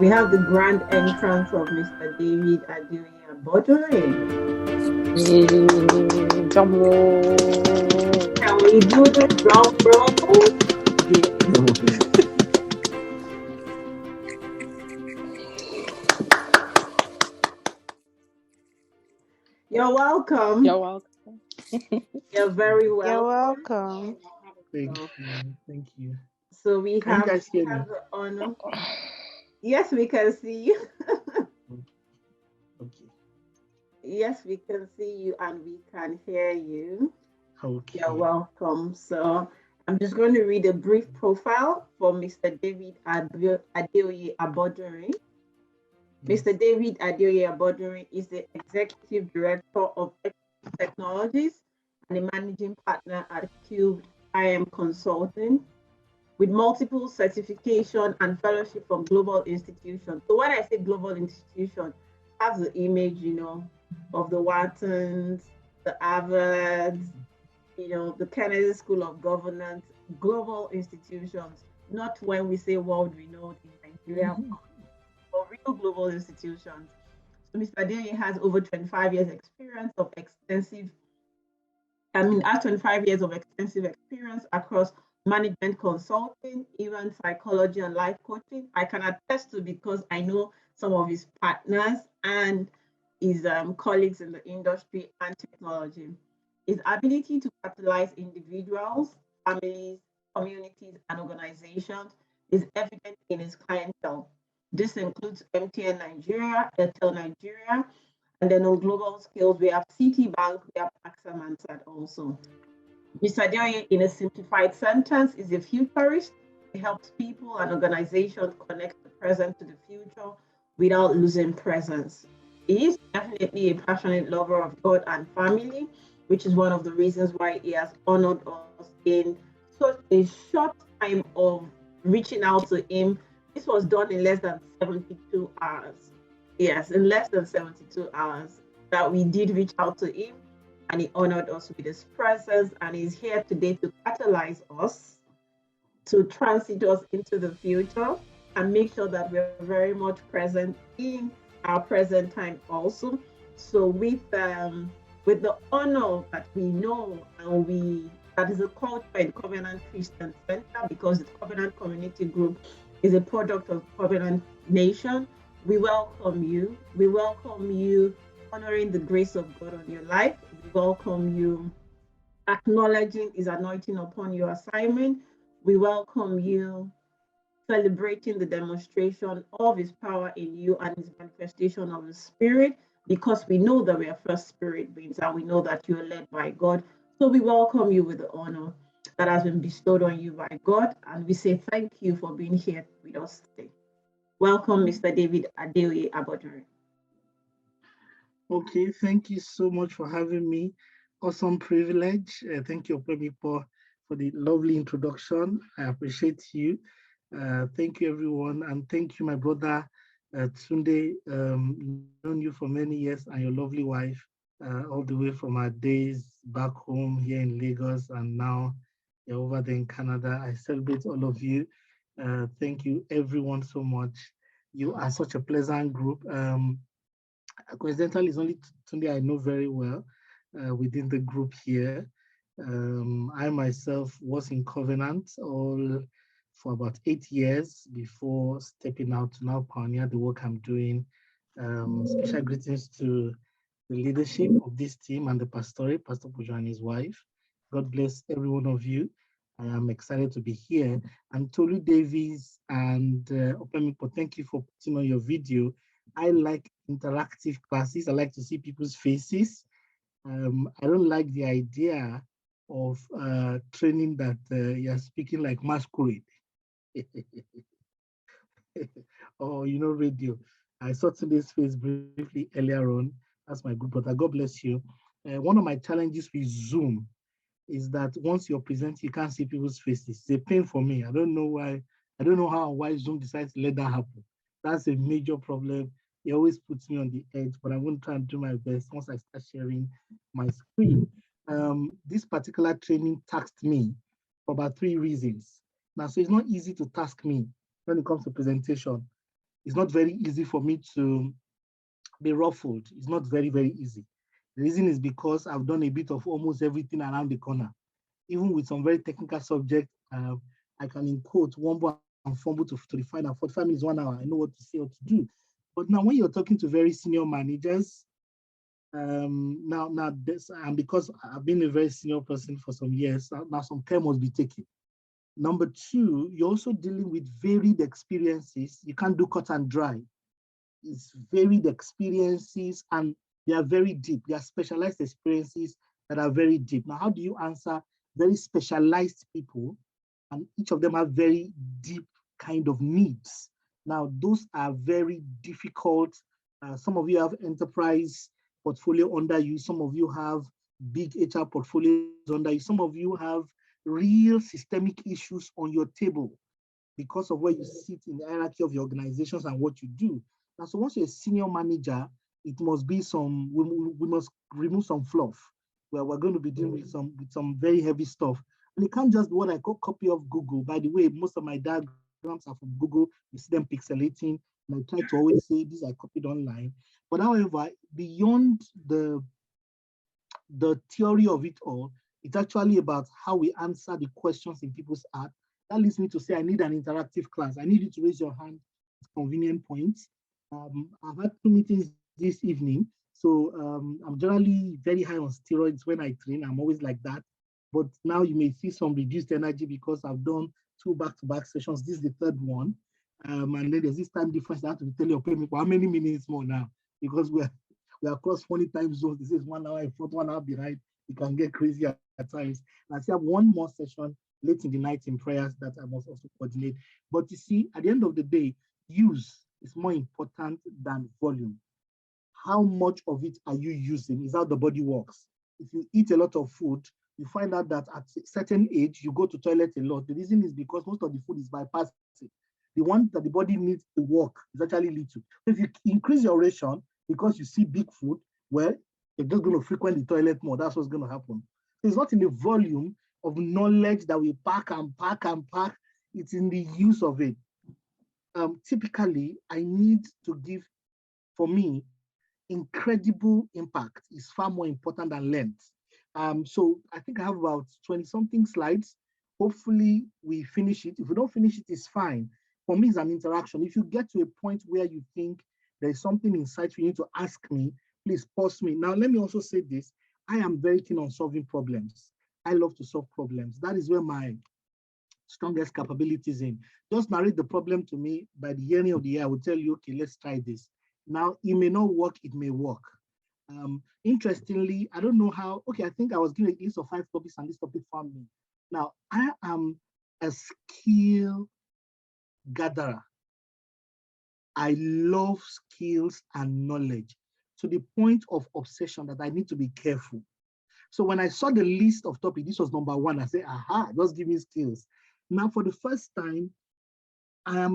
We have the grand entrance of Mr. David Adeoye Abodunrin. Drum roll. Can we do the drum roll? You're welcome. You're welcome. You're very You're welcome. welcome. Thank So, you. Thank you. so we Can you have guys hear we me? have the honor. Yes, we can see you. Okay. Yes, we can see you and we can hear you. You're Okay. welcome. So I'm just going to read a brief profile for Mr. David Adeoye Abodunrin. Mr. Yes. David Adeoye Abodunrin is the Executive Director of Technologies and a Managing Partner at Cubed IM Consulting with multiple certification and fellowship from global institutions. So when I say global institution, have the image, of the Wattons, the Harvards, the Kennedy School of Governance, global institutions, not when we say world renowned in Nigeria, but real global institutions. So Mr. Adeoye has over 25 years experience of extensive, has 25 years of extensive experience across management consulting, even psychology and life coaching. I can attest to because I know some of his partners and his colleagues in the industry and technology. His ability to capitalize individuals, families, communities, and organizations is evident in his clientele. This includes MTN Nigeria, Airtel Nigeria, and then on global scales, we have Citibank, we have AXA Mansard also. Mr. Adeoye, in a simplified sentence, is a futurist. He helps people and organizations connect the present to the future without losing presence. He is definitely a passionate lover of God and family, which is one of the reasons why he has honored us in such a short time of reaching out to him. This was done in less than 72 hours. Yes, in less than 72 hours that we did reach out to him and he honored us with his presence and he's here today to catalyze us, to transit us into the future and make sure that we're very much present in our present time also. So with the honor that we know and we that is a culture in Covenant Christian Center because the Covenant Community Group is a product of Covenant Nation. We welcome you. We welcome you honoring the grace of God on your life. We welcome you acknowledging his anointing upon your assignment. We welcome you celebrating the demonstration of his power in you and his manifestation of the spirit because we know that we are first spirit beings and we know that you are led by God. So we welcome you with the honor that has been bestowed on you by God and we say thank you for being here with us today. Welcome, Mr. David Adeoye Abodunrin. Okay. Thank you so much for having me. Awesome privilege. Thank you, Opemi, for the lovely introduction. I appreciate you. Thank you, everyone. And thank you, my brother, Tunde. Known you for many years and your lovely wife, all the way from our days back home here in Lagos. And now you're over there in Canada. I celebrate all of you. Thank you, everyone, so much. You are such a pleasant group. Coincidentally, it's only Tunde I know very well within the group here. I myself was in Covenant all for about 8 years before stepping out to now pioneer the work I'm doing. Special greetings to the leadership of this team and the pastorate, Pastor Pujo and his wife. God bless every one of you. I am excited to be here. And Tolu Davies and Opemipo, thank you for putting on your video. I like interactive classes. I like to see people's faces. I don't like the idea of training that you're speaking like masquerade or radio. I saw today's face briefly earlier on. That's my good brother. God bless you. One of my challenges with Zoom is that once you're presenting, you can't see people's faces. It's a pain for me. I don't know why. I don't know why Zoom decides to let that happen. That's a major problem. It always puts me on the edge, but I'm going to try and do my best once I start sharing my screen. This particular training tasked me for about 3 reasons. Now, so it's not easy to task me when it comes to presentation. it's not very easy for me to be ruffled. It's not very, very easy. The reason is because I've done a bit of almost everything around the corner. Even with some very technical subjects, I can in quote wumble and fumble to define that 45 minutes, 1 hour. I know what to say or to do. But now when you're talking to very senior managers, now this, and because I've been a very senior person for some years, now some care must be taken. Number two, you're also dealing with varied experiences. You can't do cut and dry. It's varied experiences and they are very deep. They are specialized experiences that are very deep. Now, how do you answer very specialized people? And each of them have very deep kind of needs. Now, those are very difficult. Some of you have enterprise portfolio under you. Some of you have big HR portfolios under you. Some of you have real systemic issues on your table because of where you sit in the hierarchy of your organizations and what you do. Now, so once you're a senior manager, it must be we must remove some fluff where we're going to be dealing with some very heavy stuff. And it can't just be what I call copy of Google. By the way, most of my diagrams are from Google. You see them pixelating. And I try to always say these are copied online. But however, beyond the theory of it all, it's actually about how we answer the questions in people's heart. That leads me to say I need an interactive class. I need you to raise your hand at convenient points. I've had 2 meetings this evening. So I'm generally very high on steroids when I train. I'm always like that. But now you may see some reduced energy because I've done 2 back-to-back sessions. This is the 3rd one. And then there's this time difference. I have to tell you, how many minutes more now? Because we are across 20 time zones. This is 1 hour in front, 1 hour behind. It can get crazy at times. And I still have 1 more session late in the night in prayers that I must also coordinate. But you see, at the end of the day, use is more important than volume. How much of it are you using is how the body works. If you eat a lot of food, you find out that at a certain age, you go to toilet a lot. The reason is because most of the food is bypassed. The one that the body needs to work is actually little. So if you increase your ration because you see big food, well, you're just going to frequent the toilet more. That's what's going to happen. So it's not in the volume of knowledge that we pack and pack and pack. It's in the use of it. Typically, I need to give, for me, incredible impact is far more important than length. So I think I have about 20-something slides. Hopefully we finish it. If we don't finish it, it's fine. For me, it's an interaction. If you get to a point where you think there's something inside you need to ask me, please pause me. Now, let me also say this. I am very keen on solving problems. I love to solve problems. That is where my strongest capabilities in. Just narrate the problem to me. By the end of the year, I will tell you, okay, let's try this. Now, it may not work, it may work. Interestingly, I don't know how, okay, I think I was given a list of 5 topics and this topic found me. Now, I am a skill gatherer. I love skills and knowledge to the point of obsession that I need to be careful. So when I saw the list of topics, this was number 1, I said, aha, just give me skills. Now, for the first time, I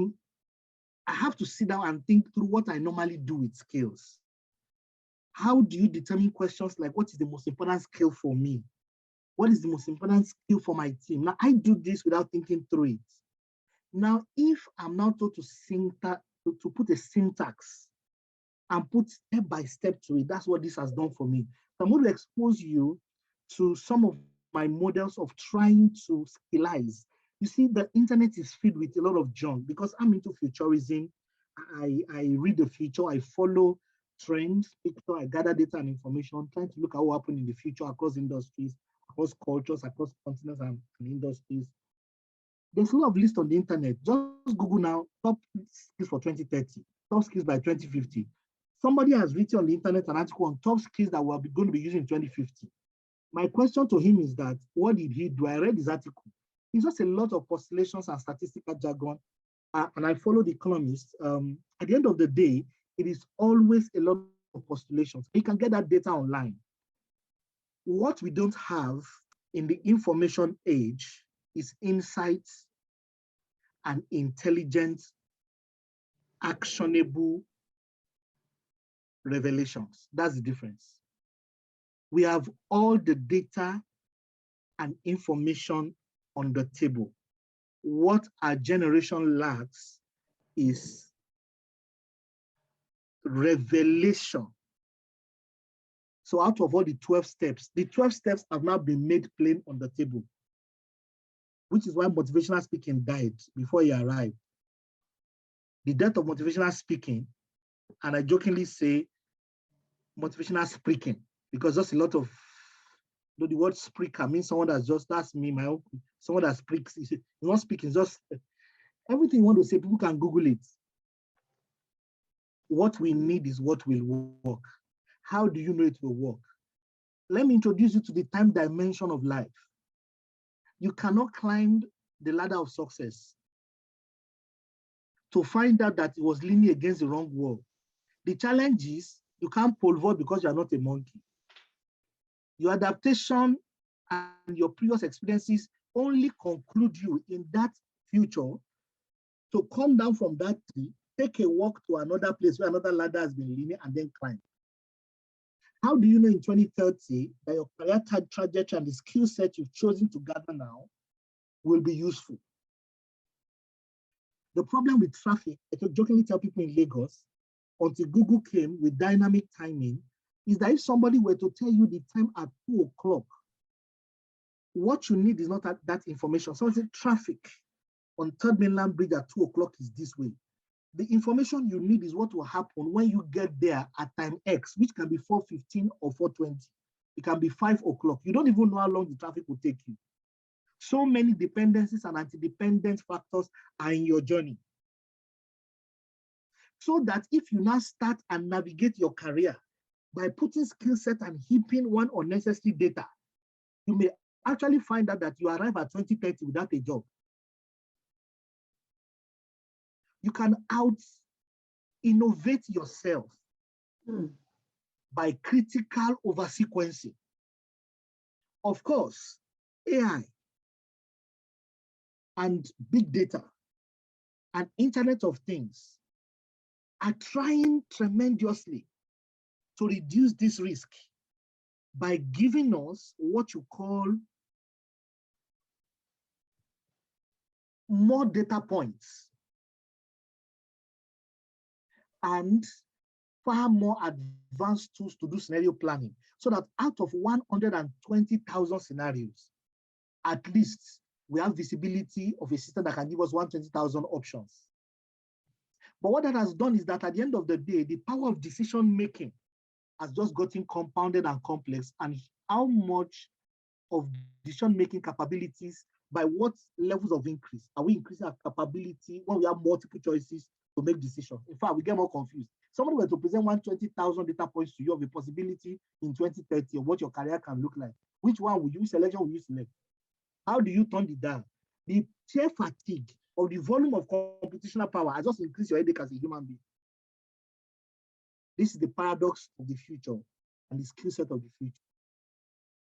have to sit down and think through what I normally do with skills. How do you determine questions like, what is the most important skill for me? What is the most important skill for my team? Now, I do this without thinking through it. Now, if I'm now told to put a syntax and put step by step to it, that's what this has done for me. So I'm going to expose you to some of my models of trying to skillize. You see, the internet is filled with a lot of junk because I'm into futurism. I read the future, I follow trends, picture, I gather data and information, trying to look at what will happen in the future across industries, across cultures, across continents and industries. There's a lot of lists on the internet. Just Google now, top skills for 2030, top skills by 2050. Somebody has written on the internet an article on top skills that we're going to be using in 2050. My question to him is that, what did he do? I read his article. It's just a lot of postulations and statistical jargon, and I follow the economists. At the end of the day, it is always a lot of postulations. You can get that data online. What we don't have in the information age is insights and intelligent, actionable revelations. That's the difference. We have all the data and information on the table. What our generation lacks is revelation. So out of all the 12 steps have now been made plain on the table, which is why motivational speaking died before he arrived. The death of motivational speaking, and I jokingly say motivational speaking, because just a lot of, the word speaker means someone that's just, that's me, my own, someone that speaks. It's not speaking, just everything you want to say, people can Google it. What we need is what will work. How do you know it will work? Let me introduce you to the time dimension of life. You cannot climb the ladder of success to find out that it was leaning against the wrong wall. The challenge is you can't pole vault because you are not a monkey. Your adaptation and your previous experiences only conclude you in that future to come down from that tree, take a walk to another place where another ladder has been leaning, and then climb. How do you know in 2030 that your career trajectory and the skill set you've chosen to gather now will be useful? The problem with traffic, I could jokingly tell people in Lagos, until Google came with dynamic timing, is that if somebody were to tell you the time at 2 o'clock, what you need is not that information. Someone said traffic on Third Mainland Bridge at 2 o'clock is this way. The information you need is what will happen when you get there at time X, which can be 4:15 or 4:20. It can be 5 o'clock. You don't even know how long the traffic will take you. So many dependencies and anti-dependent factors are in your journey. So that if you now start and navigate your career by putting skill set and heaping one unnecessary data, you may actually find out that you arrive at 2030 without a job. You can out-innovate yourself by critical over-sequencing. Of course, AI and big data and Internet of Things are trying tremendously to reduce this risk by giving us what you call more data points and far more advanced tools to do scenario planning, so that out of 120,000 scenarios, at least we have visibility of a system that can give us 120,000 options. But what that has done is that at the end of the day, the power of decision-making has just gotten compounded and complex, and how much of decision-making capabilities, by what levels of increase are we increasing our capability when we have multiple choices to make decisions? In fact, we get more confused. Somebody were to present 120,000 data points to you of a possibility in 2030 of what your career can look like. Which one will you selection will you select? How do you turn it down? The sheer fatigue of the volume of computational power has just increased your headache as a human being. This is the paradox of the future and the skill set of the future.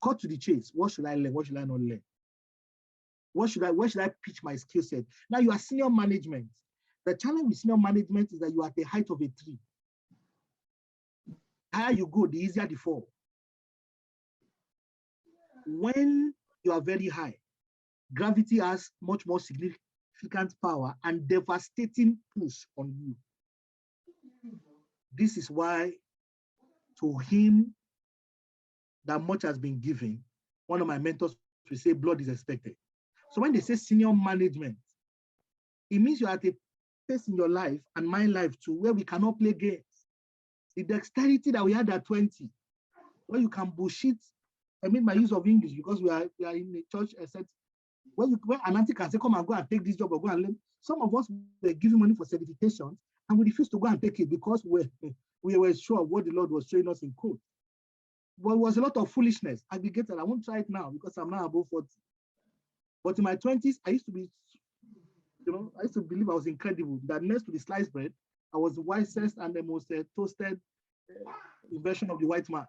Cut to the chase. What should I learn? What should I not learn? Where should I pitch my skill set? Now you are senior management. The challenge with senior management is that you are at the height of a tree. The higher you go, the easier the fall. When you are very high, gravity has much more significant power and devastating push on you. This is why, to him that much has been given, one of my mentors will say blood is expected. So when they say senior management, it means you are at a place in your life and my life too, where we cannot play games. The dexterity that we had at 20, where you can bullshit. I mean, my use of English, because we are in a church, etc. When an auntie can say, come and go and take this job or go and learn. Some of us were giving money for certifications and we refused to go and take it because we were sure of what the Lord was showing us in code. But it was a lot of foolishness. Aggregated. I won't try it now because I'm now above 40. But in my 20s, I used to be, I used to believe I was incredible. That next to the sliced bread, I was the wisest and the most toasted version of the white man.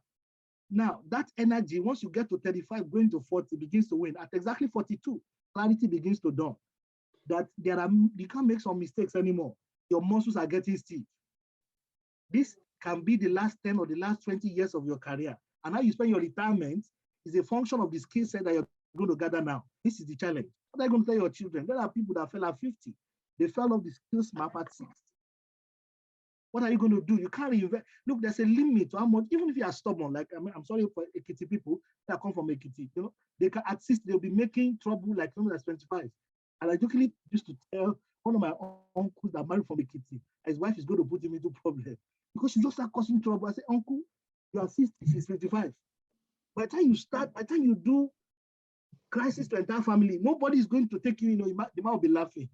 Now, that energy, once you get to 35, going to 40, begins to win. At exactly 42, clarity begins to dawn. That you can't make some mistakes anymore. Your muscles are getting stiff. This can be the last 10 or the last 20 years of your career. And how you spend your retirement is a function of the skill set that you're going to gather now. This is the challenge. What are you going to tell your children? There are people that fell at 50. They fell off the skills map at 60. What are you going to do? You can't reinvent. Look, there's a limit to how much, even if you are stubborn, like, I'm sorry for Ekiti people that come from Ekiti, they can assist, they'll be making trouble like someone that's 25. And I jokingly used to tell one of my uncles that married from Ekiti, his wife is going to put him into problem because she just start causing trouble. I say, uncle, you are 60, she's 25. By the time you do crisis to entire family, nobody is going to take you, they might will be laughing.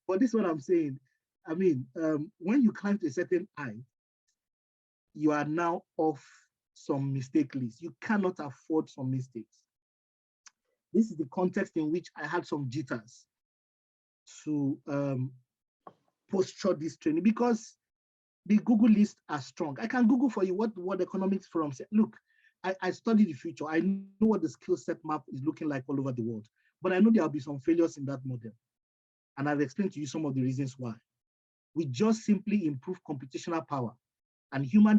But this is what I'm saying. I mean, when you climb to a certain height, you are now off some mistake list. You cannot afford some mistakes. This is the context in which I had some jitters to posture this training because the Google lists are strong. I can Google for you what the World Economic Forum said. Look, I study the future. I know what the skill set map is looking like all over the world, but I know there will be some failures in that model. And I've explained to you some of the reasons why. We just simply improve computational power and human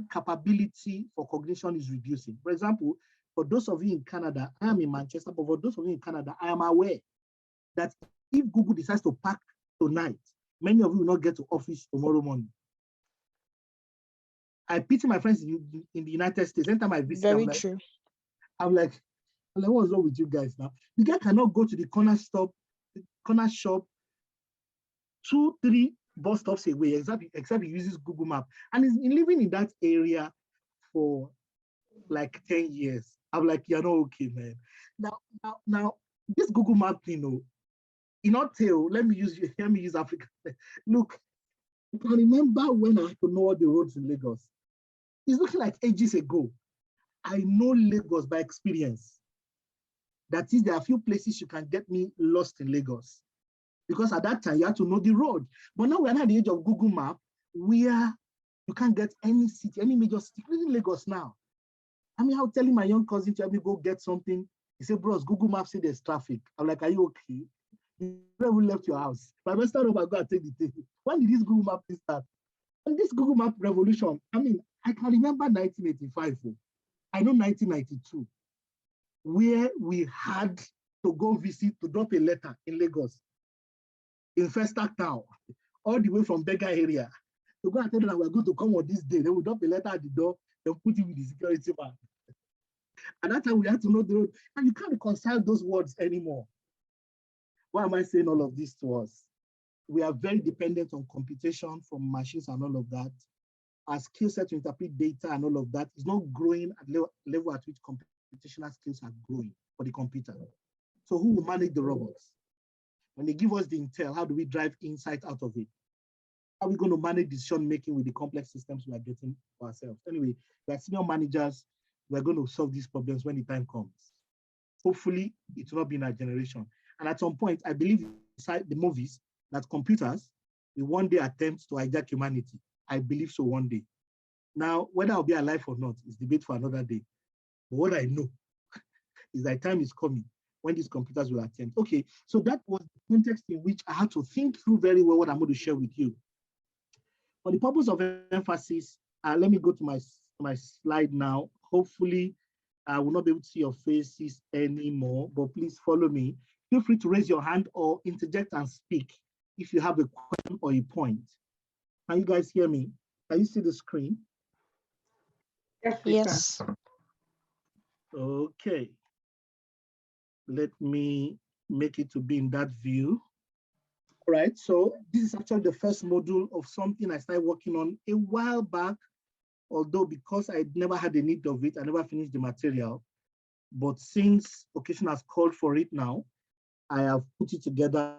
capability for cognition is reducing. For example, for those of you in Canada, I am in Manchester, but for those of you in Canada, I am aware that if Google decides to pack tonight, many of you will not get to office tomorrow morning. I pity my friends in the United States. Anytime I visit, Very true. I'm like, what's wrong with you guys now? The guy cannot go to the corner shop, 2-3 bus stops away, except he uses Google Map. And he's been living in that area for like 10 years. I'm like, you're not okay, man. Now, this Google Map thing, in our tale, let me use Africa. Look, I can remember when I had to know all the roads in Lagos. It's looking like ages ago. I know Lagos by experience. That is, there are a few places you can get me lost in Lagos. Because at that time, you had to know the road. But now we're at the age of Google Map, where you can't get any city, any major city, including Lagos now. I mean, I was telling my young cousin to help me go get something. He said, bros, Google Map said there's traffic. I'm like, are you okay? You never left your house. But I start up, I go and take the thing. When did this Google Map start? And this Google Map revolution, I mean, I can remember 1985. I know 1992, where we had to go visit, to drop a letter in Lagos, in Festac Town, all the way from Bega area. To go and tell them that we're going to come on this day. They will drop a letter at the door, they'll put it with the security man. At that time, we had to know the road. And you can't reconcile those words anymore. Why am I saying all of this to us? We are very dependent on computation from machines and all of that. Our skill set to interpret data and all of that is not growing at the level at which computational skills are growing for the computer. So who will manage the robots? When they give us the intel, how do we drive insight out of it? How are we going to manage decision making with the complex systems we are getting for ourselves? Anyway, we are senior managers. We're going to solve these problems when the time comes. Hopefully, it will not be in our generation. And at some point, I believe inside the movies that computers will one day attempt to hijack humanity. I believe so one day. Now, whether I'll be alive or not is debate for another day. But what I know is that time is coming when these computers will attempt. Okay, so that was the context in which I had to think through very well what I'm going to share with you. For the purpose of emphasis, let me go to my slide now. Hopefully, I will not be able to see your faces anymore, but please follow me. Feel free to raise your hand or interject and speak if you have a question or a point. Can you guys hear me? Can you see the screen? Yes. Okay. Let me make it to be in that view. All right, so this is actually the first module of something I started working on a while back, although because I never had a need of it, I never finished the material. But since occasion has called for it now, I have put it together.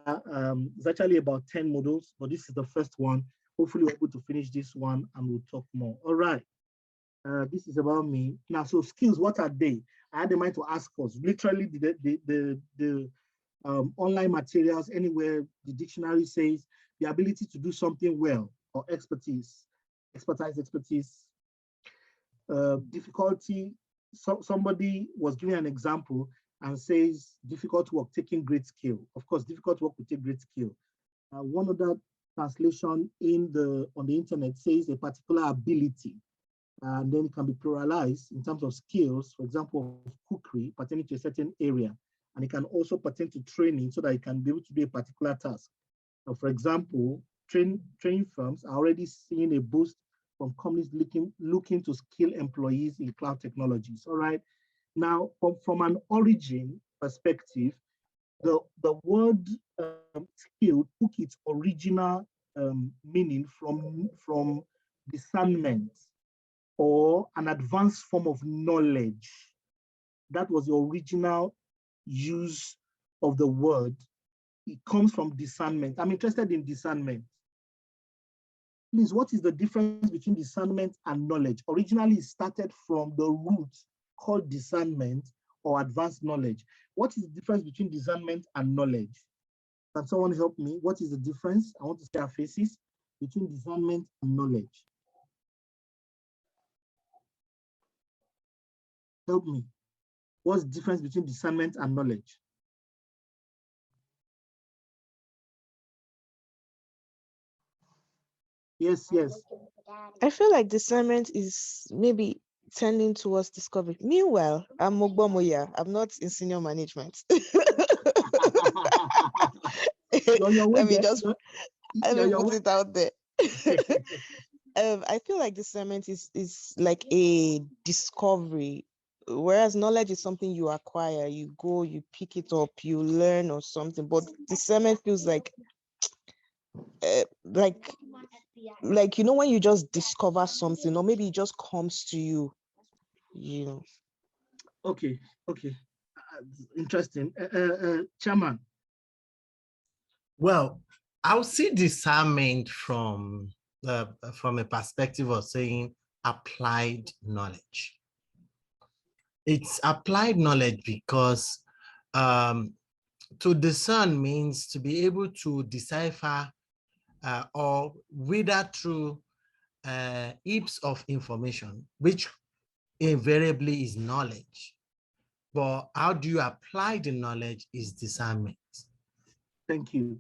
It's actually about 10 modules, but this is the first one. Hopefully we're able to finish this one and we'll talk more. All right, this is about me. Now, so skills, what are they? I had in mind to ask us, literally the online materials, anywhere the dictionary says, the ability to do something well, or expertise, difficulty. Somebody was giving an example and says difficult work taking great skill. Of course, difficult work will take great skill. One other translation on the internet says a particular ability, and then it can be pluralized in terms of skills, for example, of cookery pertaining to a certain area, and it can also pertain to training so that it can be able to do a particular task. For example, training firms are already seeing a boost from companies looking to skill employees in cloud technologies. All right. Now, from an origin perspective, the word skill took its original meaning from discernment or an advanced form of knowledge. That was the original use of the word. It comes from discernment. I'm interested in discernment. Please, what is the difference between discernment and knowledge? Originally, it started from the root called discernment or advanced knowledge. What is the difference between discernment and knowledge? Can someone help me? What is the difference? I want to see our faces between discernment and knowledge. Help me. What's the difference between discernment and knowledge? Yes, yes. I feel like discernment is maybe tending towards discovery. Meanwhile, I'm Mogbomoya. I'm not in senior management. Let me just put it out there. I feel like discernment is like a discovery, whereas knowledge is something you acquire. You go, you pick it up, you learn or something. But discernment feels like you know, when you just discover something, or maybe it just comes to you, you know. Okay. Interesting. Chairman. Well, I'll see discernment from a perspective of saying applied knowledge. It's applied knowledge because to discern means to be able to decipher or whether through heaps of information, which invariably is knowledge. But how do you apply the knowledge is discernment. Thank you.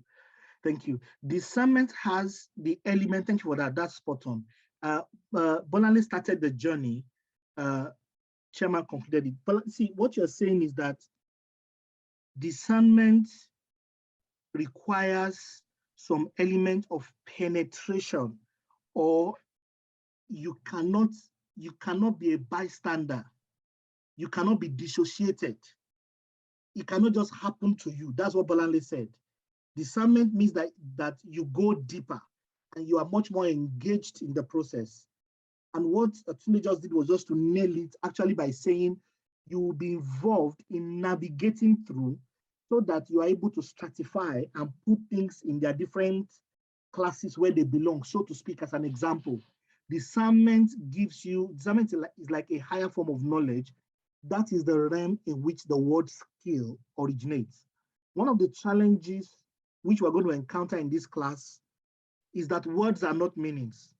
Discernment has the element, thank you for that, that's spot on. Bonale started the journey, Chairman concluded it. But see, what you're saying is that discernment requires some element of penetration, or you cannot be a bystander. You cannot be dissociated. It cannot just happen to you. That's what Bolanle said. Discernment means that you go deeper and you are much more engaged in the process. And what Tunde just did was just to nail it actually by saying you will be involved in navigating through so that you are able to stratify and put things in their different classes where they belong, so to speak. As an example, discernment is like a higher form of knowledge. That is the realm in which the word skill originates. One of the challenges which we're going to encounter in this class is that words are not meanings.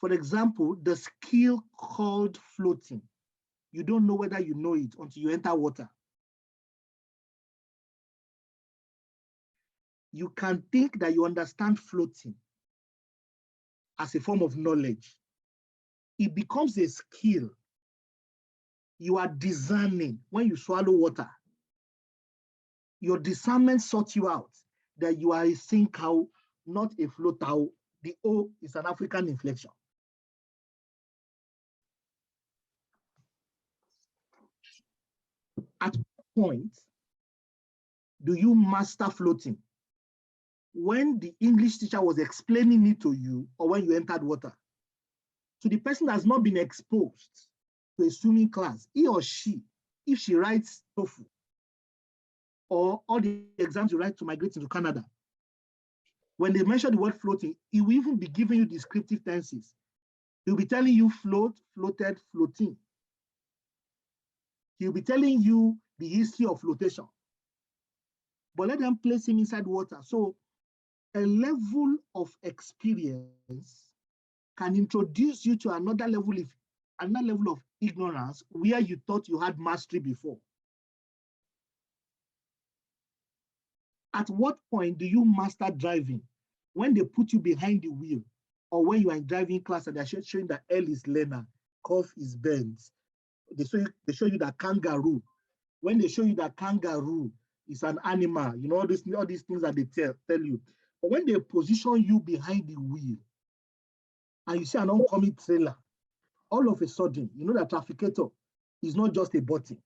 For example, the skill called floating, you don't know whether you know it until you enter water. You can think that you understand floating as a form of knowledge. It becomes a skill. You are discerning when you swallow water. Your discernment sorts you out that you are a sinker, not a floater. The O is an African inflection. At what point do you master floating? When the English teacher was explaining it to you, or when you entered water? So the person has not been exposed to a swimming class, he or she, if she writes TOEFL, or all the exams you write to migrate into Canada, when they mention the word floating, he will even be giving you descriptive tenses. He'll be telling you float, floated, floating. He'll be telling you the history of flotation. But let them place him inside water. So a level of experience can introduce you to another level of ignorance where you thought you had mastery before. At what point do you master driving? When they put you behind the wheel, or when you are in driving class and they're showing that L is learner, cuff is bent. They show you that kangaroo. When they show you that kangaroo, it's an animal, you know, all these things that they tell you. But when they position you behind the wheel and you see an oncoming trailer, all of a sudden, you know that trafficator is not just a button.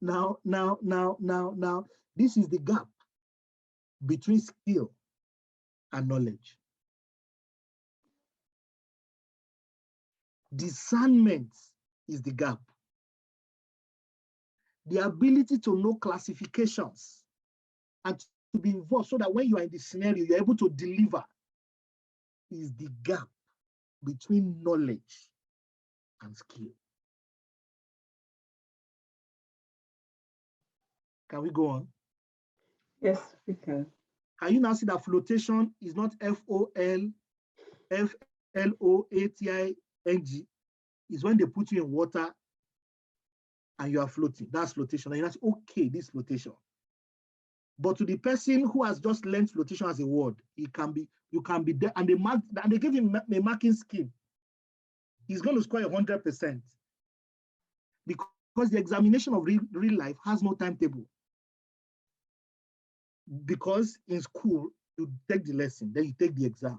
Now, this is the gap between skill and knowledge. Discernment is the gap. The ability to know classifications and to be involved so that when you are in the scenario, you're able to deliver is the gap between knowledge and skill. Can we go on? Yes, we can. Can you now see that flotation is not FOLATING? Is when they put you in water and you are floating. That's flotation. And you say, okay, this flotation. But to the person who has just learned flotation as a word, you can be there, and they give him a marking scheme. He's going to score 100% because the examination of real life has no timetable. Because in school, you take the lesson, then you take the exam.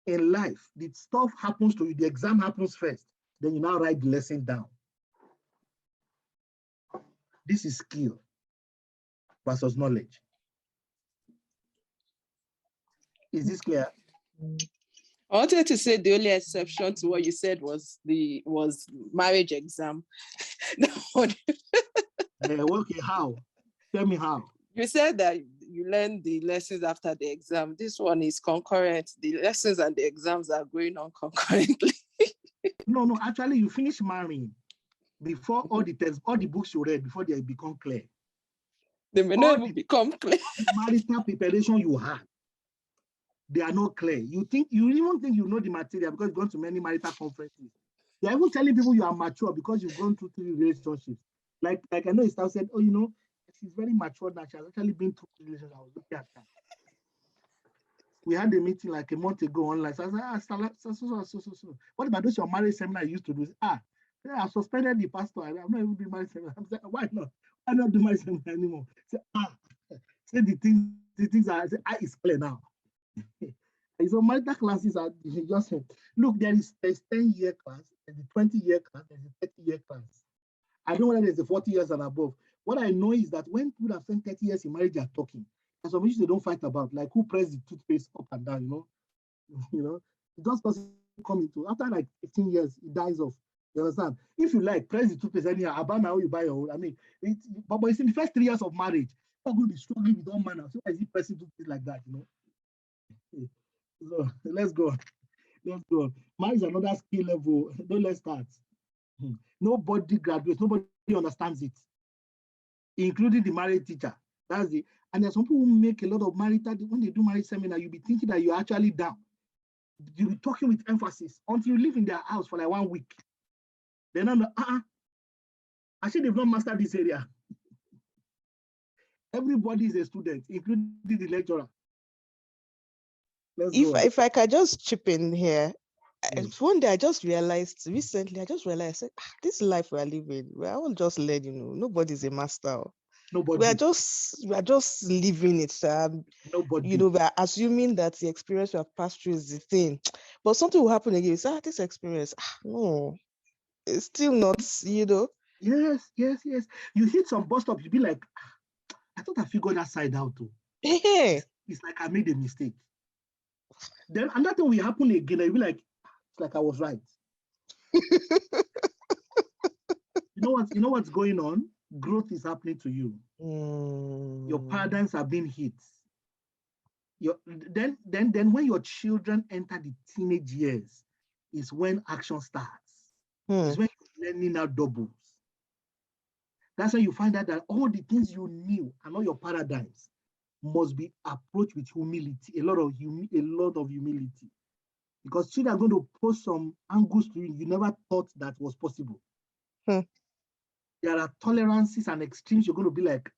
In life, the stuff happens to you, the exam happens first, then you now write the lesson down. This is skill versus knowledge. Is this clear? I wanted to say the only exception to what you said was marriage exam. Okay, how? Tell me how. You said that you learn the lessons after the exam. This one is concurrent. The lessons and the exams are going on concurrently. No, actually you finish marrying before all the tests, all the books you read, before they become clear. They may not even become clear. Marital preparation you had, they are not clear. You even think you know the material because you've gone to many marital conferences. You're even telling people you are mature because you've gone through 3 relationships. Like I know his staff said, oh, you know, she's very mature now. She has actually been through relationships. I was looking at that. We had a meeting like a month ago online. So I said, so. What about those your marriage seminar you used to do? I suspended the pastor. I'm not even doing marriage seminar. I'm saying, why not? Why not do marriage seminar anymore? Say the things are, it's clear now. So marital classes are just, look, there's 10-year class, there's a 20-year class, there's a 30-year class. I don't know whether there's a 40 years and above. What I know is that when people have spent 30 years in marriage, they are talking. There's some issues they don't fight about, like who pressed the toothpaste up and down, you know, it just doesn't come into, after like 15 years, it dies off. You understand? If you like, press the toothpaste anyhow, about now you buy your own. I mean, but it's in the first 3 years of marriage, you're going to be struggling with all manner. So why is he pressing toothpaste like that, you know? So let's go. Marriage is another skill level. Don't let's start. Nobody graduates, nobody understands it, including the married teacher. That's the, and there's some people who make a lot of marital, when they do marriage seminar, you'll be thinking that you're actually down. You'll be talking with emphasis until you live in their house for like 1 week. Then I'm like, actually they've not mastered this area. Everybody is a student, including the lecturer. If I can just chip in here, one day I just realized, recently, I said, this life we are living, we're all just learning, nobody's a master. Nobody. We are just living it. Nobody. You know, we are assuming that the experience we have passed through is the thing. But something will happen again. You say, this experience, no, it's still not, you know. Yes. You hit some bus stop, you'll be like, I thought I figured that side out too. Hey. It's like I made a mistake. Then another thing will happen again, I'll be like, it's like I was right. You know what's going on? Growth is happening to you. Your paradigms are being hit. Then when your children enter the teenage years, is when action starts. It's when you're learning now doubles. That's when you find out that all the things you knew and all your paradigms must be approached with humility, a lot of humility. Because children are going to pose some angles to you you never thought that was possible. There are tolerances and extremes you're going to be like,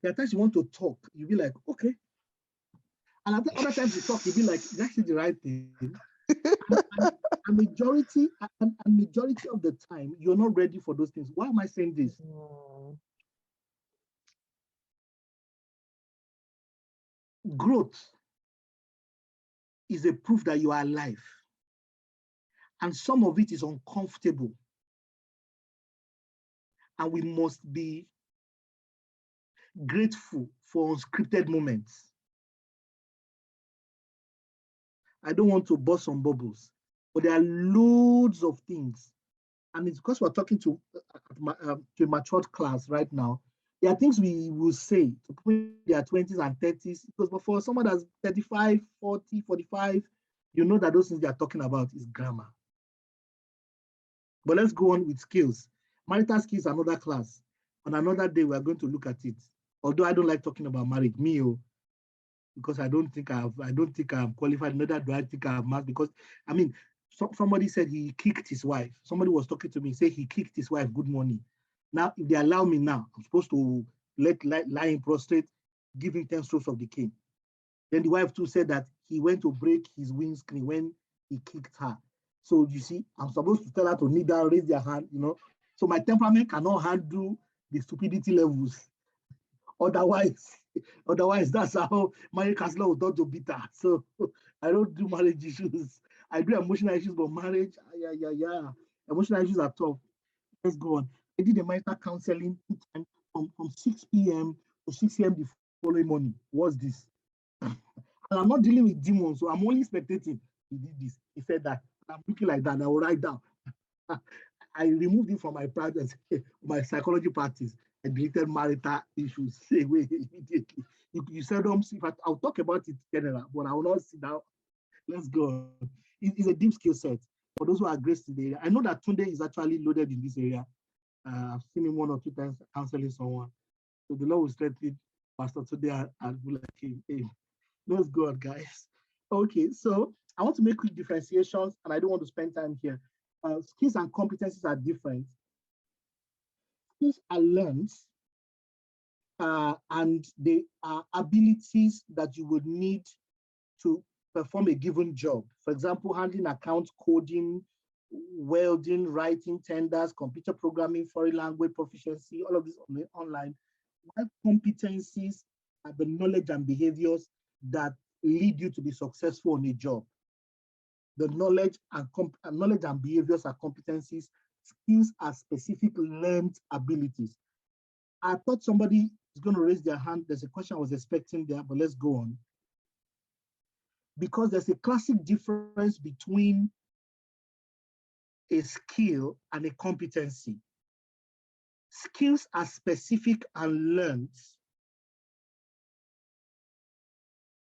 There are times you want to talk, you'll be like, okay. And other times you talk, you'll be like, it's actually the right thing. And majority of the time, you're not ready for those things. Why am I saying this? Growth is a proof that you are alive. And some of it is uncomfortable. And we must be grateful for unscripted moments. I don't want to burst some bubbles, but there are loads of things. And it's because we're talking to a matured class right now. There are things we will say to people in their 20s and 30s, because before someone that's 35, 40, 45, you know that those things they are talking about is grammar. But let's go on with skills. Marital skills, another class. On another day, we are going to look at it. Although I don't like talking about marriage, because I don't think I'm qualified, neither do I think I'm master, because I mean, somebody said he kicked his wife. Somebody was talking to me, say he kicked his wife, good morning. Now, if they allow me now, I'm supposed to lie in prostrate, give him 10 strokes of the cane. Then the wife too said that he went to break his windscreen when he kicked her. So you see, I'm supposed to tell her to kneel down, raise their hand, So my temperament cannot handle the stupidity levels. Otherwise, that's how marriage counselor will talk to Peter. So I don't do marriage issues. I do emotional issues, but marriage, emotional issues are tough. Let's go on. I did a marital counseling from 6 p.m. to 6 a.m. the following morning. What's this? And I'm not dealing with demons, so I'm only spectating. He did this. He said that. I'm looking like that. I will write down. I removed it from my practice, my psychology practice. I deleted marital issues immediately. You seldom see, but I'll talk about it general, but I will not sit down. Let's go. It's a deep skill set for those who are graced in the area. I know that Tunde is actually loaded in this area. I've seen him 1 or 2 times counseling someone. So the Lord will strengthen Pastor Tunde and be like him. Hey, let's go on, guys. Okay, so I want to make quick differentiations, and I don't want to spend time here. Skills and competencies are different. Skills are learned, and they are abilities that you would need to perform a given job. For example, handling account coding, welding, writing tenders, computer programming, foreign language proficiency, all of this online. While competencies are the knowledge and behaviors that lead you to be successful on a job. The knowledge and behaviors are competencies. Skills are specific learned abilities. I thought somebody is going to raise their hand. There's a question I was expecting there, but let's go on. Because there's a classic difference between a skill and a competency. Skills are specific and learned,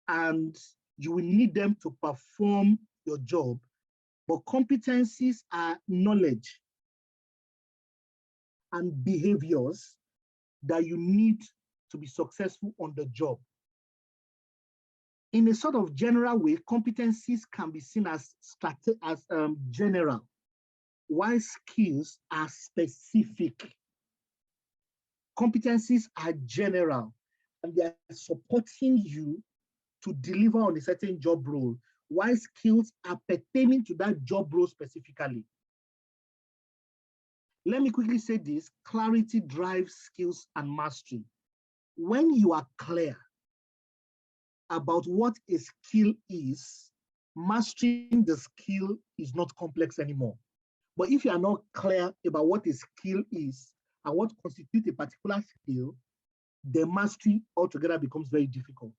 and you will need them to perform your job, but competencies are knowledge and behaviors that you need to be successful on the job. In a sort of general way, competencies can be seen as general, while skills are specific. Competencies are general, and they are supporting you to deliver on a certain job role, while skills are pertaining to that job role specifically. Let me quickly say this: clarity drives skills and mastery. When you are clear about what a skill is, mastering the skill is not complex anymore. But if you are not clear about what a skill is and what constitutes a particular skill, the mastery altogether becomes very difficult.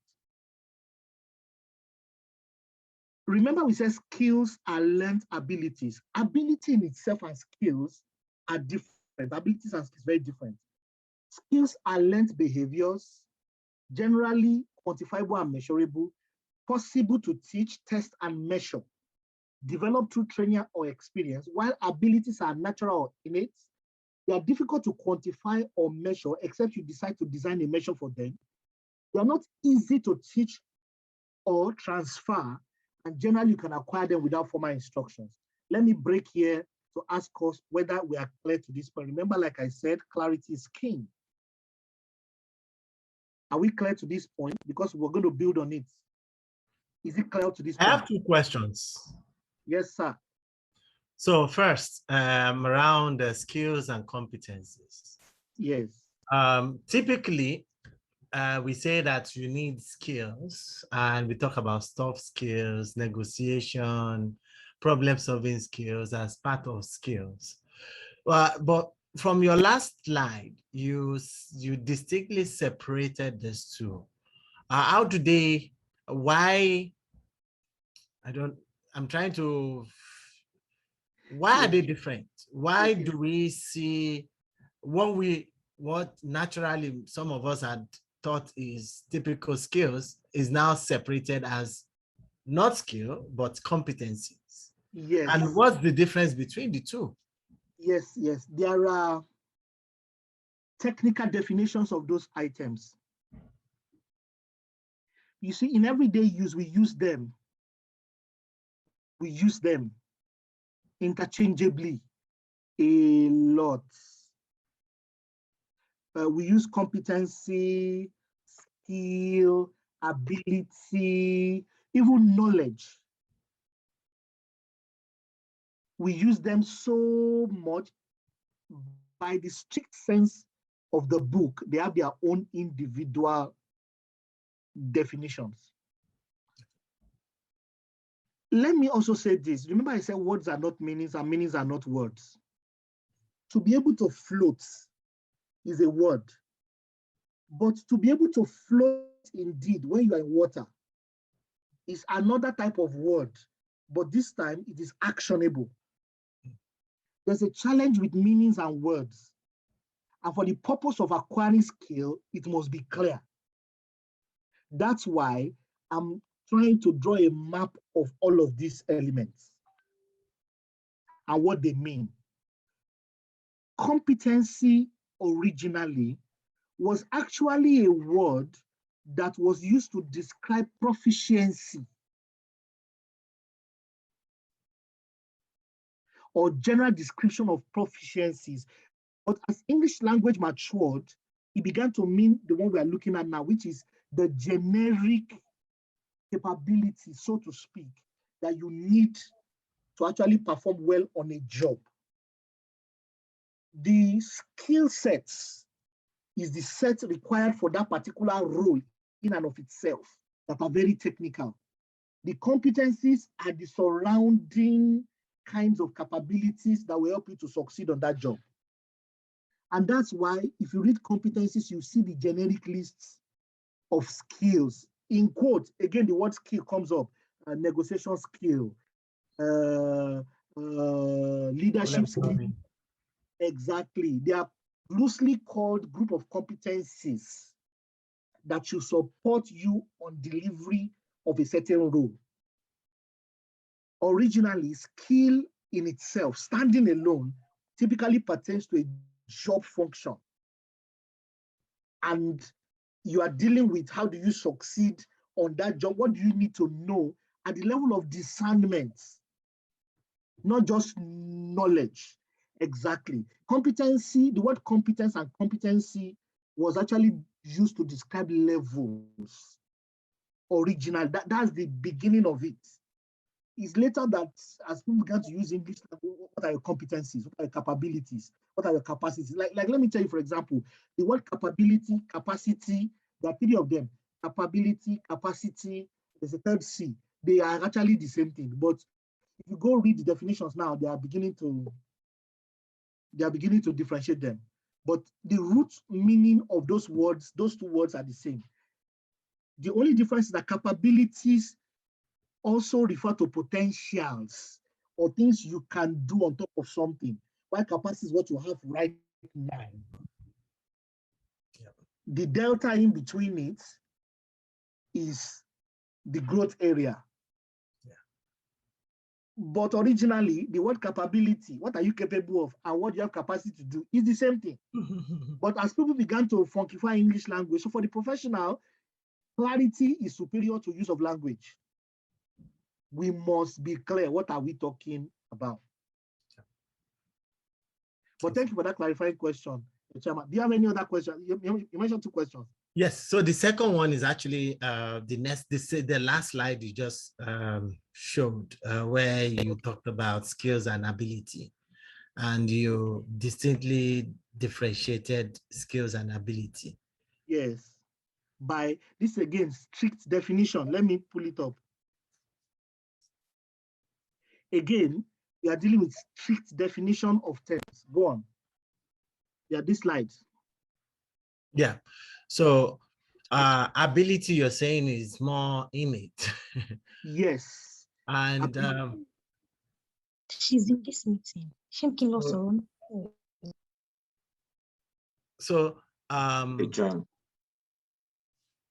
Remember, we said skills are learned abilities. Ability in itself and skills are different. Abilities and skills are very different. Skills are learned behaviors, generally quantifiable and measurable, possible to teach, test, and measure, developed through training or experience, while abilities are natural or innate. They are difficult to quantify or measure, except you decide to design a measure for them. They are not easy to teach or transfer, and generally you can acquire them without formal instructions. Let me break here to ask us whether we are clear to this point. Remember, like I said, clarity is king. Are we clear to this point? Because we're going to build on it. Is it clear to this point? I have 2 questions. Yes, sir. So first, around skills and competencies. Yes. Typically, we say that you need skills, and we talk about soft skills, negotiation, problem-solving skills as part of skills. But from your last slide, you distinctly separated these two. How do they? Why? I'm trying to. Why are they different? Why do we see what naturally some of us had thought is typical skills is now separated as not skill, but competencies? Yes. And what's the difference between the two? Yes, yes. There are technical definitions of those items. You see, in everyday use, we use them. We use them interchangeably a lot. We use competency, skill, ability, even knowledge. We use them so much by the strict sense of the book. They have their own individual definitions. Let me also say this. Remember I said words are not meanings and meanings are not words. To be able to float is a word. But to be able to float indeed when you are in water is another type of word. But this time it is actionable. There's a challenge with meanings and words. And for the purpose of acquiring skill, it must be clear. That's why I'm trying to draw a map of all of these elements and what they mean. Competency originally was actually a word that was used to describe proficiency or general description of proficiencies. But as English language matured, it began to mean the one we are looking at now, which is the generic capability, so to speak, that you need to actually perform well on a job. The skill sets is the set required for that particular role in and of itself that are very technical. The competencies are the surrounding kinds of capabilities that will help you to succeed on that job. And that's why if you read competencies, you see the generic lists of skills. In quotes, again, the word skill comes up, negotiation skill, leadership skill. Exactly. They are loosely called group of competencies that should support you on delivery of a certain role. Originally, skill in itself, standing alone, typically pertains to a job function. And you are dealing with how do you succeed on that job? What do you need to know at the level of discernment, not just knowledge. Exactly. Competency, the word competence and competency was actually used to describe levels. Original, that's the beginning of it. It's later that as people began to use English, what are your competencies? What are your capabilities? What are your capacities? Like let me tell you, for example, the word capability, capacity, there are three of them. Capability, capacity, there's a third C. They are actually the same thing. But if you go read the definitions now, they are beginning to differentiate them. But the root meaning of those words, those two words are the same. The only difference is that capabilities also refer to potentials or things you can do on top of something, while capacity is what you have right now. Yep. The delta in between it is the growth area. Yeah. But originally, the word capability, what are you capable of and what you have capacity to do is the same thing. But as people began to funkify English language, so for the professional, clarity is superior to use of language. We must be clear. What are we talking about? But thank you for that clarifying question, Chairman. Do you have any other questions? You mentioned two questions. Yes. So the second one is actually the last slide you just showed, where you talked about skills and ability, and you distinctly differentiated skills and ability. Yes. By this again, strict definition. Let me pull it up. Again, we are dealing with strict definition of terms. Go on. Yeah, this slide. Yeah. So ability, you're saying, is more innate. Yes. And she's in this meeting. so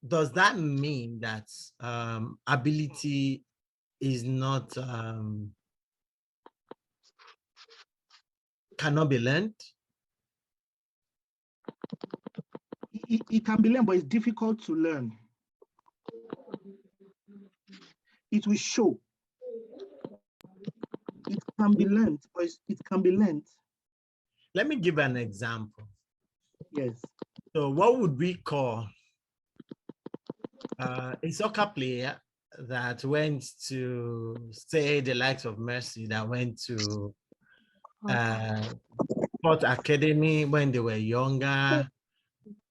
does that mean that ability is not cannot be learned? It can be learned, but it's difficult to learn. It will show. It can be learned, but it can be learned. Let me give an example. Yes. So what would we call a soccer player that went to, say, the likes of Mercy, that went to sport academy when they were younger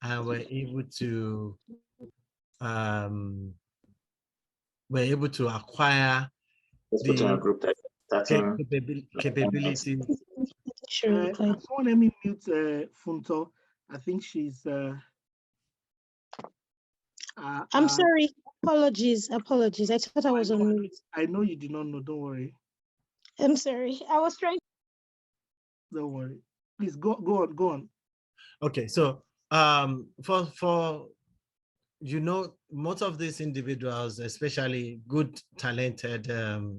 and were able to acquire the capabilities. Someone let me mute Funto. I think she's I'm sorry. Apologies. I thought I was on mute. I know you did not know. Don't worry. I'm sorry. I was trying. Don't worry. Please go on. Okay, so for most of these individuals, especially good, talented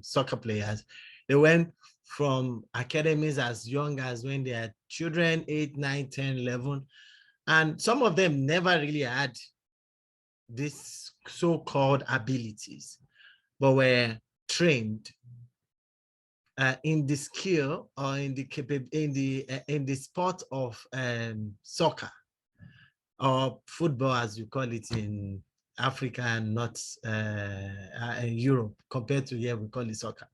soccer players, they went from academies as young as when they are children, 8, 9, 10, 11, and some of them never really had these so-called abilities, but were trained in the skill or in the sport of soccer or football, as you call it in Africa and not in Europe, compared to here we call it soccer.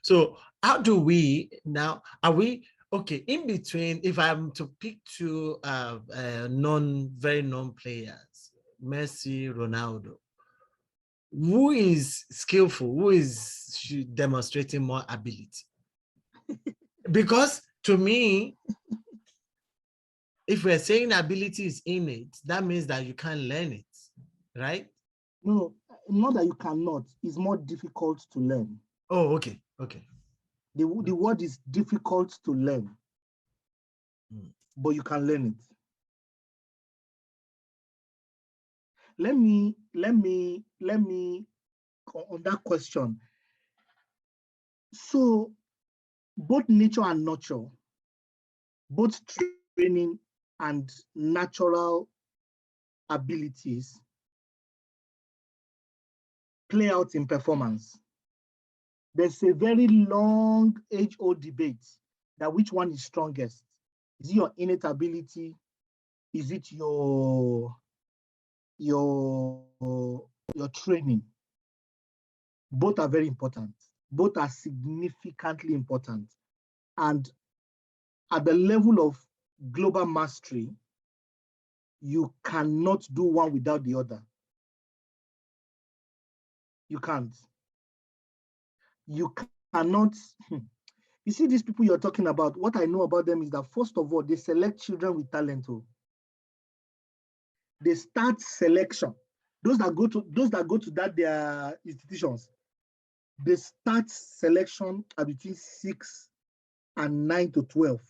So how do we now, are we okay in between? If I'm to pick two very known players, Messi, Ronaldo, who is skillful, who is demonstrating more ability? Because to me, if we're saying ability is innate, that means that you can't learn it, right? No, not that you cannot. It's more difficult to learn. Oh, okay. The word is difficult to learn, but you can learn it. Let me on that question. So both nature and nurture, both training and natural abilities play out in performance. There's a very long age-old debate that which one is strongest. Is it your innate ability? Is it your training? Both are very important. Both are significantly important. And at the level of global mastery, you cannot do one without the other. You can't. You cannot. You see these people you're talking about, what I know about them is that first of all, they select children with talent. They start selection. Those that go to their institutions, they start selection at between 6 and 9 to 12.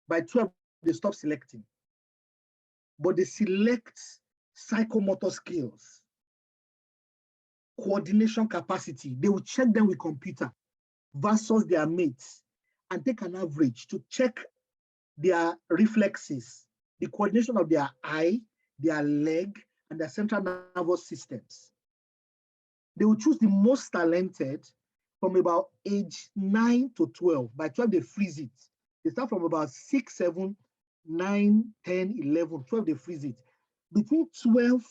By 12, they stop selecting. But they select psychomotor skills, coordination capacity. They will check them with computer versus their mates and take an average to check their reflexes, the coordination of their eye, their leg, and their central nervous systems. They will choose the most talented from about age 9 to 12. By 12, they freeze it. They start from about 6, 7, 9, 10, 11, 12, they freeze it. Between 12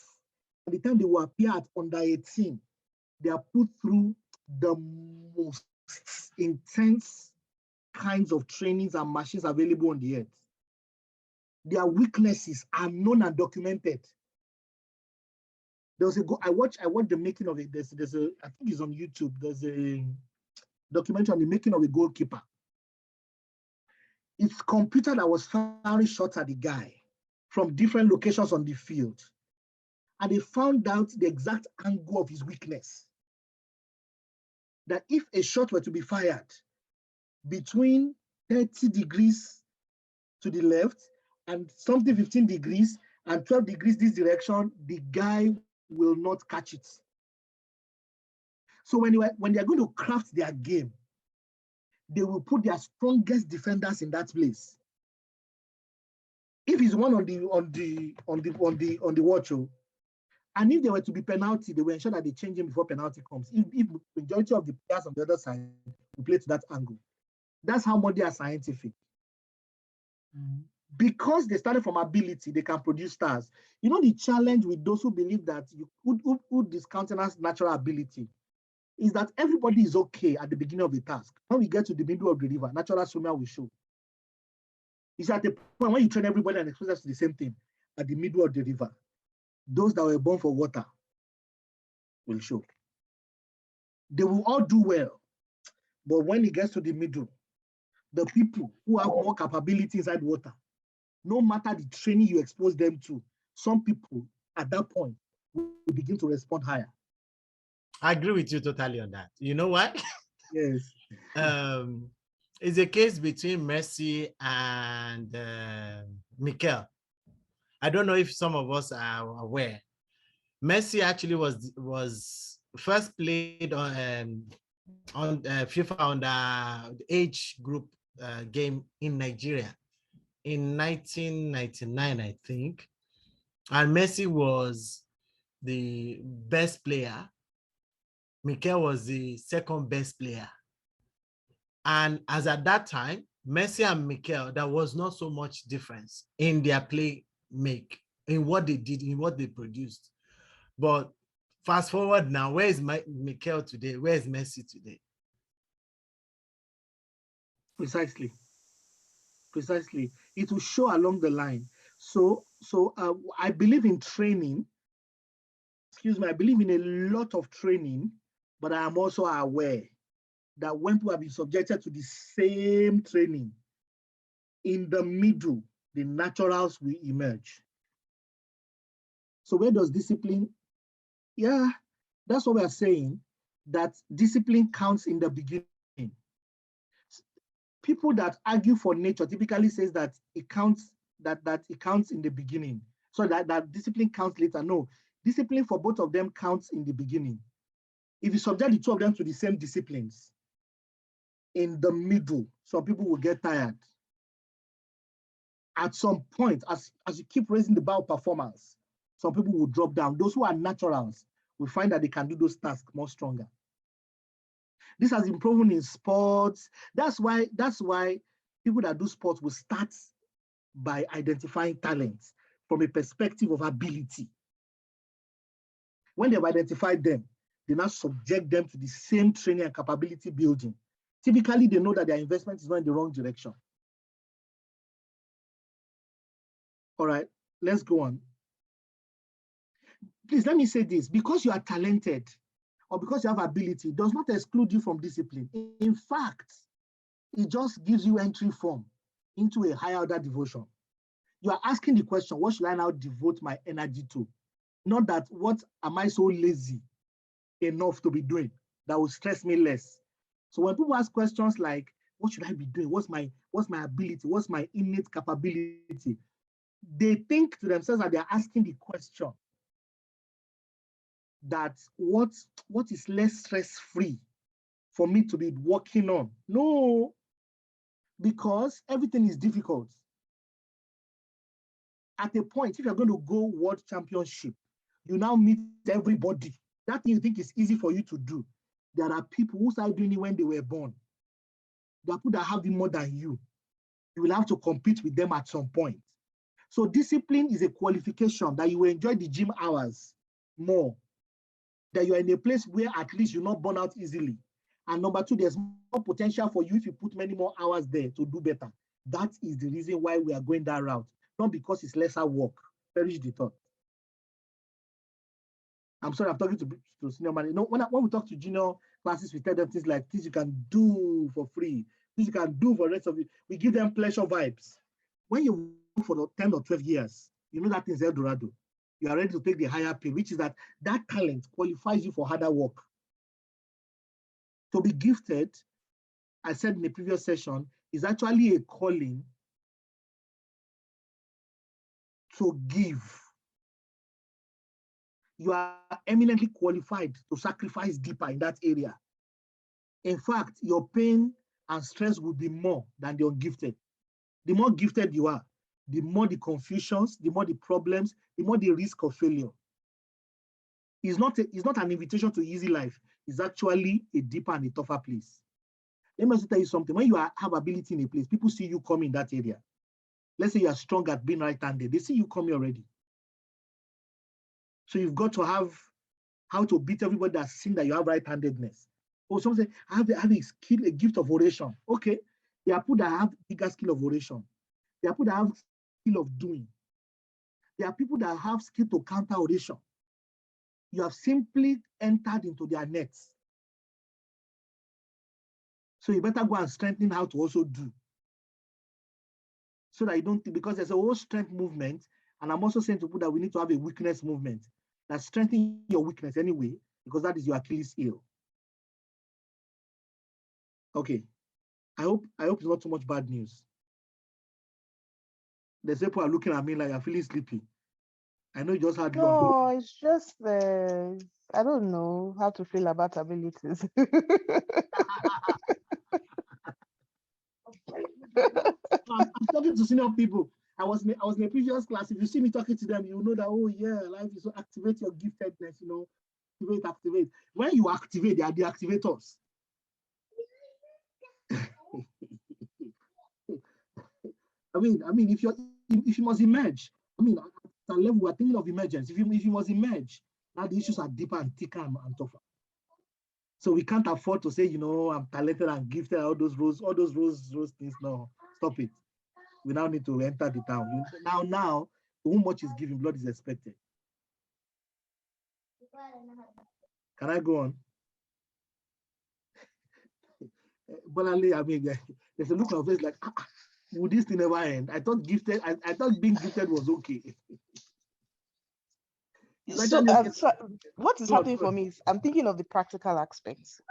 and the time they will appear at under 18, they are put through the most intense kinds of trainings and machines available on the earth. Their weaknesses are known and documented. There was I watched the making of it. There's a, I think it's on YouTube. There's a documentary on the making of a goalkeeper. It's computer that was firing shots at the guy from different locations on the field. And they found out the exact angle of his weakness. That if a shot were to be fired between 30 degrees to the left and something 15 degrees and 12 degrees this direction, the guy will not catch it. So when they are going to craft their game, they will put their strongest defenders in that place. If he's one on the watch, and if there were to be penalty, they will ensure that they change him before penalty comes. If majority of the players on the other side will play to that angle. That's how much they are scientific. Because they started from ability, they can produce stars. You know, the challenge with those who believe that who discountenance natural ability is that everybody is okay at the beginning of the task. When we get to the middle of the river, natural swimmer will show. It's at the point when you train everybody and expose us to the same thing, at the middle of the river, those that were born for water will show. They will all do well. But when it gets to the middle, the people who have more capability inside water, no matter the training you expose them to, some people at that point will begin to respond higher. I agree with you totally on that. You know what? Yes. It's a case between Messi and Mikel. I don't know if some of us are aware. Messi actually was first played on FIFA on the age group game in Nigeria in 1999, I think. And Messi was the best player. Mikel was the second best player. And as at that time, Messi and Mikel, there was not so much difference in their play in what they did, in what they produced. But fast forward now, where is Mikel today? Where is Messi today? Precisely. It will show along the line. So I believe in training. Excuse me, I believe in a lot of training, but I am also aware that when people have been subjected to the same training, in the middle, the naturals will emerge. So where does discipline? Yeah, that's what we are saying, that discipline counts in the beginning. People that argue for nature typically says that it counts, that it counts in the beginning. So that discipline counts later. No, discipline for both of them counts in the beginning. If you subject the two of them to the same disciplines, in the middle, some people will get tired. At some point, as you keep raising the bar of performance, some people will drop down. Those who are naturals will find that they can do those tasks more stronger. This has been proven in sports. That's why people that do sports will start by identifying talents from a perspective of ability. When they've identified them, they now subject them to the same training and capability building. Typically, they know that their investment is not in the wrong direction. All right, let's go on. Please let me say this, because you are talented or because you have ability does not exclude you from discipline. In fact, it just gives you entry form into a higher order devotion. You are asking the question, what should I now devote my energy to? Not that, what am I so lazy enough to be doing that will stress me less? So when people ask questions like, what should I be doing? What's my ability? What's my innate capability? They think to themselves that they're asking the question that what is less stress-free for me to be working on? No, because everything is difficult. At a point, if you're going to go world championship, you now meet everybody. That thing you think is easy for you to do. There are people who started doing it when they were born. There are people that have it more than you. You will have to compete with them at some point. So discipline is a qualification that you will enjoy the gym hours more, that you are in a place where at least you're not burn out easily. And number two, there's more potential for you if you put many more hours there to do better. That is the reason why we are going that route, not because it's lesser work. Perish the thought. I'm sorry, I'm talking to senior man. You know, when we talk to junior classes, we tell them things like things you can do for free, things you can do for the rest of it. We give them pleasure vibes. When you work for 10 or 12 years, you know that is El Dorado. You are ready to take the higher pay, which is that talent qualifies you for harder work. To be gifted, I said in the previous session, is actually a calling to give. You are eminently qualified to sacrifice deeper in that area. In fact, your pain and stress will be more than the ungifted. The more gifted you are, the more the confusions, the more the problems, the more the risk of failure. It's not an invitation to easy life. It's actually a deeper and a tougher place. Let me also tell you something. When you have ability in a place, people see you come in that area. Let's say you are strong at being right-handed. They see you coming already. So you've got to have how to beat everybody that's seen that you have right-handedness. Or someone say, I have a skill, a gift of oration. Okay. There are people that have bigger skill of oration. There are people that have skill of doing. There are people that have skill to counter oration. You have simply entered into their nets. So you better go and strengthen how to also do. So that you don't, because there's a whole strength movement, and I'm also saying to people that we need to have a weakness movement that strengthens your weakness anyway, because that is your Achilles heel. Okay. I hope it's not too much bad news. The people are looking at me like I'm feeling sleepy. I know you just had lunch. No, it's just I don't know how to feel about abilities. I'm talking to senior people. I was in a previous class. If you see me talking to them, you know that, oh yeah, life is so activate your giftedness, you know, activate. When you activate, they are the activators. I mean, if you must emerge, I mean, at a level we're thinking of emergence. If you must emerge, now the issues are deeper and thicker and tougher. So we can't afford to say, you know, I'm talented and gifted, all those roles things. No, stop it. We now need to enter the town. Now, to whom much is given, blood is expected. Can I go on? But I mean, there's a look on face like, would this thing ever end? I thought being gifted was okay. So what is happening for me is I'm thinking of the practical aspects.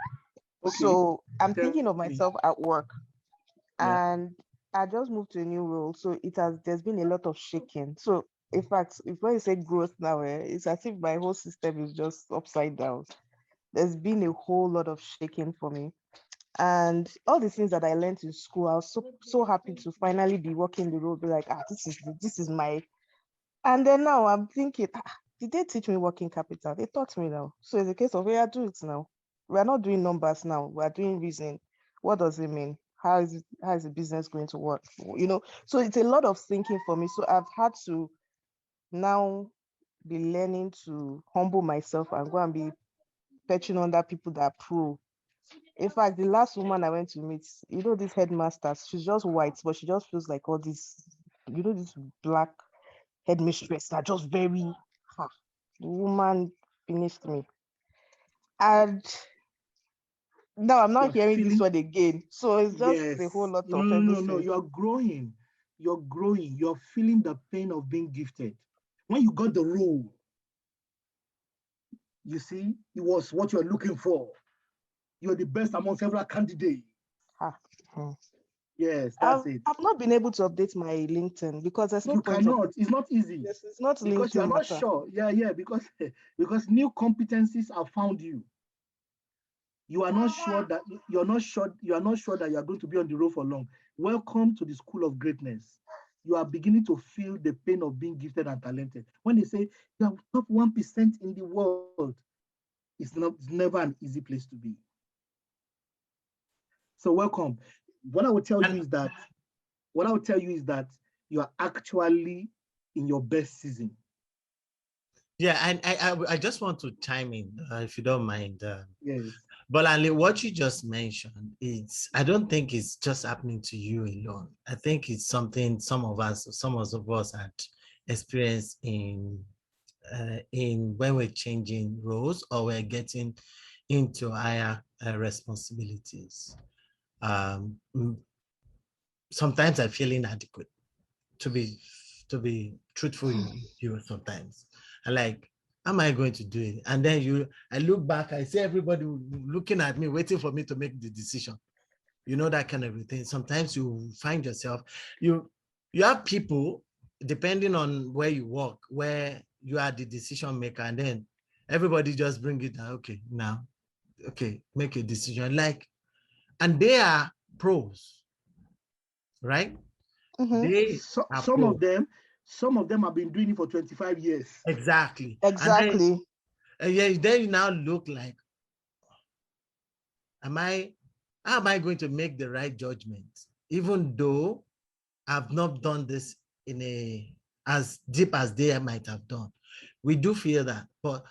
Okay. So I'm thinking of myself at work, and I just moved to a new role. So there's been a lot of shaking. So in fact, when you say growth now, it's as if my whole system is just upside down. There's been a whole lot of shaking for me. And all the things that I learned in school, I was so happy to finally be walking the road, be like, this is my. And then now I'm thinking, did they teach me working capital? They taught me now. So it's a case of, do it now. We're not doing numbers now. We're doing reasoning. What does it mean? How is the business going to work? You know, so it's a lot of thinking for me. So I've had to now be learning to humble myself and go and be fetching under people that are pro. In fact, the last woman I went to meet, you know, this headmaster, she's just white, but she just feels like all this, you know, this black headmistress are just very, the woman finished me. And now I'm not hearing this one again. So it's just a whole lot of everything. No, you're growing. You're feeling the pain of being gifted. When you got the role, you see, it was what you're looking for. You're the best among several candidates. Yes, that's it. I've not been able to update my LinkedIn because there's no you point. Cannot. It's not easy. Yes, it's not because LinkedIn you're not matter. sure. Yeah, because new competencies have found you. You are not sure that you are not sure that you are going to be on the road for long. Welcome to the school of greatness. You are beginning to feel the pain of being gifted and talented. When they say you are top 1% in the world, it's never an easy place to be. So welcome. What I will tell you is that you are actually in your best season. Yeah, and I just want to chime in, if you don't mind. Yes. But Ali, what you just mentioned, I don't think it's just happening to you alone. I think it's something some of us had experienced in when we're changing roles or we're getting into higher responsibilities. Sometimes I feel inadequate, to be truthful with you sometimes. I like, am I going to do it? And then I look back, I see everybody looking at me, waiting for me to make the decision. You know, that kind of thing. Sometimes you find yourself, you have people, depending on where you work, where you are the decision maker, and then everybody just bring it down. Okay, now, okay, make a decision. Like, and they are pros, right? They are some pros. of them have been doing it for 25 years. Exactly. Exactly. And then you now look like, how am I going to make the right judgment? Even though I've not done this in as deep as they might have done. We do feel that, but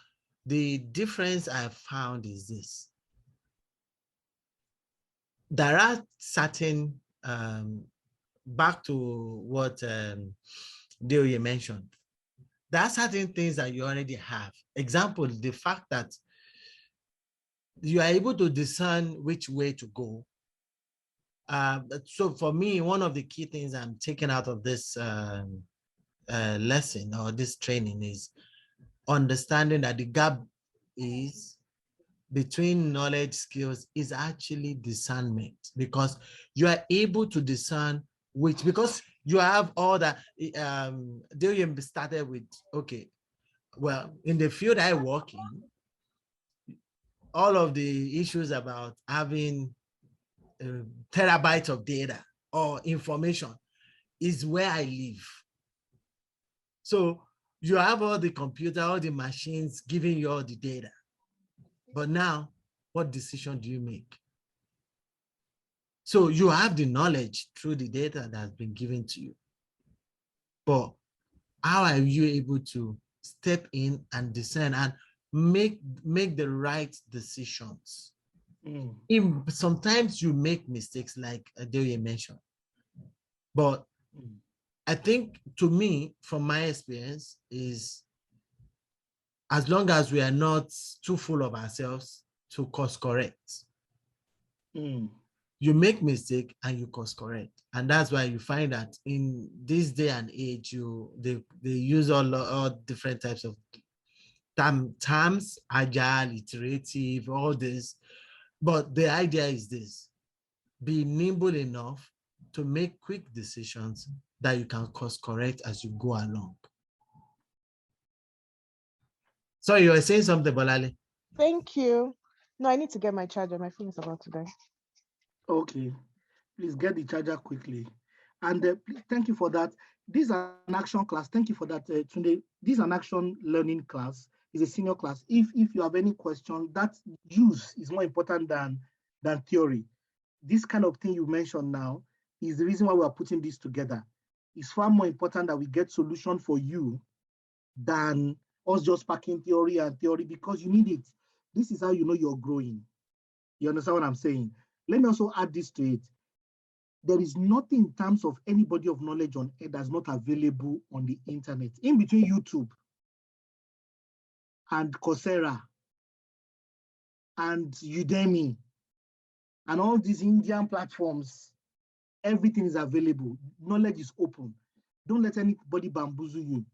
the difference I found is this. There are certain, back to what Adeoye mentioned, there are certain things that you already have. Example, the fact that you are able to discern which way to go. So for me, one of the key things I'm taking out of this lesson or this training is understanding that the gap is between knowledge skills is actually discernment, because you are able to discern because you have all that. Adeoye started with, okay, well, in the field I work in, all of the issues about having terabytes of data or information is where I live. So you have all the computer, all the machines giving you all the data. But now, what decision do you make? So you have the knowledge through the data that's been given to you. But how are you able to step in and discern and make the right decisions? Sometimes you make mistakes, like Adeoye mentioned. But I think, to me, from my experience, is as long as we are not too full of ourselves to course correct. You make mistake and you course correct. And that's why you find that in this day and age, they use all different types of terms, agile, iterative, all this. But the idea is this: be nimble enough to make quick decisions that you can course correct as you go along. Sorry, you were saying something, Bolale. Thank you. No, I need to get my charger. My phone is about to die. Okay, please get the charger quickly. And please, thank you for that. This is an action class. Thank you for that, Tunde. This is an action learning class. It's a senior class. If you have any question, that use is more important than theory. This kind of thing you mentioned now is the reason why we are putting this together. It's far more important that we get solution for you than us just packing theory, because you need it. This is how you know you're growing. You understand what I'm saying? Let me also add this to it. There is nothing in terms of any body of knowledge on earth that's not available on the internet. In between YouTube and Coursera and Udemy and all these Indian platforms, everything is available. Knowledge is open. Don't let anybody bamboozle you.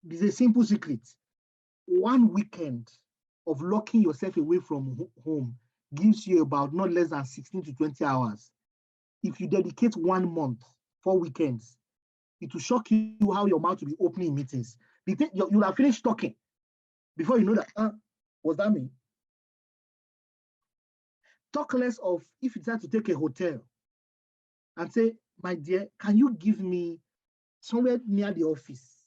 There's a simple secret. One weekend of locking yourself away from home gives you about not less than 16 to 20 hours. If you dedicate 1 month, 4 weekends, it will shock you how your mouth will be opening in meetings. You'll have finished talking before you know that, what's that mean? Talk less of if you decide to take a hotel and say, my dear, can you give me somewhere near the office?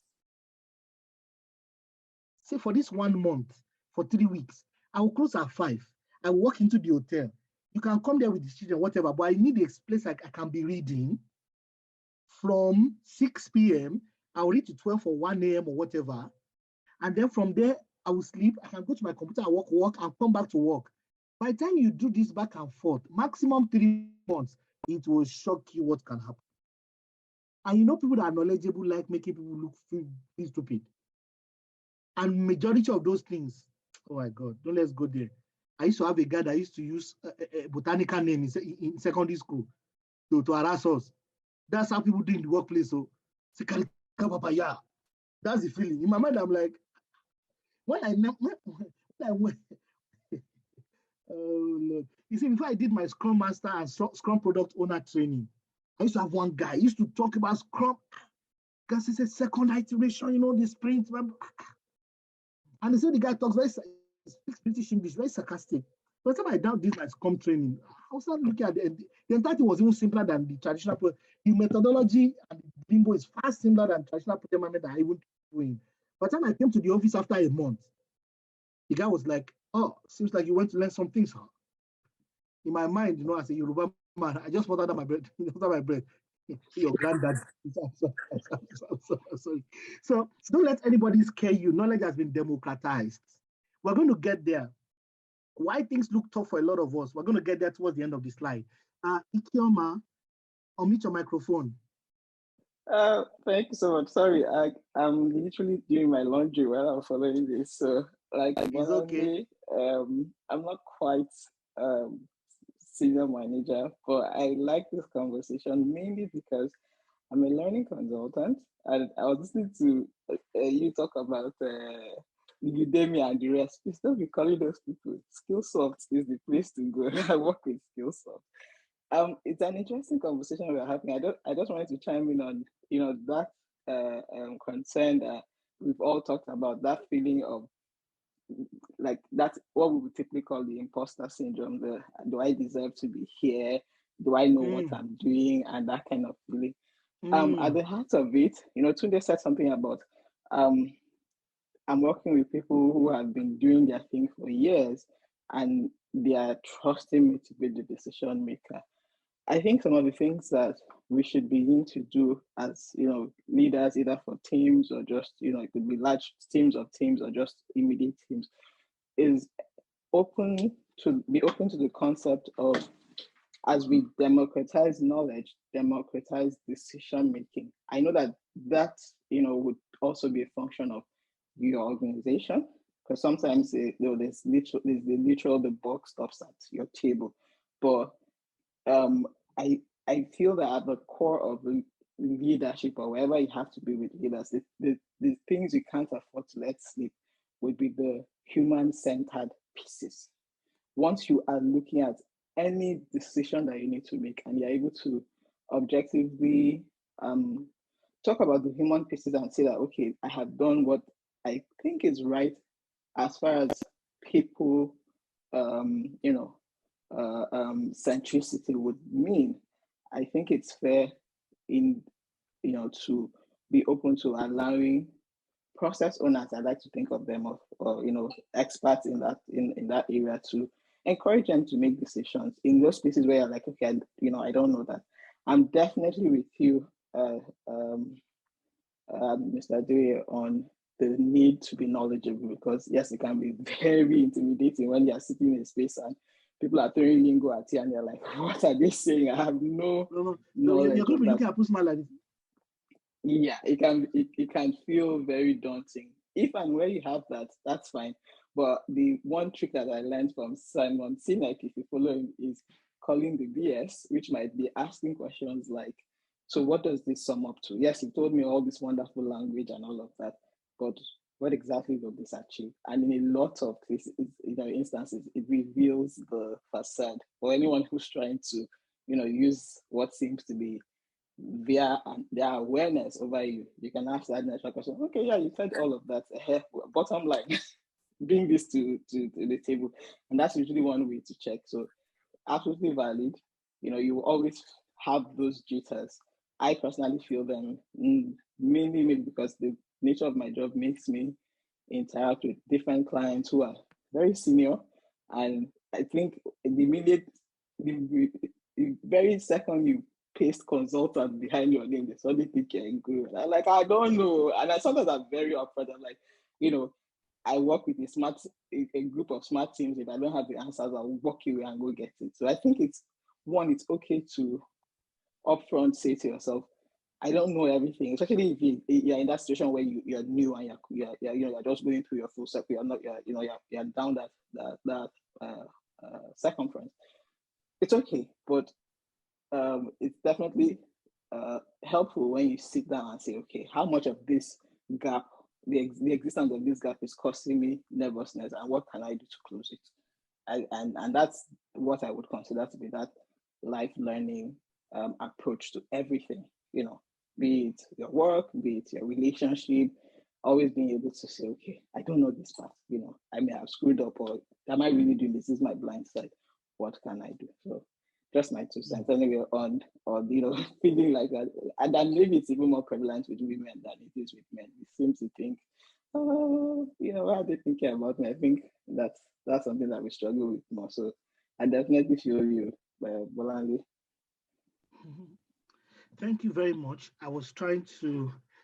Say for this 1 month, for 3 weeks, I will close at 5. I will walk into the hotel. You can come there with the children, whatever, but I need a place I can be reading from 6 p.m. I'll read to 12 or 1 a.m. or whatever. And then from there, I will sleep. I can go to my computer, I work, and come back to work. By the time you do this back and forth, maximum 3 months, it will shock you what can happen. And you know, people that are knowledgeable like making people look feel stupid. And majority of those things, oh my God, don't let's go there. I used to have a guy that used to use a botanical name in secondary school to harass us. That's how people do in the workplace. So, that's the feeling. In my mind, I'm like, when I went, oh Lord. You see, before I did my Scrum Master and Scrum Product Owner training, I used to have one guy. He used to talk about Scrum because it's a second iteration, you know, the sprint. And you see, the guy talks speaks British English, very sarcastic. By the time I now did my Scrum training, I was looking at the entire thing was even simpler than the traditional. The methodology and the limbo is far simpler than traditional project management that I even doing. By the time I came to the office after a month, the guy was like, "Oh, seems like you went to learn some things, huh?" In my mind, you know, as a Yoruba man, I just wanted my bread. After my bread, your granddad. Sorry. So don't let anybody scare you. Knowledge has been democratized. We're going to get there. Why things look tough for a lot of us, we're going to get there towards the end of the slide. Ikioma, unmute your microphone. Thank you so much. Sorry, I'm literally doing my laundry while I'm following this. So, like, it's okay. I'm not quite senior manager, but I like this conversation mainly because I'm a learning consultant, and I was listening to you talk about Udemy and the rest. Please don't be calling those people. Skillsoft is the place to go. I work with Skillsoft. It's an interesting conversation we're having. I just wanted to chime in on, you know, that concern that we've all talked about, that feeling of like that's what we would typically call the imposter syndrome. Do I deserve to be here? Do I know what I'm doing? And that kind of feeling. At the heart of it, you know, Tunde said something about I'm working with people who have been doing their thing for years and they are trusting me to be the decision maker. I think some of the things that we should begin to do as, you know, leaders, either for teams or just, you know, it could be large teams of teams or just immediate teams, is be open to the concept of, as we democratize knowledge, democratize decision making. I know that you know would also be a function of your organization, because sometimes you know there's the buck stops at your table, but I feel that at the core of leadership, or wherever you have to be with leaders, the things you can't afford to let slip would be the human-centered pieces. Once you are looking at any decision that you need to make and you're able to objectively talk about the human pieces and say that, okay, I have done what I think is right as far as people, you know, centricity would mean. I think it's fair in, you know, to be open to allowing process owners, I like to think of them of, or, you know, experts in that area, to encourage them to make decisions in those places where you're like, okay, you know, I don't know that. I'm definitely with you, Mr. Adeoye, on the need to be knowledgeable, because yes, it can be very intimidating when you're sitting in a space and people are throwing lingo at you and you're like, what are they saying? I have no knowledge. You're going to be looking at Pusma like this. Yeah, it can feel very daunting. If and where you have that, that's fine. But the one trick that I learned from Simon Sinek, if you follow him, is calling the BS, which might be asking questions like, so what does this sum up to? Yes, he told me all this wonderful language and all of that, but what exactly will this achieve? And in a lot of cases, you know, instances, it reveals the facade. For anyone who's trying to, you know, use what seems to be their awareness over you, you can ask that natural question. Okay, yeah, you said all of that. Bottom line, bring this to the table, and that's usually one way to check. So, absolutely valid. You know, you will always have those jitters. I personally feel them mainly maybe because the nature of my job makes me interact with different clients who are very senior, and I think the very second you paste consultant behind your name, they suddenly think you're in good. I'm like, I don't know. And I sometimes I'm very upfront. I'm like, I work with a group of smart teams. If I don't have the answers, I'll walk away and go get it. So I think it's okay to upfront say to yourself, I don't know everything, especially if you're in that situation where you're new and you're just going through your full circle. You're down that circumference. It's okay, but it's definitely helpful when you sit down and say, okay, how much of this gap, the existence of this gap, is causing me nervousness, and what can I do to close it? And that's what I would consider to be that life learning approach to everything. Be it your work, be it your relationship, always being able to say, okay, I don't know this part. I may have screwed up, or am I really doing this? This is my blind side. What can I do? So just my 2 cents anyway on feeling like that. And then maybe it's even more prevalent with women than it is with men. We seem to think, why are they thinking about me? I think that's something that we struggle with more. So I definitely feel you, Bolanle. Thank you very much.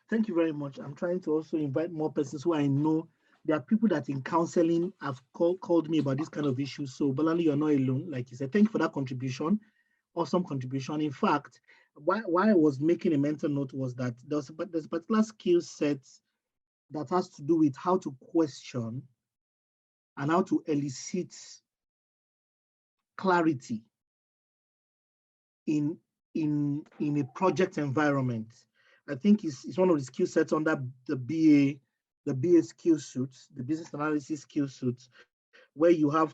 Thank you very much. I'm trying to also invite more persons who I know. There are people that in counseling have called me about this kind of issue. So Bolanle, you're not alone. Like you said, thank you for that contribution. Awesome contribution. In fact, why I was making a mental note was that there's a particular skill set that has to do with how to question and how to elicit clarity in a project environment. I think it's one of the skill sets under the BA skill suits, the business analysis skill suits, where you have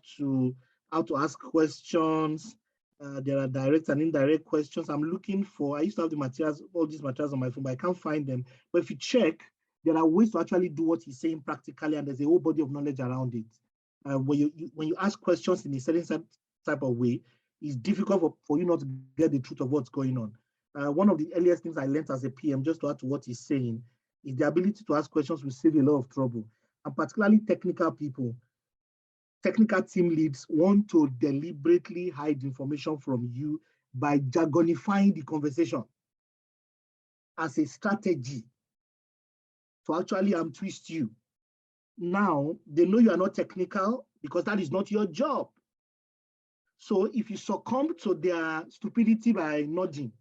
how to ask questions. There are direct and indirect questions. I used to have all these materials on my phone, but I can't find them. But if you check, there are ways to actually do what he's saying practically, and there's a whole body of knowledge around it. When you ask questions in a certain type of way, it's difficult for you not to get the truth of what's going on. One of the earliest things I learned as a PM, just to add to what he's saying, is the ability to ask questions will save a lot of trouble. And particularly technical people, technical team leads want to deliberately hide information from you by jargonifying the conversation as a strategy to actually twist you. Now, they know you are not technical because that is not your job. So if you succumb to their stupidity by nudging,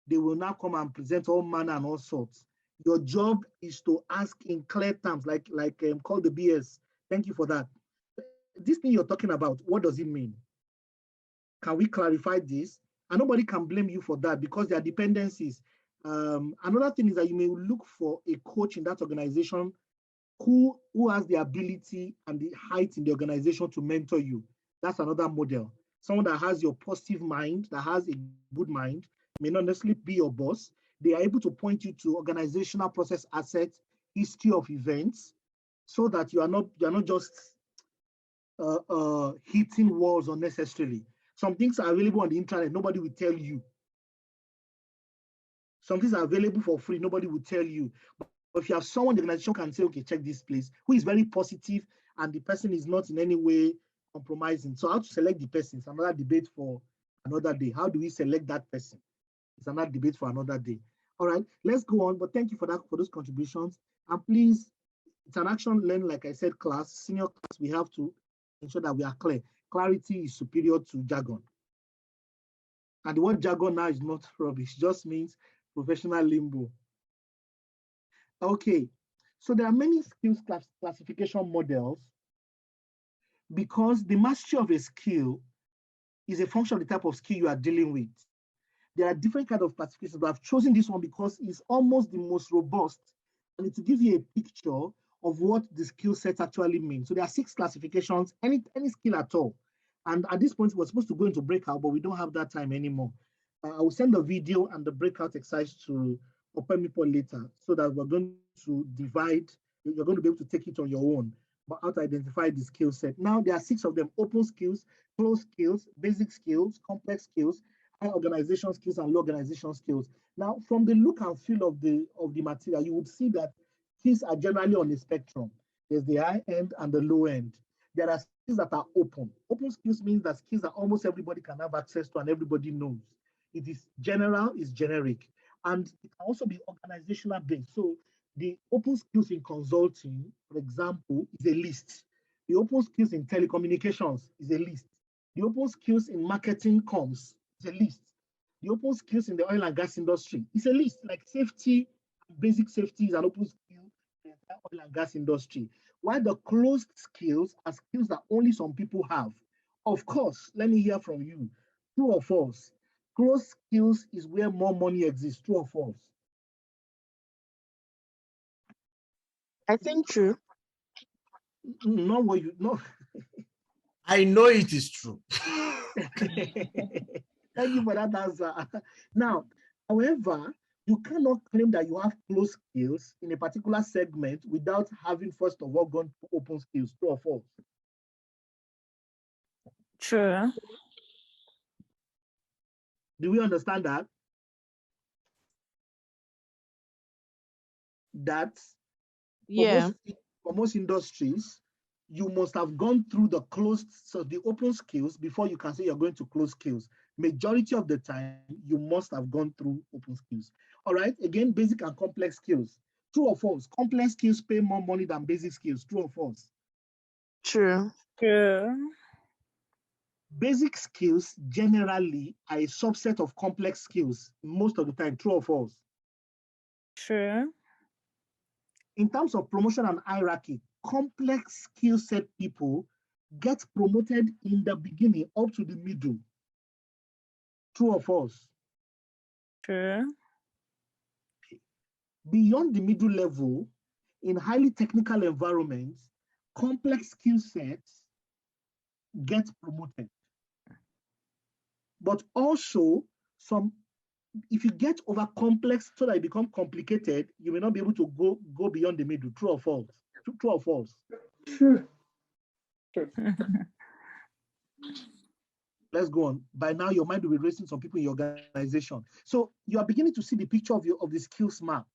they will now come and present all manner and all sorts. Your job is to ask in clear terms, like call the BS. Thank you for that. This thing you're talking about, what does it mean? Can we clarify this? And nobody can blame you for that because there are dependencies. Another thing is that you may look for a coach in that organization who has the ability and the height in the organization to mentor you. That's another model. Someone that has your positive mind, that has a good mind, may not necessarily be your boss. They are able to point you to organizational process assets, history of events, so that you are not just hitting walls unnecessarily. Some things are available on the internet, nobody will tell you. Some things are available for free, nobody will tell you. But if you have someone the organization can say, okay, check this place, who is very positive and the person is not in any way compromising. So how to select the person is another debate for another day. How do we select that person? It's another debate for another day. All right, let's go on. But thank you for those contributions. And please, it's an action learn, like I said, class, senior class, we have to ensure that we are clear. Clarity is superior to jargon. And the word jargon now is not rubbish, it just means professional limbo. Okay, so there are many skills classification models because the mastery of a skill is a function of the type of skill you are dealing with. There are different kinds of classifications, but I've chosen this one because it's almost the most robust and it will give you a picture of what the skill set actually means. So there are 6 classifications, any skill at all. And at this point, we're supposed to go into breakout, but we don't have that time anymore. I will send the video and the breakout exercise to Opemipo later so that we're going to divide, you're going to be able to take it on your own, but how to identify the skill set. Now there are 6 of them: open skills, closed skills, basic skills, complex skills, high organization skills, and low organization skills. Now, from the look and feel of the material, you would see that skills are generally on the spectrum. There's the high end and the low end. There are skills that are open. Open skills means that skills that almost everybody can have access to and everybody knows. It is general, it's generic. And it can also be organizational based. So the open skills in consulting, for example, is a list. The open skills in telecommunications is a list. The open skills in marketing comms is a list. The open skills in the oil and gas industry is a list, like safety, basic safety is an open skill in the oil and gas industry. While the closed skills are skills that only some people have. Of course, let me hear from you. True or false? Closed skills is where more money exists. True or false? I think true. Not what you know. I know it is true. Thank you for that answer. Now, however, you cannot claim that you have closed skills in a particular segment without having first of all gone to open skills. True or false? True. Do we understand that? That Yeah. for most industries, you must have gone through the closed, so the open skills before you can say you're going to close skills. Majority of the time, you must have gone through open skills. All right, again, basic and complex skills. True or false? Complex skills pay more money than basic skills. True or false? True. True. Basic skills generally are a subset of complex skills most of the time. True or false? True. In terms of promotion and hierarchy, complex skill set people get promoted in the beginning up to the middle. True or false? True. Beyond the middle level, in highly technical environments, complex skill sets get promoted. But also, if you get over complex so that it becomes complicated, you may not be able to go beyond the middle. True or false? True or false? True. Let's go on. By now, your mind will be racing some people in your organization. So you are beginning to see the picture of the skills map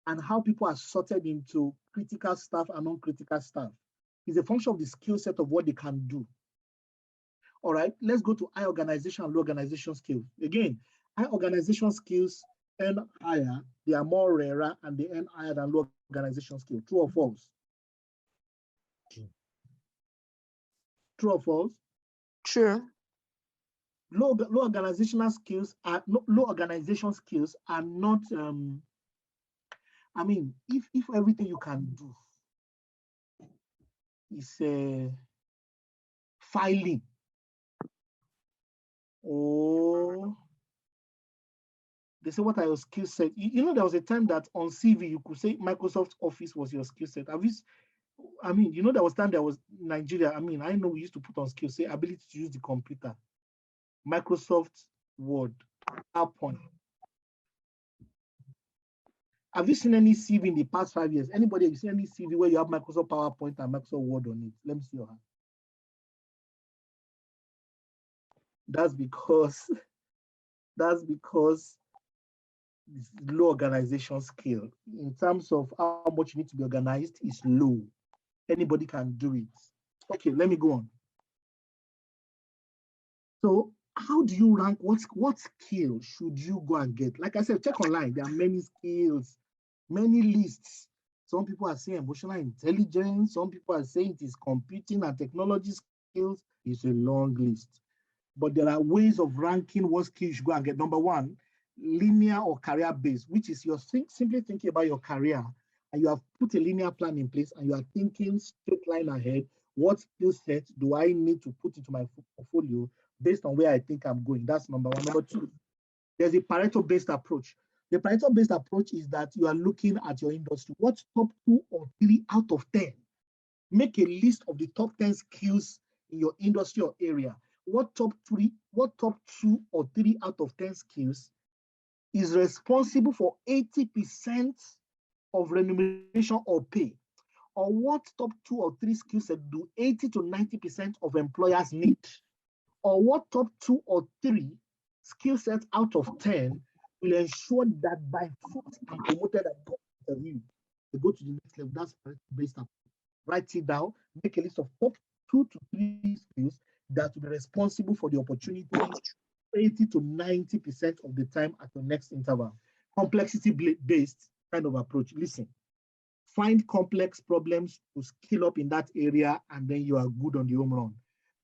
and how people are sorted into critical staff and non-critical staff. It's a function of the skill set of what they can do. All right, let's go to high organization and low organization skills. Again, high organization skills earn higher, they are more rarer, and they earn higher than low organization skills. True or false? True or false? True. Low organizational skills are low organization skills are not. I mean, if everything you can do is filing or they say what are your skill set? You know, there was a time that on CV you could say Microsoft Office was your skill set. I mean, you know, there was time there was Nigeria. I mean, I know we used to put on skill set ability to use the computer, Microsoft Word, PowerPoint. Have you seen any CV in the past 5 years? Anybody have you seen any CV where you have Microsoft PowerPoint and Microsoft Word on it? Let me see your hand. That's because this low organization skill. In terms of how much you need to be organized, is low. Anybody can do it. Okay, let me go on. So how do you rank? What skill should you go and get? Like I said, check online. There are many skills, many lists. Some people are saying emotional intelligence. Some people are saying it is computing and technology skills. It's a long list. But there are ways of ranking what skills you should go and get. Number one, linear or career-based, which is you're simply thinking about your career and you have put a linear plan in place and you are thinking straight line ahead. What skill set do I need to put into my portfolio based on where I think I'm going? That's number one. Number two, there's a Pareto-based approach. The Pareto-based approach is that you are looking at your industry. What's top 2 or 3 out of 10? Make a list of the top 10 skills in your industry or area. What top 2 or 3 out of 10 skills is responsible for 80% of remuneration or pay? Or what top 2 or 3 skill sets do 80 to 90% of employers need? Or what top 2 or 3 skill sets out of 10 will ensure that by first I'm promoted and go interview, they go to the next level? That's based on. Write it down, make a list of top 2 to 3 skills that will be responsible for the opportunity 80 to 90% of the time at the next interval. Complexity-based kind of approach. Listen, find complex problems to skill up in that area, and then you are good on the home run.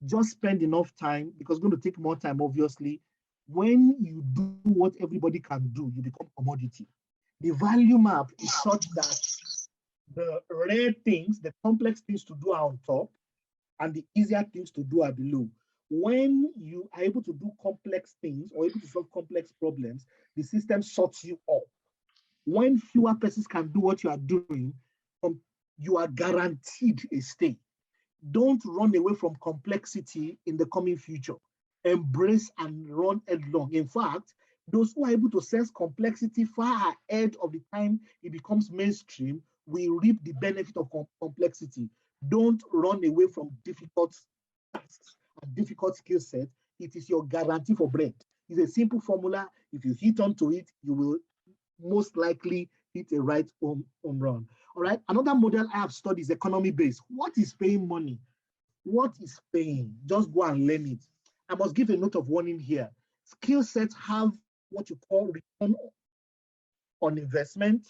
Just spend enough time, because it's going to take more time, obviously. When you do what everybody can do, you become commodity. The value map is such that the rare things, the complex things to do are on top, and the easier things to do are below. When you are able to do complex things or able to solve complex problems, the system sorts you up. When fewer persons can do what you are doing, you are guaranteed a stay. Don't run away from complexity in the coming future. Embrace and run headlong. In fact, those who are able to sense complexity far ahead of the time it becomes mainstream will reap the benefit of complexity. Don't run away from difficult tasks and difficult skill sets. It is your guarantee for bread. It's a simple formula. If you hit onto it, you will most likely hit a right home run. All right. Another model I have studied is economy-based. What is paying money? What is paying? Just go and learn it. I must give a note of warning here. Skill sets have what you call return on investment.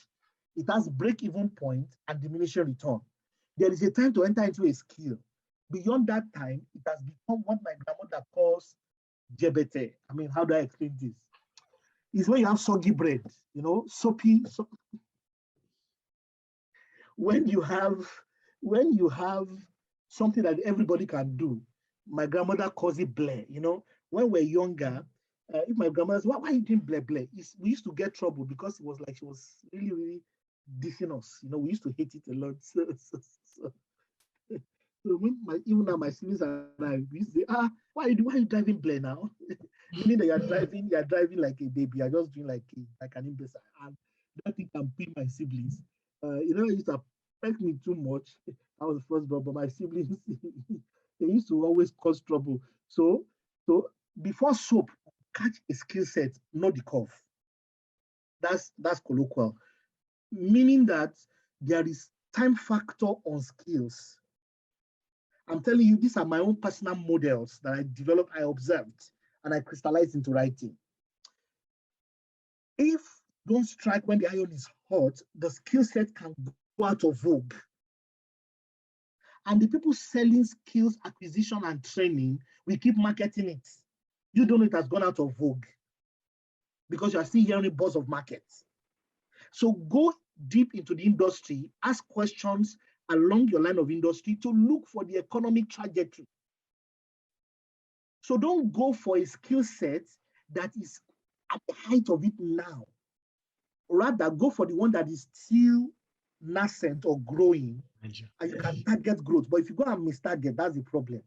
It has break-even point and diminishing return. There is a time to enter into a skill. Beyond that time, it has become what my grandmother calls jebete. I mean, how do I explain this? It's when you have soggy bread, you know, soapy. When you have something that everybody can do, my grandmother calls it bleh. You know, when we're younger, if my grandmother says, why are you doing bleh bleh? We used to get trouble because it was like she was really, really dissing us. You know, we used to hate it a lot. So when even now my siblings and I, we used to say, why are you driving bleh now? Meaning that you're driving like a baby. You're just doing like an imbecile. And that thing can pin my siblings. You know, it used to affect me too much. I was the first born, but my siblings, they used to always cause trouble. So before soap, catch a skill set, not the curve. That's colloquial. Meaning that there is time factor on skills. I'm telling you, these are my own personal models that I developed, I observed, and I crystallized into writing. If don't strike when the iron is hot, the skill set can go out of vogue. And the people selling skills acquisition and training, we keep marketing it. You don't know it has gone out of vogue because you are still hearing buzz of markets. So go deep into the industry, ask questions along your line of industry to look for the economic trajectory. So don't go for a skill set that is at the height of it now. Rather, go for the one that is still nascent or growing, and you can target growth. But if you go and mistarget, that's the problem.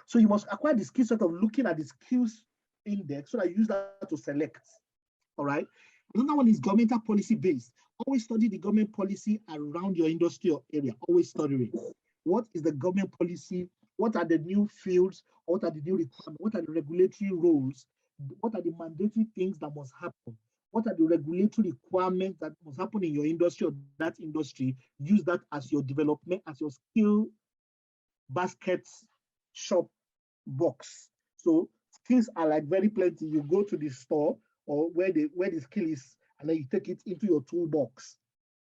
So you must acquire the skill set of looking at the skills index so that you use that to select. All right. Another one is governmental policy based. Always study the government policy around your industry or area. Always study it. What is the government policy? What are the new fields? What are the new requirements? What are the regulatory roles? What are the mandatory things that must happen? What are the regulatory requirements that must happen in your industry or that industry? Use that as your development, as your skill basket shop box. So skills are like very plenty. You go to the store or where the skill is, and then you take it into your toolbox.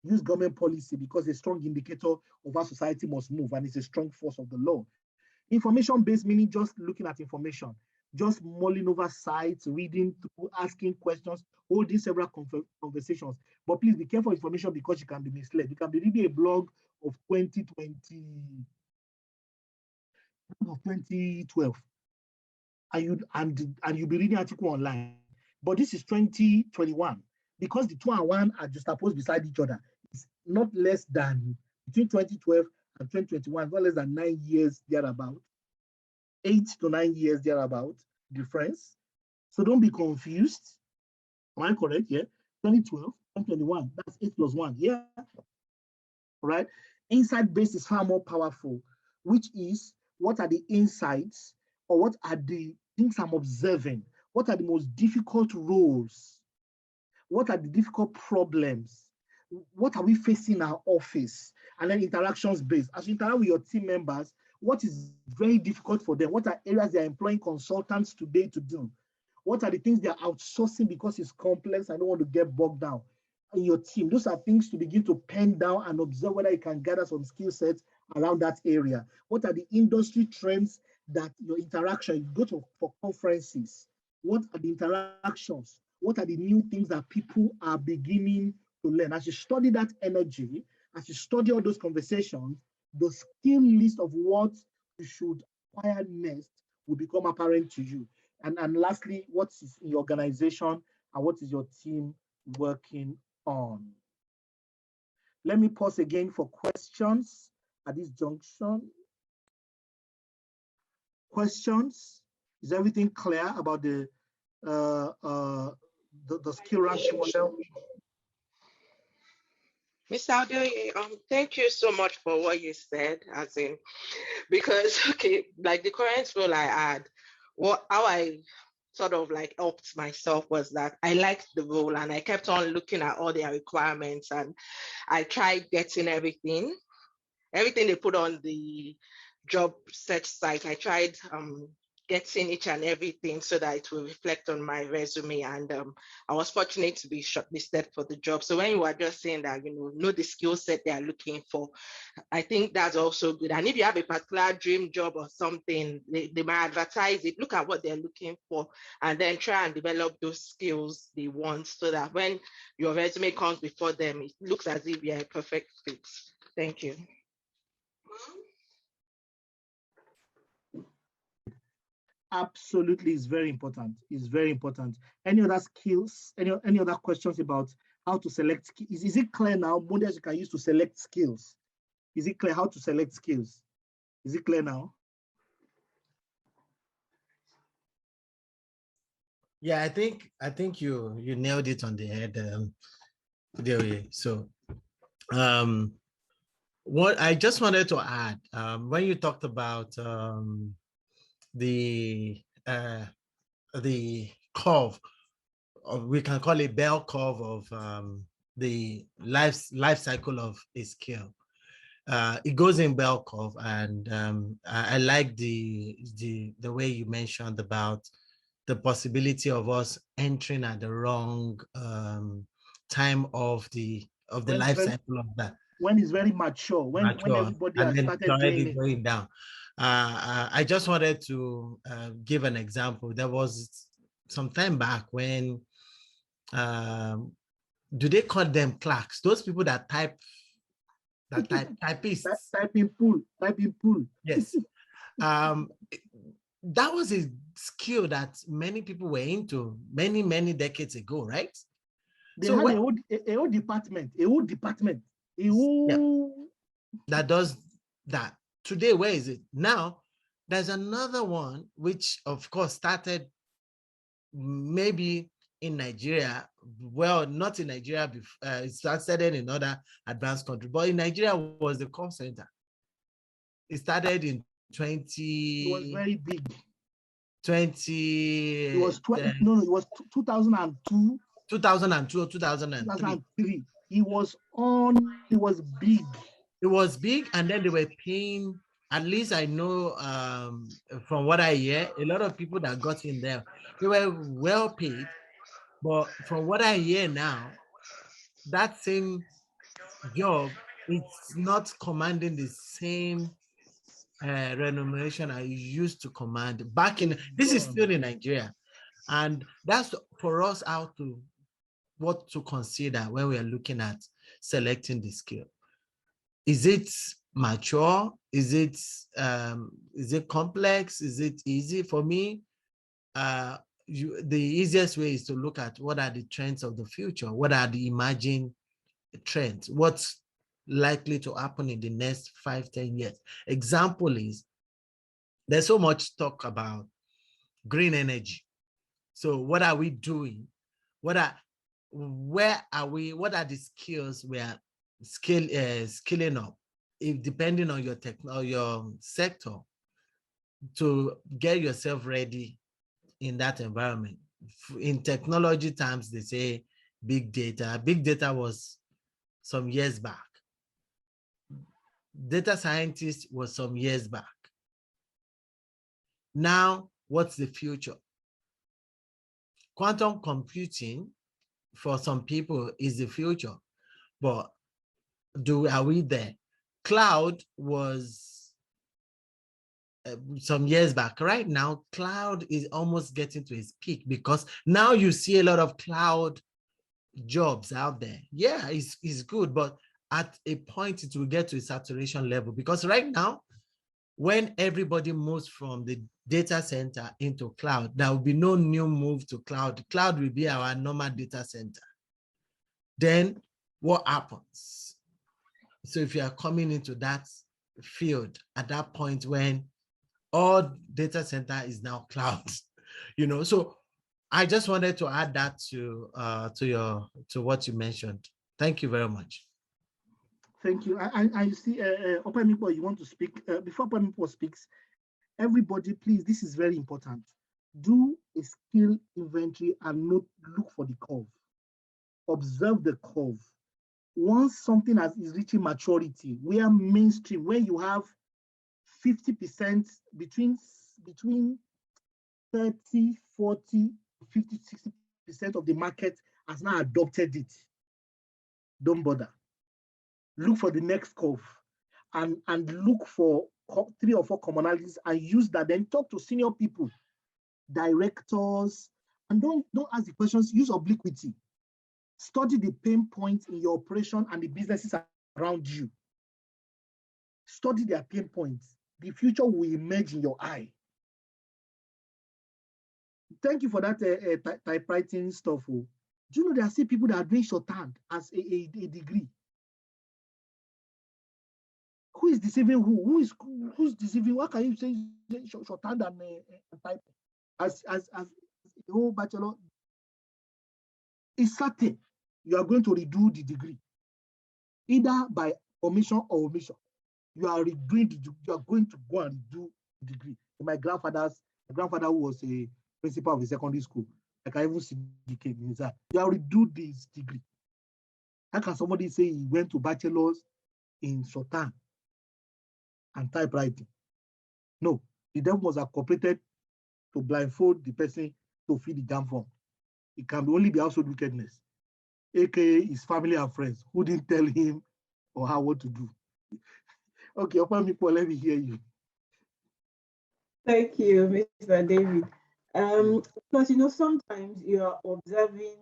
Use government policy because it's a strong indicator of how society must move, and it's a strong force of the law. Information-based meaning just looking at information, just mulling over sites, reading through, asking questions, holding several conversations. But please be careful of information because you can be misled. You can be reading a blog of 2012, and you'll be reading an article online. But this is 2021 because the 2 and 1 are just supposed beside each other. It's not less than between 2012 and 2021, not less than 9 years thereabout, 8 to 9 years thereabout difference. So don't be confused. Am I correct? Yeah, 2012, 2021. That's 8 plus 1. Yeah. All right. Insight based is far more powerful, which is what are the insights or what are the things I'm observing? What are the most difficult roles? What are the difficult problems? What are we facing in our office? And then interactions based. As you interact with your team members, what is very difficult for them? What are areas they're employing consultants today to do? What are the things they're outsourcing because it's complex? I don't want to get bogged down in your team. Those are things to begin to pen down and observe whether you can gather some skill sets around that area. What are the industry trends that your interaction, you go to for conferences? What are the interactions? What are the new things that people are beginning to learn? As you study that energy, as you study all those conversations, the skill list of what you should acquire next will become apparent to you. And lastly, what is in your organization and what is your team working on? Let me pause again for questions at this junction. Questions? Is everything clear about the skill ranking model? Mr. Adeoye, thank you so much for what you said, as in, because, okay, like the current role I had, how I sort of like helped myself was that I liked the role and I kept on looking at all their requirements and I tried getting everything they put on the job search site. I tried getting each and everything so that it will reflect on my resume, and I was fortunate to be shortlisted for the job. So when you are just saying that, you know the skill set they are looking for, I think that's also good. And if you have a particular dream job or something, they might advertise it, look at what they're looking for, and then try and develop those skills they want so that when your resume comes before them, it looks as if you're a perfect fit. Thank you. Absolutely, is very important. It's very important. Any other skills? Any other questions about how to select? Is it clear now? Models you can use to select skills. Is it clear how to select skills? Is it clear now? Yeah, I think you nailed it on the head. So, what I just wanted to add, when you talked about the curve, or we can call it bell curve of the life cycle of a skill. It goes in bell curve, and I like the way you mentioned about the possibility of us entering at the wrong time of the life cycle of that. When it's very mature, when everybody has started doing it. Going down. I just wanted to give an example. There was some time back when, do they call them clerks? Those people that type, typists. Typing pool. Yes. That was a skill that many people were into many decades ago, right? They had a whole department, that does that. Today, where is it? Now, there's another one, which of course started maybe in Nigeria. Well, not in Nigeria, it started in other advanced countries, but in Nigeria was the call center. It started in 20. It was very big. 20. It was 20. No, it was 2002. 2002 or 2003. It was big. It was big, and then they were paying, at least I know from what I hear, a lot of people that got in there, they were well paid. But from what I hear now, that same job, it's not commanding the same remuneration I used to command back in, this is still in Nigeria. And that's for us what to consider when we are looking at selecting the skill. Is it mature? Is it complex? Is it easy? For me, the easiest way is to look at what are the trends of the future? What are the emerging trends? What's likely to happen in the next 5-10 years? Example is, there's so much talk about green energy. So what are we doing? Where are we? What are the skills we are skilling up, if depending on your sector, to get yourself ready in that environment? In technology terms, they say big data. Big data was some years back. Data scientist was some years back. Now, what's the future? Quantum computing for some people is the future, but are we there? Cloud was some years back. Right now, cloud is almost getting to its peak because now you see a lot of cloud jobs out there. Yeah, it's good, but at a point it will get to a saturation level, because right now, when everybody moves from the data center into cloud, there will be no new move to cloud. Cloud will be our normal data center. Then what happens? So if you are coming into that field at that point when all data center is now cloud, you know, so I just wanted to add that to what you mentioned. Thank you very much. Thank you. I see, Opemipo, you want to speak? Before Opemipo speaks, everybody, please, this is very important. Do a skill inventory and look for the curve. Observe the curve. Once something is reaching maturity, where mainstream, where you have 50%, between 30, 40, 50, 60% of the market has now adopted it, don't bother. Look for the next curve and look for 3 or 4 commonalities and use that. Then talk to senior people, directors, and don't ask the questions. Use obliquity. Study the pain points in your operation and the businesses around you. Study their pain points. The future will emerge in your eye. Thank you for that typewriting stuff. Do you know there are still people that are doing shorthand as a degree? Who is deceiving who? Who's deceiving? What can you say shorthand and type as the whole bachelor? It's certain you are going to redo the degree, either by omission or omission. You are redoing you are going to go and do the degree. My grandfather who was a principal of a secondary school, I can even see the case inside. You are redo this degree. How can somebody say he went to bachelor's in shorthand and typewriting? No, the devil was incorporated to blindfold the person to fill the damn form. It can only be household wickedness, aka his family and friends who didn't tell him or how what to do. Okay, Opamipo, let me hear you. Thank you, Mr. David. Because you know, sometimes you are observing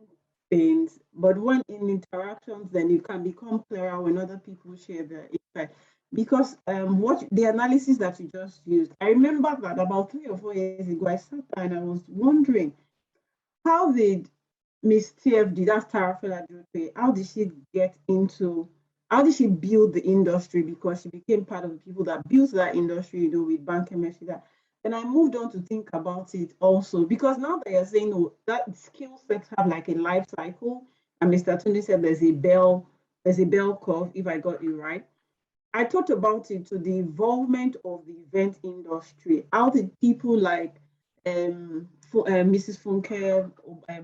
things, but when in interactions, then you can become clearer when other people share their insight. Because what the analysis that you just used, I remember that about 3 or 4 years ago, I sat there and I was wondering, how did Miss TFD, that's Tarafela Adeoye, how did she build the industry? Because she became part of the people that built that industry, you know, with Bank MSC. Then I moved on to think about it also, because now that you're saying, oh, that skill sets have like a life cycle, and Mr. Tony said there's a bell curve, if I got you right. I thought about it to the involvement of the event industry. How did people like Mrs. Funke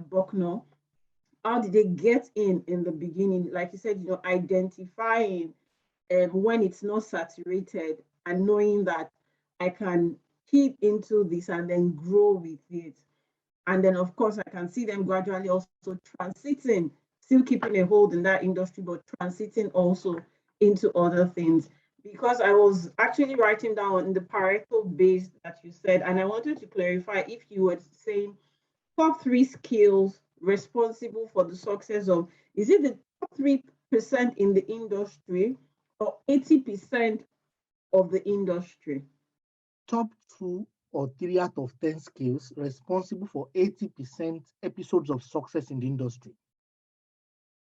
Bucknor, how did they get in the beginning? Like you said, you know, identifying when it's not saturated and knowing that I can hit into this and then grow with it. And then, of course, I can see them gradually also transiting, still keeping a hold in that industry, but transiting also into other things. Because I was actually writing down the Pareto base that you said, and I wanted to clarify if you were saying top 3 skills responsible for the success of, is it the top 3% in the industry or 80% of the industry? Top 2 or 3 out of 10 skills responsible for 80% episodes of success in the industry.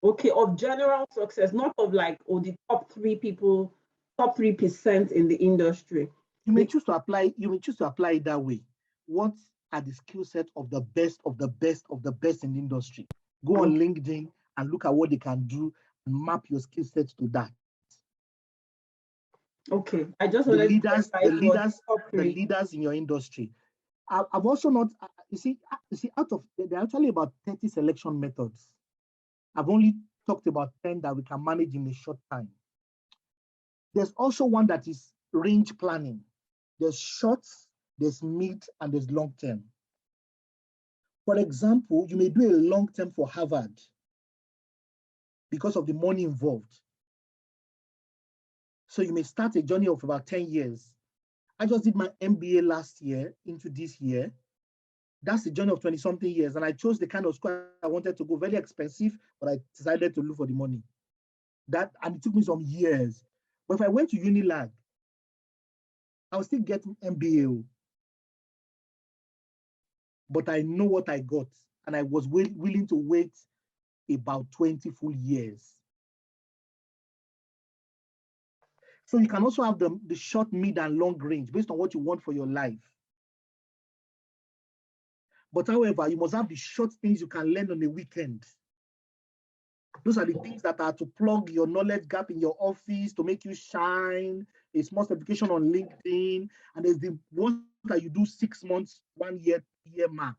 Okay, of general success, not of like, the top 3 people, top 3% in the industry. You may choose to apply it that way. What are the skill set of the best of the best of the best in the industry? Go on LinkedIn and look at what they can do and map your skill set to that. Okay, I just the wanted leaders in your industry. I've also not, you see, out of, there are actually about 30 selection methods. I've only talked about 10 that we can manage in a short time. There's also one that is range planning. There's short, there's mid, and there's long term. For example, you may do a long term for Harvard because of the money involved. So you may start a journey of about 10 years. I just did my MBA last year into this year. That's a journey of 20-something years. And I chose the kind of school I wanted to go, very expensive, but I decided to look for the money. And it took me some years. But if I went to Unilag, I would still get MBA. But I know what I got. And I was willing to wait about 20 full years. So you can also have the short, mid, and long range based on what you want for your life. But however, you must have the short things you can learn on the weekend. Those are the things that are to plug your knowledge gap in your office, to make you shine. A small certification on LinkedIn. And there's the ones that you do 6 months, 1 year mark,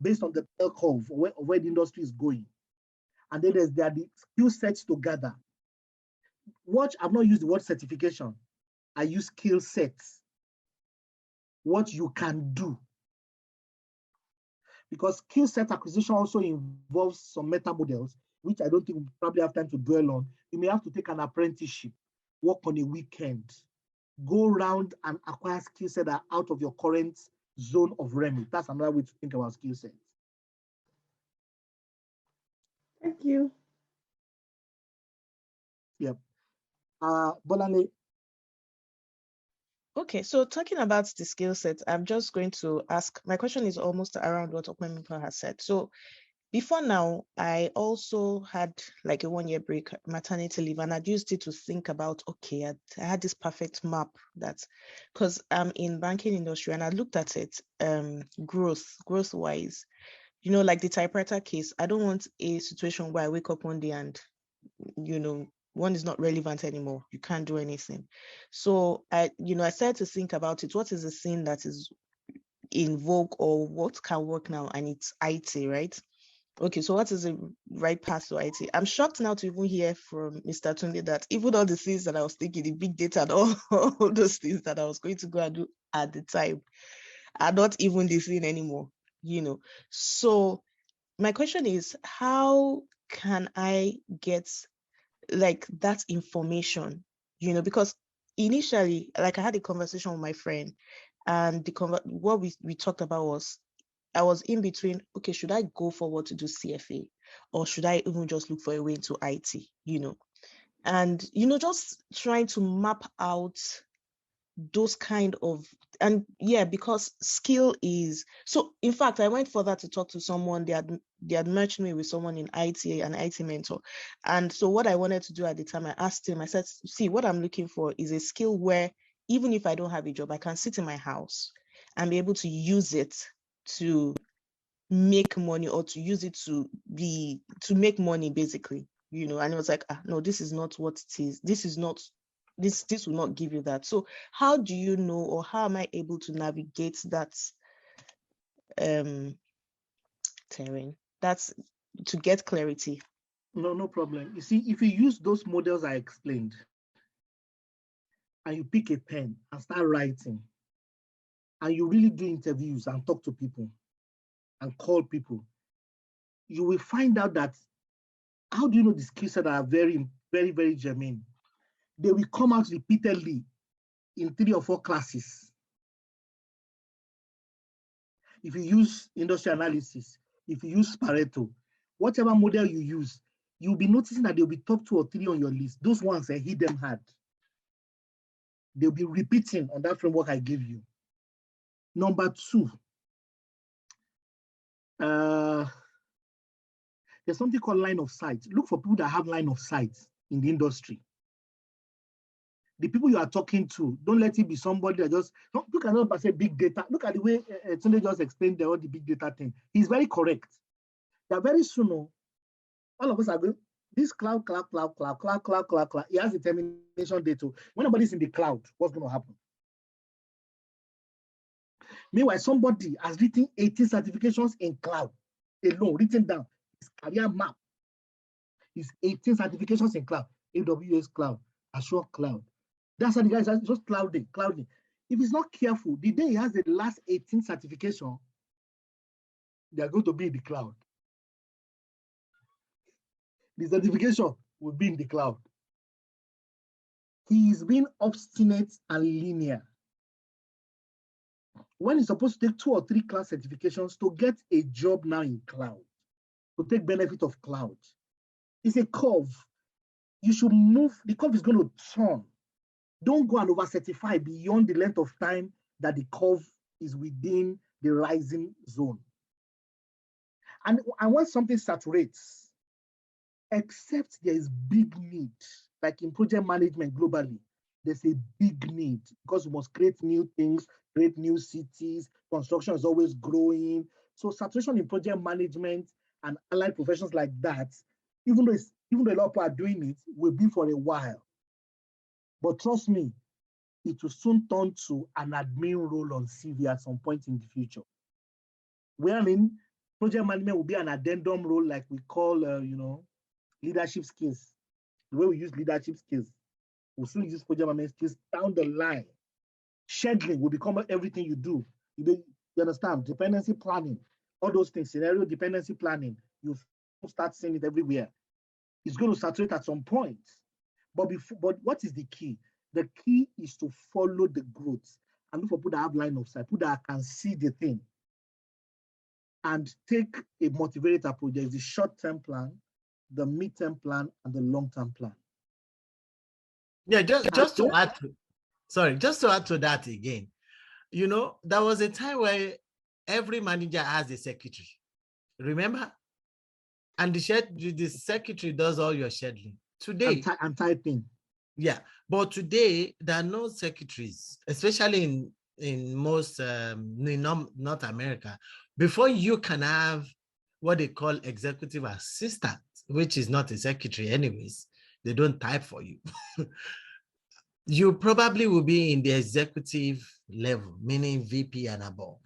based on the bell curve of where the industry is going. And then there are the skill sets to gather. Watch, I've not used the word certification. I use skill sets. What you can do. Because skill set acquisition also involves some meta models, which I don't think we probably have time to dwell on. You may have to take an apprenticeship, work on a weekend, go around and acquire skill sets that are out of your current zone of remit. That's another way to think about skill sets. Thank you. Yep. Bolane. Okay, so talking about the skill set, I'm just going to ask, my question is almost around what Okpemiko has said. So before now, I also had like a 1 year break, maternity leave, and I'd used it to think about, okay, I had this perfect map that's, because I'm in banking industry and I looked at it, growth wise, you know, like the typewriter case. I don't want a situation where I wake up one day and, you know, one is not relevant anymore. You can't do anything. So I started to think about it. What is the thing that is in vogue or what can work now? And it's IT, right? Okay, so what is the right path to IT? I'm shocked now to even hear from Mr. Tunde that even all the things that I was thinking, the big data and all those things that I was going to go and do at the time are not even the thing anymore, you know. So my question is, how can I get like that information, you know, because initially, like I had a conversation with my friend and what we talked about was, I was in between, okay, should I go forward to do CFA or should I even just look for a way into IT, you know? And, you know, just trying to map out those kind of, and yeah, because skill is, so in fact, I went further to talk to someone, they had merged me with someone in IT, an IT mentor. And so what I wanted to do at the time, I asked him, I said, see, what I'm looking for is a skill where even if I don't have a job, I can sit in my house and be able to use it to make money or to use it to make money basically, you know. And it was like, no, this is not what it is. This is not, this will not give you that. So how do you know, or how am I able to navigate that terrain? That's to get clarity. No problem. You see, if you use those models I explained, and you pick a pen and start writing, and you really do interviews and talk to people and call people, you will find out that, how do you know the skill set are very, very, very germane? They will come out repeatedly in 3 or 4 classes. If you use industry analysis, if you use Pareto, whatever model you use, you'll be noticing that they'll be top 2 or 3 on your list. Those ones, hit them hard. They'll be repeating on that framework I gave you. Number 2, there's something called line of sight. Look for people that have line of sight in the industry. The people you are talking to, don't let it be somebody that just, look at another person, big data. Look at the way Tunde just explained all the big data thing. He's very correct. That very soon, all of us are going, this cloud. It has a termination date too. When nobody's in the cloud, what's going to happen? Meanwhile, somebody has written 18 certifications in cloud alone, written down his career map. His 18 certifications in cloud, AWS cloud, Azure cloud. That's how the guys are just clouding. If he's not careful, the day he has the last 18 certification, they are going to be in the cloud. The certification will be in the cloud. He is being obstinate and linear. When he's supposed to take 2 or 3 class certifications to get a job now in cloud, to take benefit of cloud, it's a curve. You should move, the curve is going to turn. Don't go and over-certify beyond the length of time that the curve is within the rising zone. And when something saturates, except there is big need, like in project management globally, there's a big need because we must create new things, create new cities, construction is always growing. So saturation in project management and allied professions like that, even though a lot of people are doing it, will be for a while. But trust me, it will soon turn to an admin role on CV at some point in the future. Wherein project management will be an addendum role, like we call, leadership skills. The way we use leadership skills, we'll soon use project management skills down the line. Scheduling will become everything you do. You understand? Dependency planning, all those things, scenario dependency planning, you start seeing it everywhere. It's going to saturate at some point. But what is the key? The key is to follow the growth and look for people that have line of sight, people that can see the thing, and take a motivated approach. There's the short-term plan, the mid-term plan, and the long-term plan. Yeah, just to add to that again, there was a time where every manager has a secretary. Remember? And the secretary does all your scheduling. Today, I'm typing. Yeah, but today there are no secretaries, especially in most North America. Before you can have what they call executive assistant, which is not a secretary anyways, they don't type for you. You probably will be in the executive level, meaning VP and above.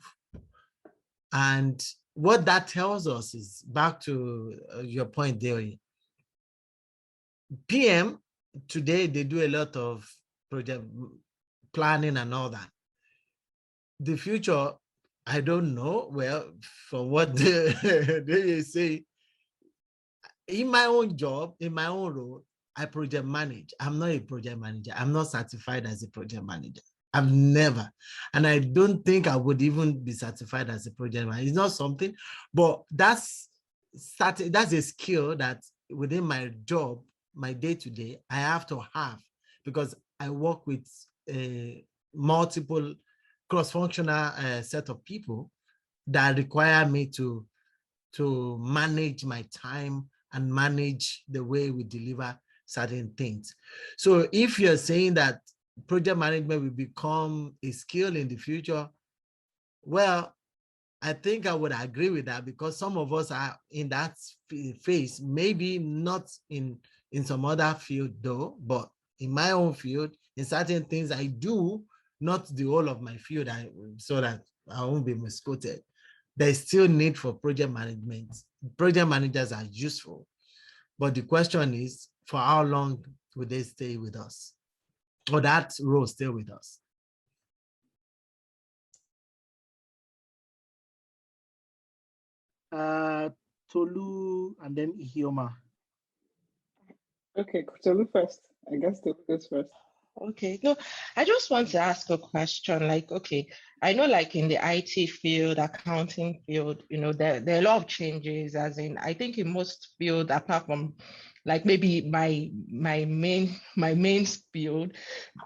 And what that tells us is, back to your point, Adeoye, PM, today they do a lot of project planning and all that. The future, I don't know. Well, from what they say, in my own job, in my own role, I project manage. I'm not a project manager. I'm not certified as a project manager. I've never, and I don't think I would even be certified as a project manager. It's not something, but that's a skill that within my job, my day-to-day, I have to have, because I work with a multiple cross-functional set of people that require me to manage my time and manage the way we deliver certain things. So if you're saying that project management will become a skill in the future, well, I think I would agree with that, because some of us are in that phase, maybe not in some other field though, but in my own field, in certain things I do, not the whole of my field, so that I won't be misquoted. There's still need for project management. Project managers are useful, but the question is, for how long will they stay with us? Or that role stay with us? Tolu and then Ihioma. Okay, Tolu first. I guess Tolu goes first. Okay, no, I just want to ask a question. Like, okay, I know like in the IT field, accounting field, there are a lot of changes, as in, I think in most field, apart from like maybe my main field,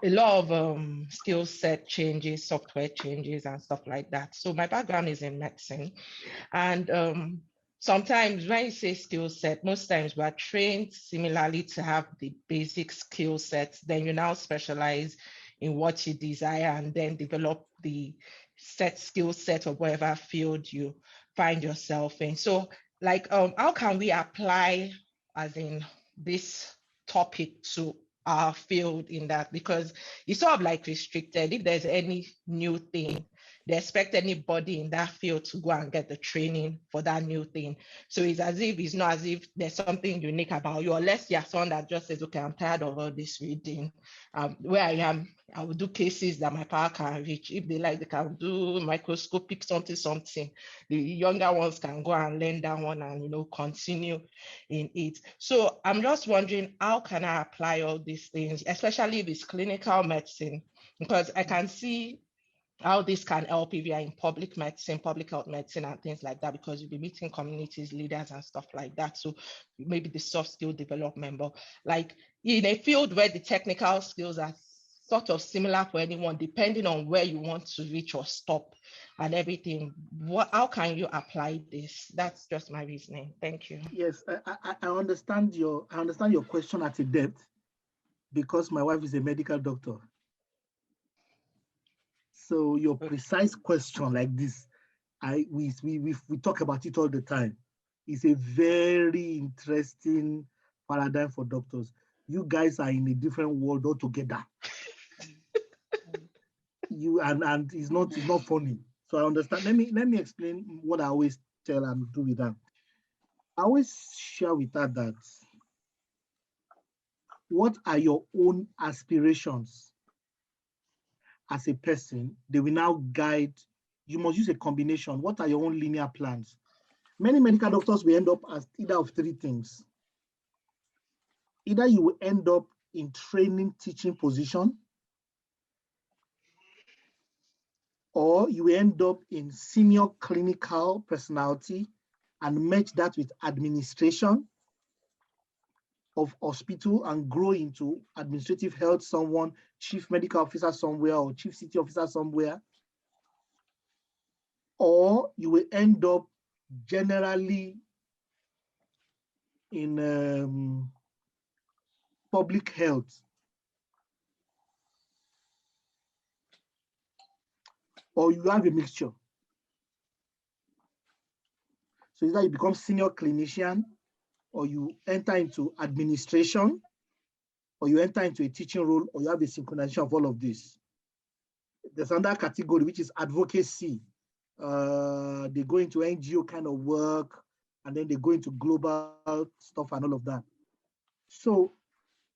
a lot of skill set changes, software changes and stuff like that. So my background is in medicine, and sometimes when you say skill set, most times we're trained similarly to have the basic skill sets. Then you now specialize in what you desire and then develop the skill set of whatever field you find yourself in. So like, how can we apply, as in, this topic to our field in that? Because it's sort of like restricted. If there's any new thing, they expect anybody in that field to go and get the training for that new thing. So it's as if it's not as if there's something unique about you, unless you're someone that just says, okay, I'm tired of all this reading. Where I am, I will do cases that my power can reach. If they like, they can do microscopic something. The younger ones can go and learn that one and, you know, continue in it. So I'm just wondering, how can I apply all these things, especially if it's clinical medicine? Because I can see how this can help if you're in public medicine, public health medicine and things like that, because you'll be meeting communities, leaders and stuff like that. So maybe the soft skill development, but like in a field where the technical skills are sort of similar for anyone, depending on where you want to reach or stop and everything, how can you apply this? That's just my reasoning. Thank you. Yes, I understand your question at a depth, because my wife is a medical doctor. So your precise question like this, we talk about it all the time. It's a very interesting paradigm for doctors. You guys are in a different world altogether. And it's not funny. So I understand. Let me explain what I always tell and do with them. I always share with her that what are your own aspirations as a person? They will now guide. You must use a combination. What are your own linear plans? Many medical doctors will end up as either of three things. Either you will end up in training, teaching position, or you will end up in senior clinical personality and match that with administration of hospital and grow into administrative health, someone, chief medical officer somewhere or chief city officer somewhere. Or you will end up generally in public health. Or you have a mixture. So either you become senior clinician, or you enter into administration, or you enter into a teaching role, or you have a synchronization of all of this. There's another category, which is advocacy. They go into NGO kind of work, and then they go into global stuff and all of that. So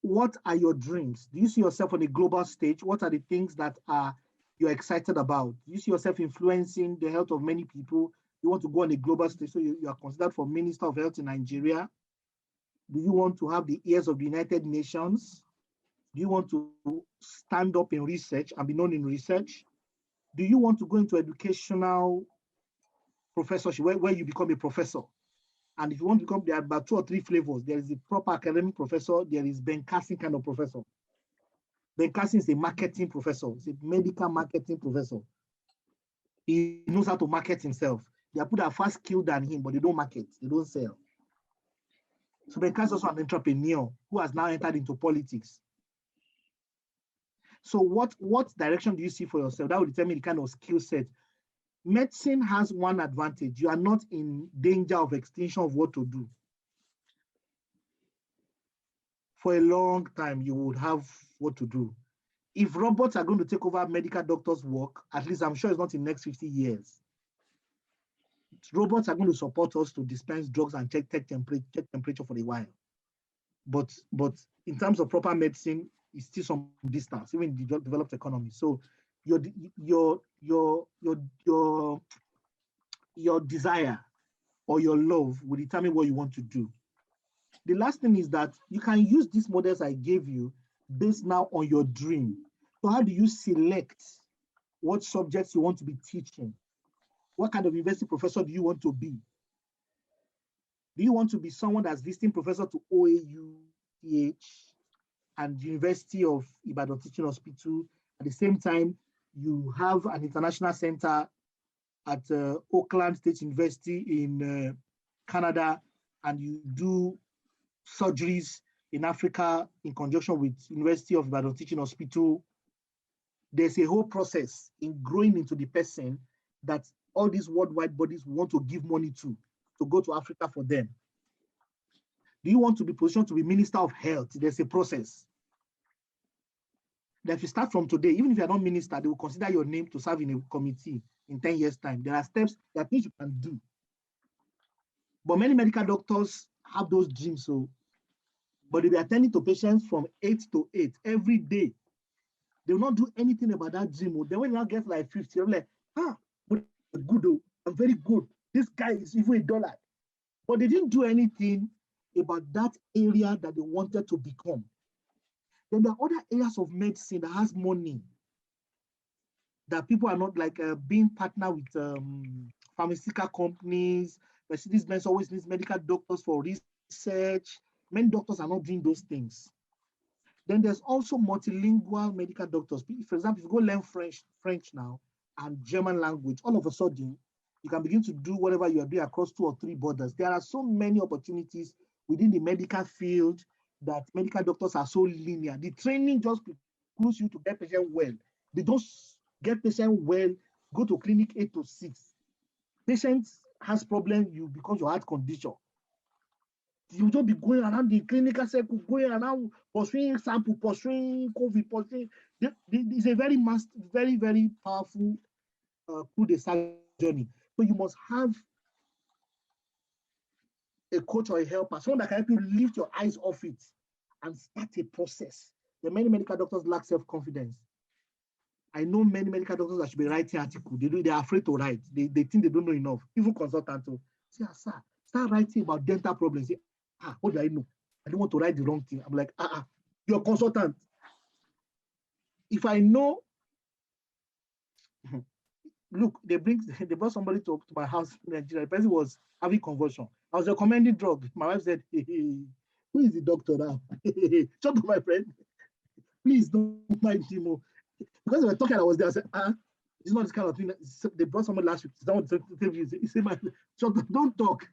what are your dreams? Do you see yourself on a global stage? What are the things that you're excited about? Do you see yourself influencing the health of many people? You want to go on a global stage, so you are considered for Minister of Health in Nigeria? Do you want to have the ears of the United Nations? Do you want to stand up in research and be known in research? Do you want to go into educational professorship where you become a professor? And if you want to become, there are about 2 or 3 flavors. There is a proper academic professor. There is Ben Carson kind of professor. Ben Carson is a marketing professor. He's a medical marketing professor. He knows how to market himself. There are people that are far skilled than him, but they don't market. They don't sell. So Ben Carson is also an entrepreneur who has now entered into politics. So what direction do you see for yourself? That will determine the kind of skill set. Medicine has one advantage. You are not in danger of extinction of what to do. For a long time, you would have what to do. If robots are going to take over medical doctors' work, at least I'm sure it's not in the next 50 years. Robots are going to support us to dispense drugs and check temperature for a while. But in terms of proper medicine, it's still some distance, even in the developed economy. So your desire or your love will determine what you want to do. The last thing is that you can use these models I gave you based now on your dream. So how do you select what subjects you want to be teaching? What kind of university professor do you want to be? Do you want to be someone that's visiting professor to OAU, TH, and University of Ibadan Teaching Hospital? At the same time, you have an international center at Oakland State University in Canada, and you do surgeries in Africa in conjunction with University of Ibadan Teaching Hospital. There's a whole process in growing into the person that all these worldwide bodies want to give money to go to Africa for them. Do you want to be positioned to be Minister of Health? There's a process. That if you start from today, even if you're not minister, they will consider your name to serve in a committee in 10 years' time. There are steps, there are things you can do. But many medical doctors have those dreams, so, but they be attending to patients from 8 to 8 every day. They will not do anything about that dream. Then when you now get like 50, you're like, but good, though. I'm very good. This guy is even $1. But they didn't do anything about that area that they wanted to become. Then there are other areas of medicine that has money that people are not like being partner with pharmaceutical companies. Mercedes-Benz always needs medical doctors for research. Many doctors are not doing those things. Then there's also multilingual medical doctors. For example, if you go learn French now and German language, all of a sudden, you can begin to do whatever you are doing across 2 or 3 borders. There are so many opportunities within the medical field that medical doctors are so linear. The training just precludes you to get patient well. They don't get patient well, go to clinic 8 to 6. Patient has problem, because your heart condition. You just be going around the clinical circle, going around pursuing sample, pursuing COVID, pursuing. It's a very very, very powerful cul-de-sac journey. So you must have a coach or a helper, someone that can help you lift your eyes off it and start a process. The many medical doctors lack self-confidence. I know many medical doctors that should be writing articles. They're afraid to write. They think they don't know enough. Even consultants will say, sir, start writing about dental problems. Say, what do I know? I don't want to write the wrong thing. I'm like, you're a consultant. If I know, look, they brought somebody to my house in Nigeria. The person was having convulsion. I was recommending drug. My wife said, hey, who is the doctor now? Shut up, my friend. Please don't mind him. Because they were talking, I was there. I said, it's not this kind of thing. They brought someone last week. Someone to interview. He said, shut up, don't talk.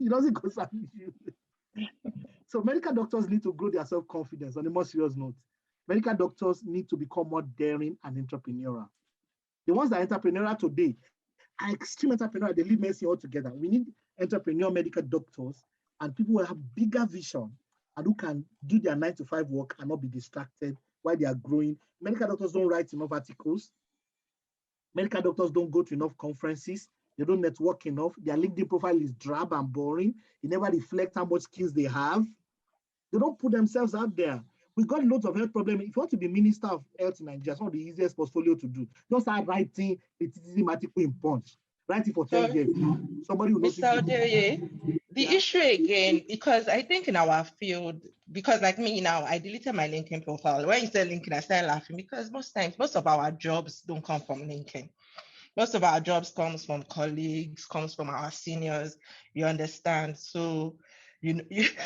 It doesn't concern you. So medical doctors need to grow their self-confidence on a more serious note. Medical doctors need to become more daring and entrepreneurial. The ones that are entrepreneurial today are extreme entrepreneurial. They leave medicine altogether. We need entrepreneurial medical doctors and people who have bigger vision and who can do their 9-to-5 work and not be distracted while they are growing. Medical doctors don't write enough articles. Medical doctors don't go to enough conferences. They don't network enough. Their LinkedIn profile is drab and boring. It never reflects how much skills they have. They don't put themselves out there. We got loads of health problems. If you want to be Minister of Health in Nigeria, it's one of the easiest portfolio to do. Just start writing a article in Punch. Write it for 10 years. Somebody will notice. Mr. Adeoye, the issue again, because I think in our field, because like me now, I deleted my LinkedIn profile. When you said LinkedIn, I started laughing because most of our jobs don't come from LinkedIn. Most of our jobs comes from colleagues, comes from our seniors. You understand? So,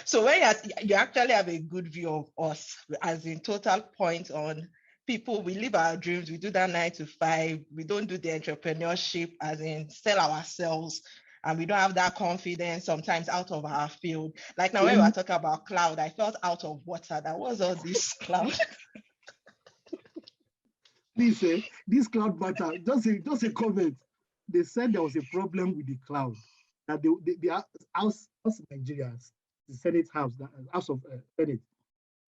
so when you actually have a good view of us, as in total point on people, we live our dreams. We do that 9-to-5. We don't do the entrepreneurship, as in sell ourselves, and we don't have that confidence sometimes out of our field. Like now, when we were talking about cloud, I felt out of water. That was all this cloud. Please say this cloud matter. Just a comment. They said there was a problem with the cloud. That the house Nigerians, the Senate House, the House of Senate,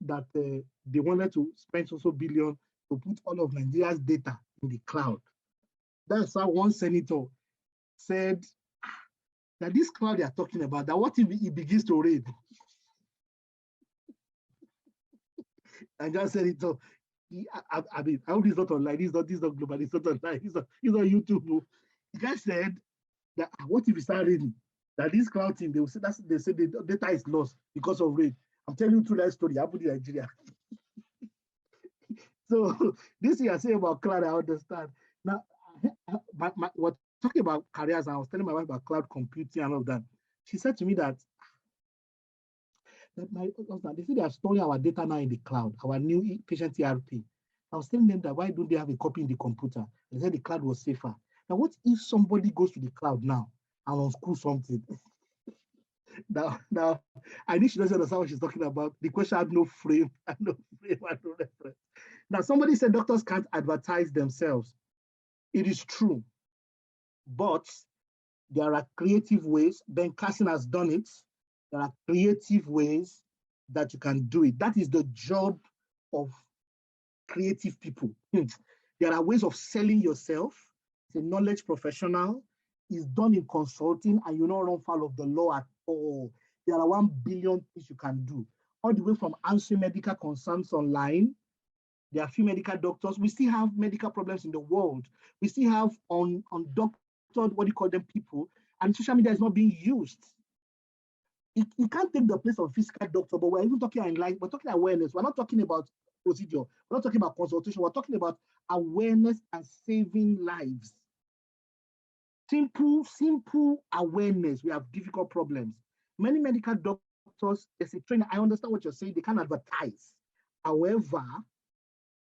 that they wanted to spend so billion to put all of Nigeria's data in the cloud. That's how one senator said that this cloud they are talking about, that what if it begins to rain? Nigerian senator. I mean, I hope it's not online. It's not global. It's not online. It's not YouTube. The guy said that what if it started raining? That this cloud thing, they say the data is lost because of rain. I'm telling you through that story. I put in Nigeria. So this thing I say about cloud, I understand. Now, we're talking about careers. I was telling my wife about cloud computing and all of that. She said to me that they say they are storing our data now in the cloud, our new patient ERP. I was telling them that why don't they have a copy in the computer? They said the cloud was safer. Now, what if somebody goes to the cloud now and unscrew something? now, I think she doesn't understand what she's talking about. The question had no frame, and no reference. Now, somebody said doctors can't advertise themselves. It is true, but there are creative ways. Ben Carson has done it. There are creative ways that you can do it. That is the job of creative people. There are ways of selling yourself, a knowledge professional, is done in consulting, and you don't run foul of the law at all. There are 1 billion things you can do, all the way from answering medical concerns online. There are few medical doctors. We still have medical problems in the world. We still have undoctored, what do you call them, people, and social media is not being used. It can't take the place of physical doctor, but we're even talking online, we're talking awareness. We're not talking about procedure. We're not talking about consultation. We're talking about awareness and saving lives. Simple awareness. We have difficult problems. Many medical doctors, there's a trainer. I understand what you're saying. They can't advertise. However,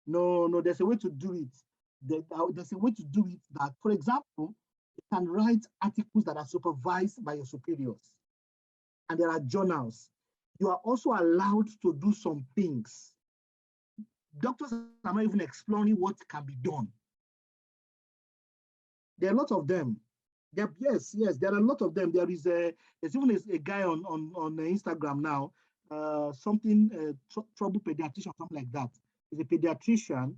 no, there's a way to do it. There's a way to do it that, for example, you can write articles that are supervised by your superiors. And there are journals. You are also allowed to do some things. Doctors are not even exploring what can be done. There are a lot of them. Yes, there are a lot of them. There's even a guy on Instagram now, trouble pediatrician, something like that. He's a pediatrician,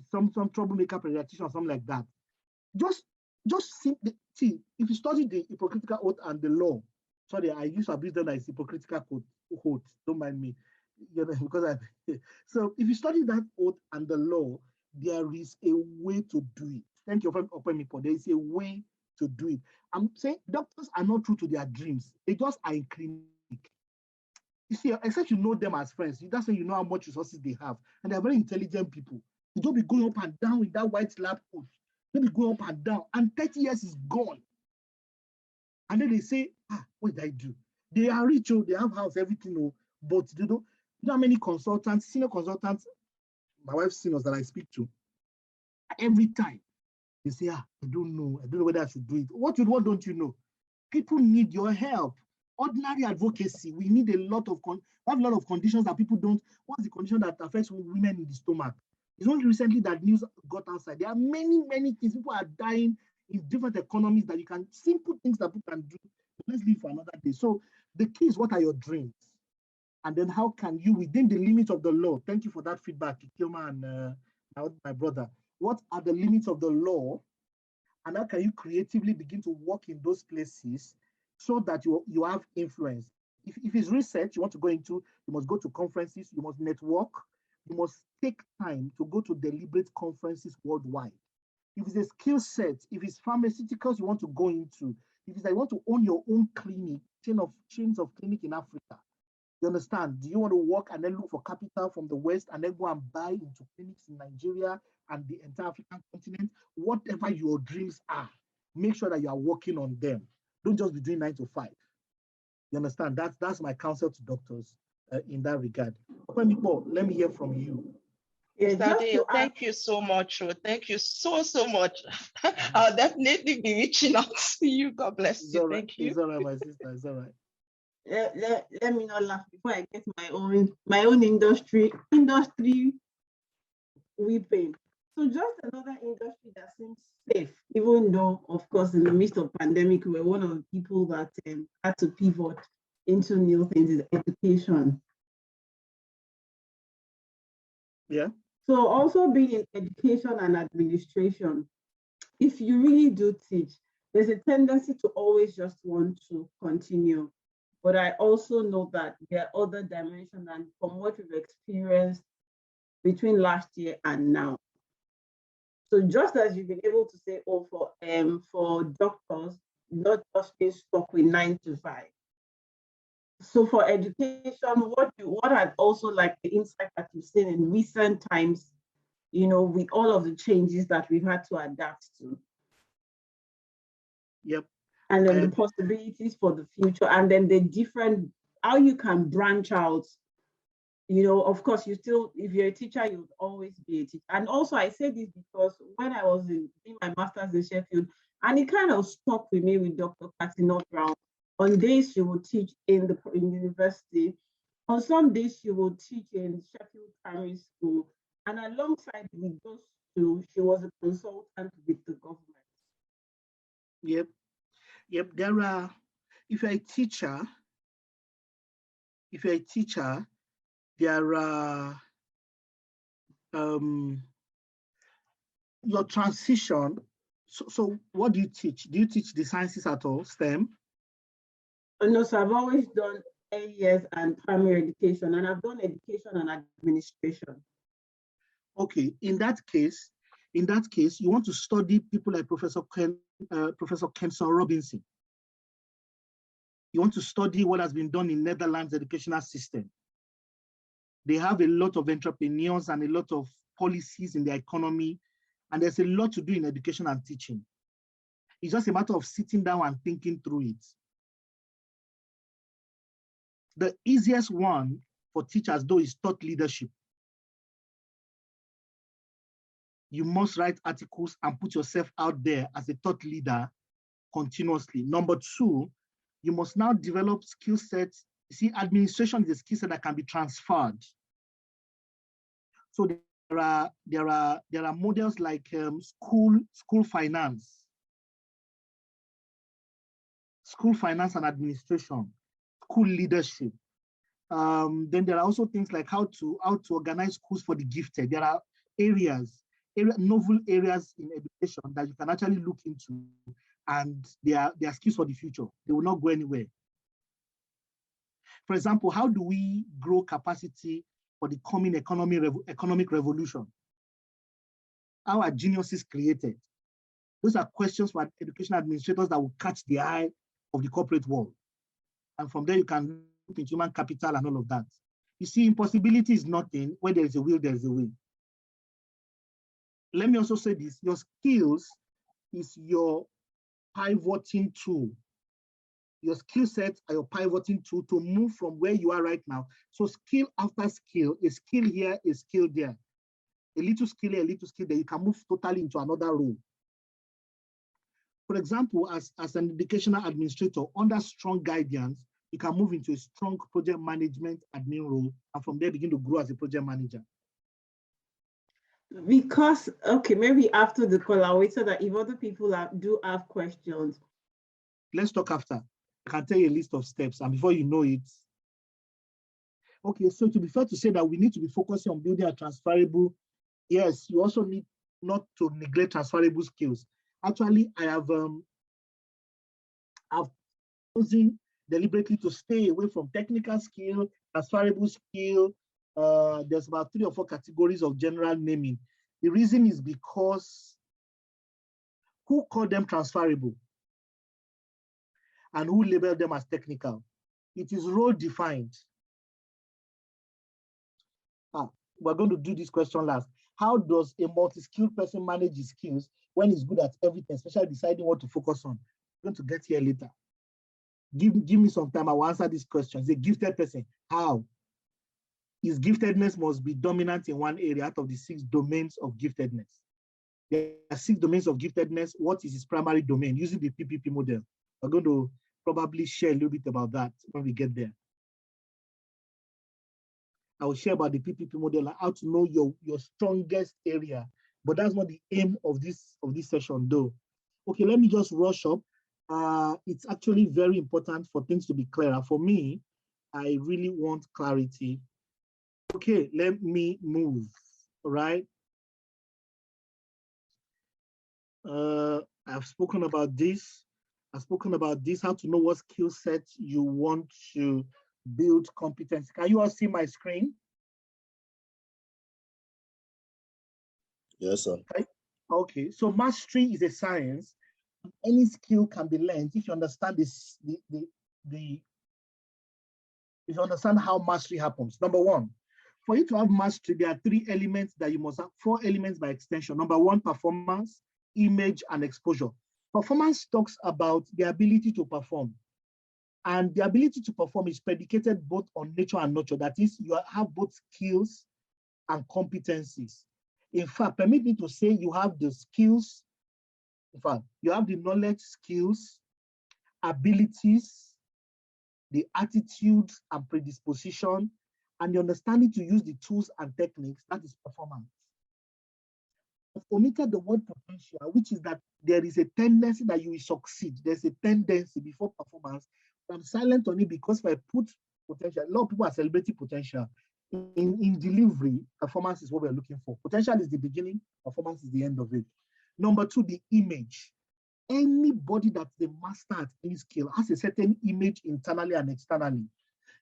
some troublemaker pediatrician, something like that. Just see, if you study the hypocritical oath and the law, sorry, I used to abuse them as hypocritical oath, don't mind me, because so if you study that oath and the law, there is a way to do it. Thank you for opening me for. There is a way to do it. I'm saying doctors are not true to their dreams. They just are in clinic. You see, except you know them as friends, that's when you know how much resources they have. And they're very intelligent people. You don't be going up and down with that white lab coat. Don't be going up and down. And 30 years is gone. And then they say, what did I do? They are rich, they have house, everything, but they don't. You know how many consultants, senior consultants, my wife's seniors that I speak to, every time they say, I don't know whether I should do it. What don't you know? People need your help. Ordinary advocacy, we need a lot of conditions that people don't. What's the condition that affects women in the stomach? It's only recently that news got outside. There are many things. People are dying in different economies that you can, simple things that people can do. Let's leave for another day. So the key is, what are your dreams? And then how can you, within the limits of the law, thank you for that feedback, Kioma and my brother. What are the limits of the law? And how can you creatively begin to work in those places so that you have influence? If it's research you want to go into, you must go to conferences, you must network, you must take time to go to deliberate conferences worldwide. If it's a skill set, if it's pharmaceuticals you want to go into, if it's like you want to own your own clinic, chains of clinic in Africa, you understand? Do you want to work and then look for capital from the West and then go and buy into clinics in Nigeria and the entire African continent? Whatever your dreams are, make sure that you are working on them. Don't just be doing 9 to 5. You understand? That's my counsel to doctors in that regard. Let me hear from you. Thank you so much. Thank you so much. I'll definitely be reaching out to you. God bless you. Thank you. It's all right, my sister. It's all right. Let me not laugh before I get my own industry weeping. So just another industry that seems safe, even though, of course, in the midst of pandemic, we're one of the people that had to pivot into new things, is education. Yeah. So also being in education and administration, if you really do teach, there's a tendency to always just want to continue. But I also know that there are other dimensions, and from what we've experienced between last year and now. So just as you've been able to say, for doctors, not just stay stuck with 9 to 5. So for education, what I'd also like the insight that you've seen in recent times, with all of the changes that we've had to adapt to. Yep. And then the possibilities for the future, and then the different, how you can branch out. Of course, if you're a teacher, you would always be a teacher. And also I say this because when I was in my master's in Sheffield, and it kind of stuck with me with Dr. Katina Brown. On days she would teach in university. On some days she would teach in Sheffield Primary School. And alongside with those two, she was a consultant with the government. Yep. There are, if you're a teacher, there are your transition So what do you teach? Do you teach the sciences at all, STEM? No, so I've always done AES and primary education, and I've done education and administration. Okay, in that case, you want to study people like Professor Kenson Robinson. You want to study what has been done in Netherlands educational system. They have a lot of entrepreneurs and a lot of policies in their economy, and there's a lot to do in education and teaching. It's just a matter of sitting down and thinking through it. The easiest one for teachers, though, is thought leadership. You must write articles and put yourself out there as a thought leader continuously. Number two, you must now develop skill sets. You see, administration is a skill set that can be transferred. So there are models like school finance and administration, school leadership. Then there are also things like how to organize schools for the gifted. There are novel areas in education that you can actually look into, and they are skills for the future. They will not go anywhere. For example, how do we grow capacity for the coming economic revolution? How are geniuses created? Those are questions for education administrators that will catch the eye of the corporate world. And from there, you can look into human capital and all of that. You see, impossibility is nothing. Where there is a will, there is a way. Let me also say this, your skills is your pivoting tool. Your skill sets are your pivoting tool to move from where you are right now. So skill after skill, a skill here, a skill there. A little skill here, a little skill there, you can move totally into another role. For example, as an educational administrator, under strong guidance, you can move into a strong project management admin role, and from there begin to grow as a project manager. Because, okay, maybe after the call, I'll wait so that if other people do have questions. Let's talk after. I can tell you a list of steps, and before you know it. Okay, so to be fair to say that we need to be focusing on building a transferable, yes, you also need not to neglect transferable skills. Actually, I've chosen deliberately to stay away from technical skill, transferable skill. There's about 3 or 4 categories of general naming. The reason is because who called them transferable and who labeled them as technical? It is role defined. We're going to do this question last. How does a multi-skilled person manage his skills when he's good at everything, especially deciding what to focus on? I'm going to get here later. Give me some time, I will answer this question. He's a gifted person. How? His giftedness must be dominant in one area out of the 6 domains of giftedness. There are 6 domains of giftedness. What is his primary domain? Using the PPP model. We're going to probably share a little bit about that when we get there. I will share about the PPP model and how to know your strongest area. But that's not the aim of this session, though. Okay, let me just rush up. It's actually very important for things to be clearer. For me, I really want clarity. Okay, let me move. All right. I've spoken about this. How to know what skill set you want to build competence. Can you all see my screen? Yes, sir. Okay, so mastery is a science. Any skill can be learned if you understand this. If you understand how mastery happens. Number 1, for you to have mastery, there are 3 elements that you must have, 4 elements by extension. Number 1, performance, image, and exposure. Performance talks about the ability to perform. And the ability to perform is predicated both on nature and nurture. That is, you have both skills and competencies. In fact, permit me to say you have the skills. In fact, you have the knowledge, skills, abilities, the attitude and predisposition, and the understanding to use the tools and techniques. That is performance. I've omitted the word potential, which is that there is a tendency that you will succeed. There's a tendency before performance. I'm silent on it because if I put potential, a lot of people are celebrating potential. In delivery, performance is what we're looking for. Potential is the beginning, performance is the end of it. Number two, the image. Anybody that's the master at any skill has a certain image internally and externally.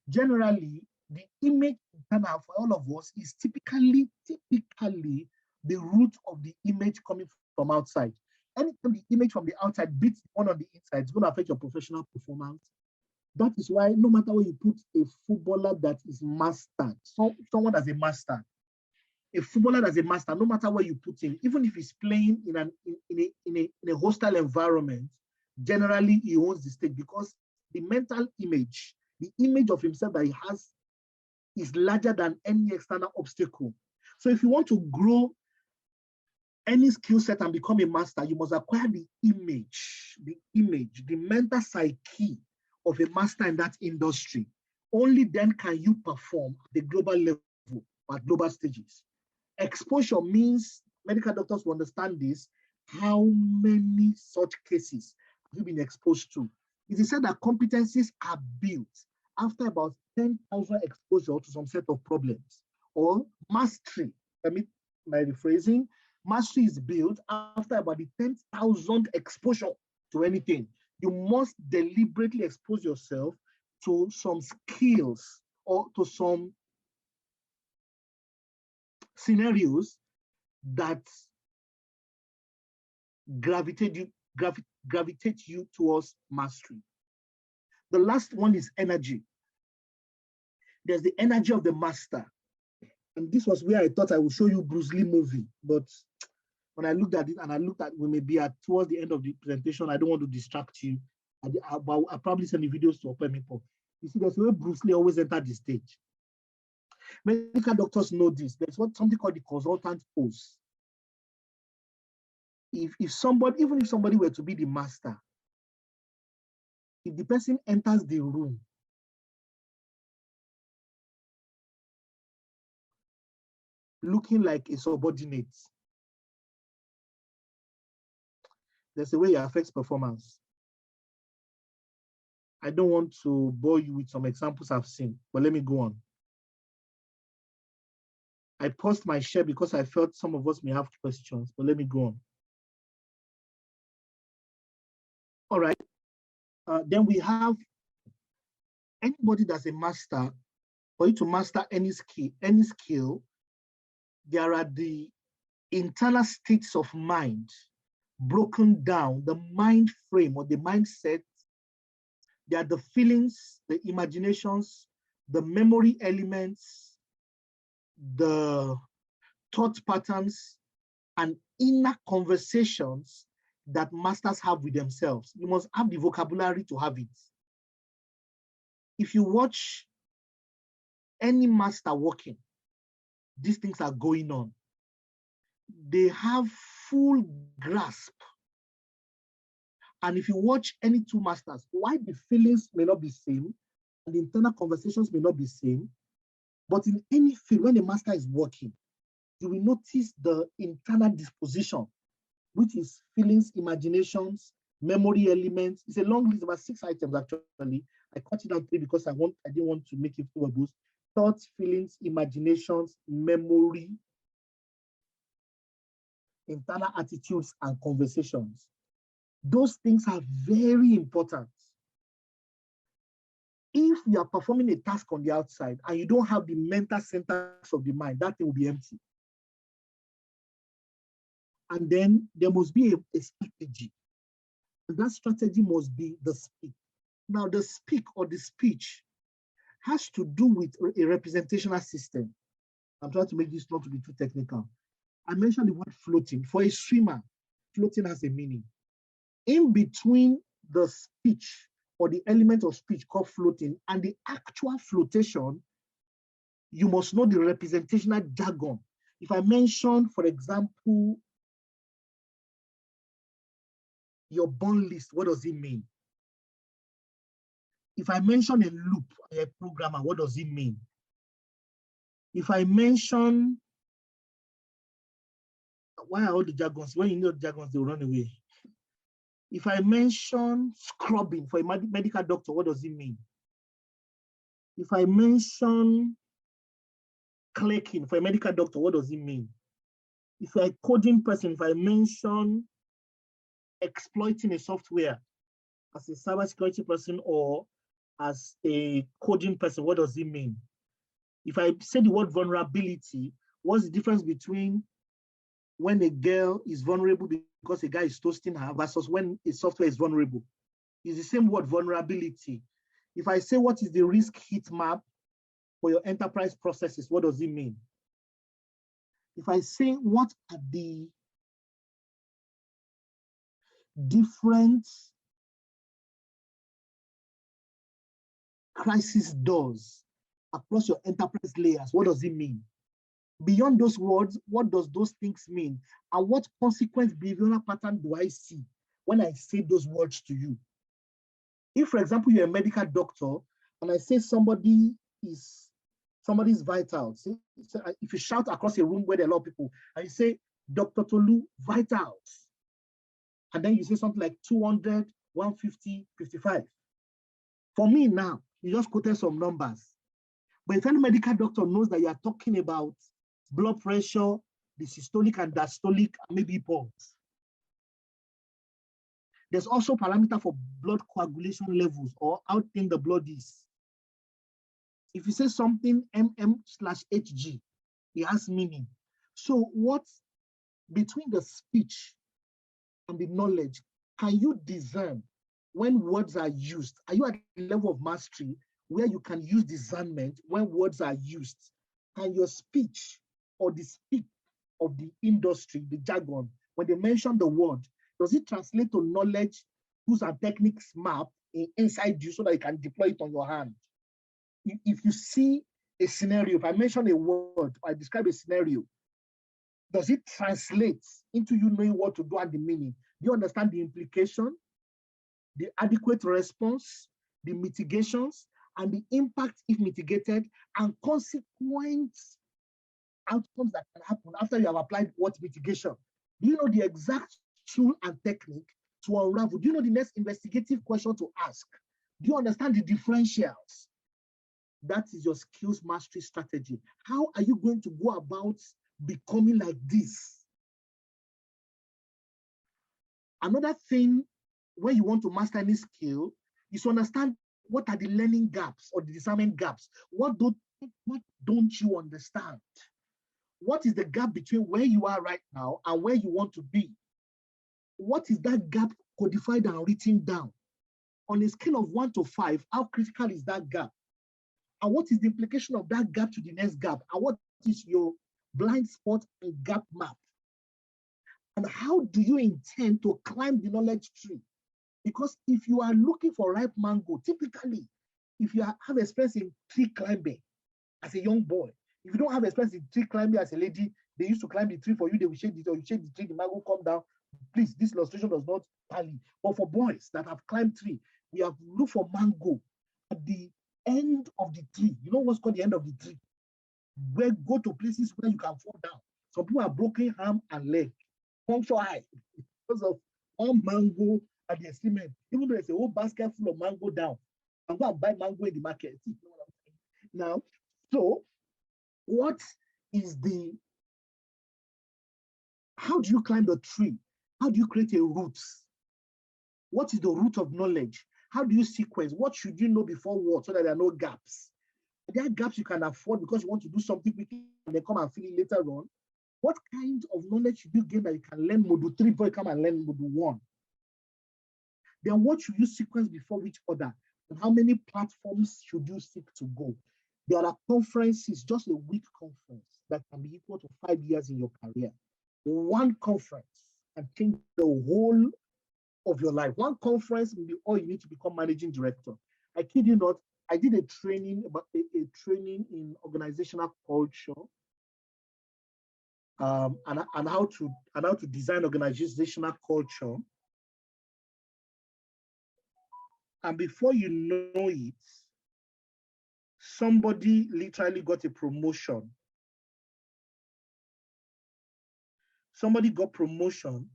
Generally, the image internal for all of us is typically the root of the image coming from outside. Anytime the image from the outside beats the one on the inside, it's going to affect your professional performance. That is why no matter where you put a footballer that is mastered, someone as a master, a footballer that's a master, no matter where you put him, even if he's playing in a hostile environment, generally he owns the stake because the mental image, the image of himself that he has is larger than any external obstacle. So if you want to grow any skill set and become a master, you must acquire the image, the mental psyche of a master in that industry. Only then can you perform at the global level, at global stages. Exposure means, medical doctors will understand this, how many such cases have you been exposed to? It is said that competencies are built after about 10,000 exposure to some set of problems. Or mastery, my rephrasing, mastery is built after about the 10,000 exposure to anything. You must deliberately expose yourself to some skills or to some scenarios that gravitate you towards mastery. The last one is energy. There's the energy of the master. And this was where I thought I would show you Bruce Lee movie, but when I looked at it and I looked at, we may be at towards the end of the presentation, I don't want to distract you. I'll probably send the videos to Open People. You see, there's a way Bruce Lee always entered the stage. Medical doctors know this. There's something called the consultant pose. If somebody were to be the master, if the person enters the room, looking like a subordinate, there's a way it affects performance. I don't want to bore you with some examples I've seen, but let me go on. I paused my share because I felt some of us may have questions, but let me go on. All right. Then we have anybody that's a master. For you to master any skill, there are the internal states of mind broken down, the mind frame or the mindset. There are the feelings, the imaginations, the memory elements, the thought patterns, and inner conversations that masters have with themselves. You must have the vocabulary to have it. If you watch any master working, these things are going on. They have full grasp. And if you watch any two masters, why the feelings may not be same, and the internal conversations may not be same, but in any field, when a master is working, you will notice the internal disposition, which is feelings, imaginations, memory elements. It's a long list, about 6 items actually. I cut it down 3 because I didn't want to make it too verbose. Thoughts, feelings, imaginations, memory, internal attitudes, and conversations. Those things are very important. If you are performing a task on the outside and you don't have the mental centers of the mind, that thing will be empty. And then there must be a strategy. And that strategy must be the speak. Now, the speak or the speech has to do with a representational system. I'm trying to make this not to be too technical. I mentioned the word floating. For a swimmer, floating has a meaning. In between the speech or the element of speech called floating and the actual flotation, you must know the representational jargon. If I mention, for example, your bond list, what does it mean? If I mention a loop, a programmer, what does it mean? If I mention, why are all the jargons? When you know the jargons, they'll run away. If I mention scrubbing for a medical doctor, what does it mean? If I mention clicking for a medical doctor, what does it mean? If you're a coding person, if I mention exploiting a software as a cybersecurity person or as a coding person, what does it mean? If I say the word vulnerability, what's the difference between when a girl is vulnerable because a guy is toasting her versus when a software is vulnerable? It's the same word, vulnerability. If I say what is the risk heat map for your enterprise processes, what does it mean? If I say what are the different crisis doors across your enterprise layers, what does it mean? Beyond those words, what does those things mean? And what consequence behavioral pattern do I see when I say those words to you? If, for example, you're a medical doctor and I say somebody's vital, if you shout across a room where there are a lot of people and you say, Dr. Tolu, vitals, and then you say something like 200, 150, 55. For me now, you just quoted some numbers. But if any medical doctor knows that you are talking about blood pressure, the systolic and diastolic, and maybe pulse. There's also parameter for blood coagulation levels or how thin the blood is. If you say something mm/Hg, it has meaning. So what between the speech and the knowledge, can you discern when words are used? Are you at a level of mastery where you can use discernment when words are used? Can your speech or the speak of the industry, the jargon, when they mention the word, does it translate to knowledge, tools and techniques map inside you so that you can deploy it on your hand? If you see a scenario, if I mention a word, I describe a scenario, does it translate into you knowing what to do and the meaning? Do you understand the implication, the adequate response, the mitigations, and the impact if mitigated, and consequent outcomes that can happen after you have applied what mitigation? Do you know the exact tool and technique to unravel? Do you know the next investigative question to ask? Do you understand the differentials? That is your skills mastery strategy. How are you going to go about becoming like this? Another thing when you want to master any skill is to understand what are the learning gaps or the discernment gaps. What don't you understand? What is the gap between where you are right now and where you want to be? What is that gap codified and written down? On a scale of 1 to 5, how critical is that gap? And what is the implication of that gap to the next gap? And what is your blind spot and gap map? And how do you intend to climb the knowledge tree? Because if you are looking for ripe mango, typically, if you have experience in tree climbing as a young boy, if you don't have experience in tree climbing as a lady, they used to climb the tree for you, they will shake it, or you shake the tree, the mango come down. Please, this illustration does not tally. But for boys that have climbed tree, we have looked for mango at the end of the tree. You know what's called the end of the tree? Where go to places where you can fall down. Some people are broken arm and leg, puncture eye, because of all mango at the extreme end. Even though there's a whole basket full of mango down, and go and buy mango in the market. See, you know what I'm saying? Now, so what is how do you climb the tree? How do you create a root? What is the root of knowledge? How do you sequence? What should you know before what so that there are no gaps? There are gaps you can afford because you want to do something quickly and then come and feel it later on. What kind of knowledge should you gain that you can learn module 3 before you come and learn module 1? Then what should you sequence before which other? And how many platforms should you seek to go? There are conferences, just a week conference, that can be equal to 5 years in your career. One conference can change the whole of your life. One conference will be all you need to become managing director. I kid you not, I did a training in organizational culture and how to design organizational culture. And before you know it, somebody literally got a promotion. Somebody got promotion.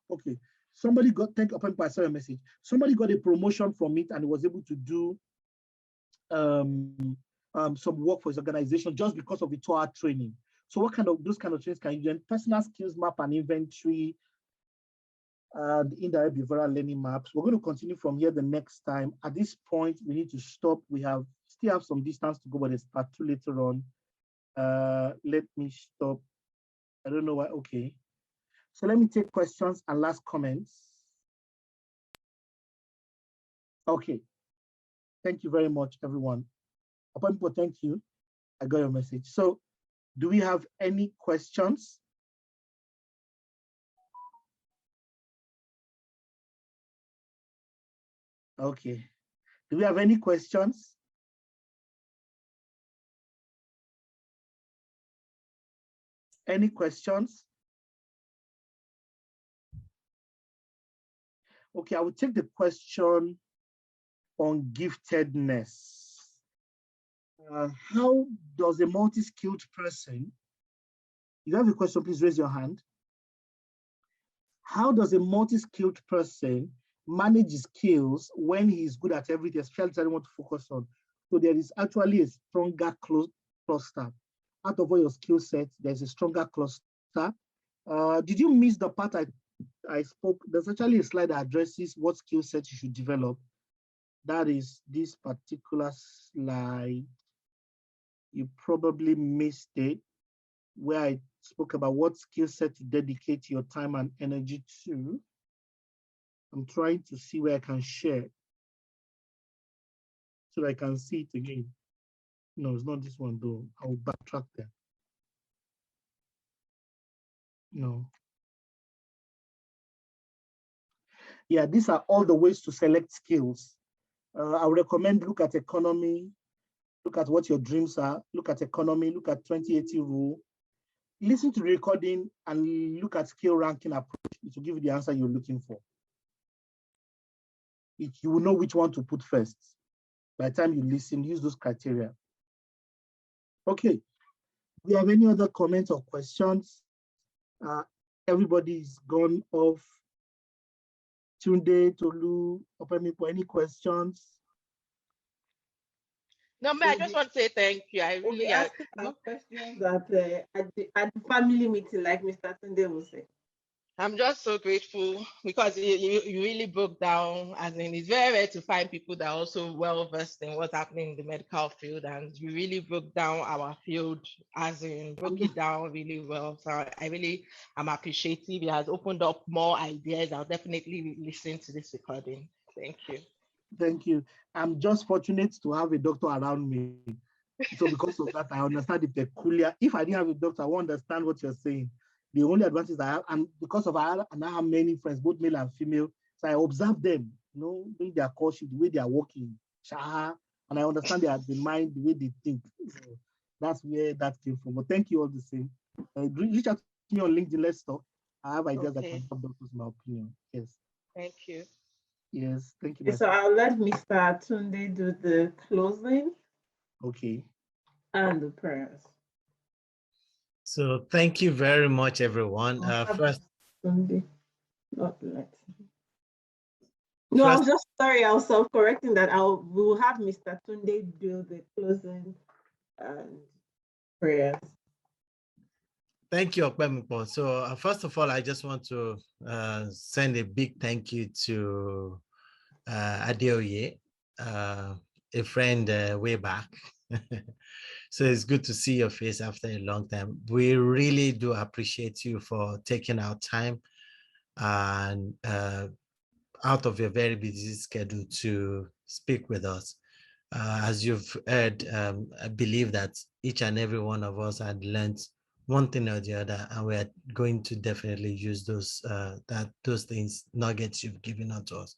Okay, somebody got, thank you, I saw a message. Somebody got a promotion from it and was able to do, some work for his organization just because of the 2-hour training. So what kind of those kind of trainings can you do? Personal skills map and inventory, and indirect behavioral learning maps. We're going to continue from here the next time. At this point, we need to stop. We still have some distance to go, but it's part 2 later on. Let me stop. I don't know why. Okay. So let me take questions and last comments. Okay. Thank you very much, everyone. People, thank you. I got your message. So do we have any questions? Okay. Do we have any questions? Any questions? Okay, I will take the question on giftedness. How does a multi-skilled person, if you have a question, please raise your hand. How does a multi-skilled person manage his skills when he is good at everything, especially that I want to focus on? So there is actually a stronger cluster. Out of all your skill sets, there's a stronger cluster. Did you miss the part I spoke? There's actually a slide that addresses what skill sets you should develop. That is this particular slide. You probably missed it, where I spoke about what skill set to dedicate your time and energy to. I'm trying to see where I can share so that I can see it again. No, it's not this one though. I'll backtrack there. No. Yeah, these are all the ways to select skills. I would recommend look at economy, look at what your dreams are, look at economy, look at 2080 rule, listen to the recording and look at skill ranking approach. It will give you the answer you're looking for. You will know which one to put first. By the time you listen, use those criteria. Okay, do you have any other comments or questions? Everybody's gone off. Tunde, Tolu, Opemipo, any questions? No, I just want to say thank you. I really ask questions at the family meeting, like Mr. Tunde will say. I'm just so grateful because you really broke down, as in it's very rare to find people that are also well versed in what's happening in the medical field, and you really broke down our field, as in broke it down really well. So I really am appreciative. It has opened up more ideas. I'll definitely listen to this recording. Thank you. Thank you. I'm just fortunate to have a doctor around me. So because of that, I understand the peculiar. If I didn't have a doctor, I won't understand what you're saying. The only advantage I have, and because of I have many friends, both male and female, so I observe them, doing their courses, the way they are working, and I understand the mind, the way they think. So that's where that came from. But thank you all the same. Reach out to me on LinkedIn. Let's talk. I have ideas that can help doctors, in my opinion. Yes. Thank you. Yes, thank you. Okay, so I'll let Mr. Tunde do the closing. Okay. And the prayers. So thank you very much, everyone. First, Sunday. Not let. No, I'm just sorry. I was self-correcting that we will have Mr. Tunde do the closing and prayers. Thank you, Opemipo. So first of all, I just want to send a big thank you to Adeoye, a friend way back. So it's good to see your face after a long time. We really do appreciate you for taking our time and out of your very busy schedule to speak with us. As you've heard, I believe that each and every one of us had learned one thing or the other, and we're going to definitely use those things, nuggets you've given out to us.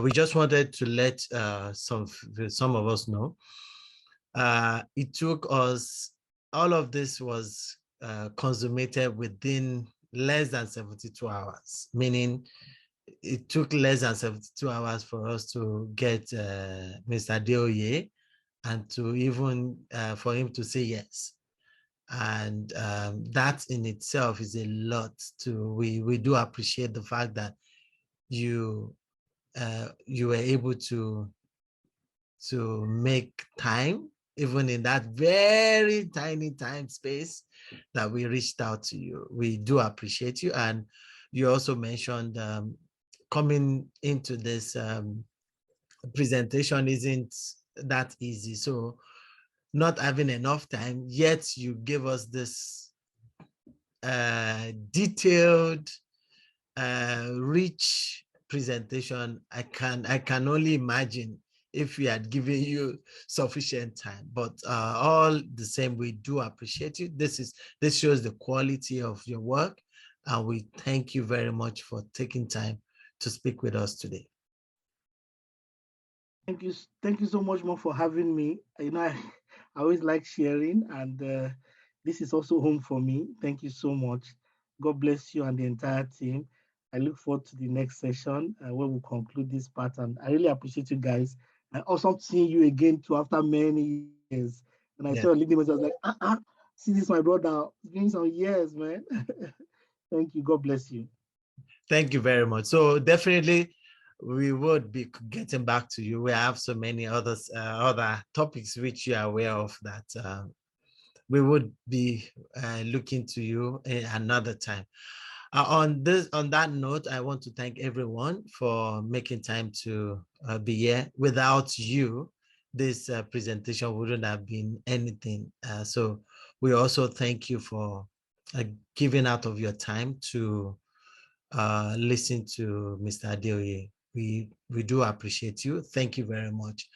We just wanted to let some of us know. It took us, all of this was consummated within less than 72 hours, meaning it took less than 72 hours for us to get Mr. Adeoye and to even for him to say yes. And that in itself is a lot. We do appreciate the fact that you were able to make time even in that very tiny time space that we reached out to you. We do appreciate you. And you also mentioned coming into this presentation isn't that easy. So not having enough time, yet you gave us this detailed, rich presentation. I can only imagine if we had given you sufficient time, but all the same, we do appreciate you. This shows the quality of your work, and we thank you very much for taking time to speak with us today. Thank you so much more for having me. You know, I always like sharing, and this is also home for me. Thank you so much. God bless you and the entire team. I look forward to the next session where we'll conclude this part, and I really appreciate you guys. And also seeing you again too after many years. And I saw your LinkedIn message, I was like, see this, my brother. It's been some years, man. Thank you. God bless you. Thank you very much. So definitely, we would be getting back to you. We have so many other topics which you are aware of that we would be looking to you another time. On that note, I want to thank everyone for making time to be here. Without you, this presentation wouldn't have been anything. So we also thank you for giving out of your time to listen to Mr. Adeoye. We do appreciate you. Thank you very much.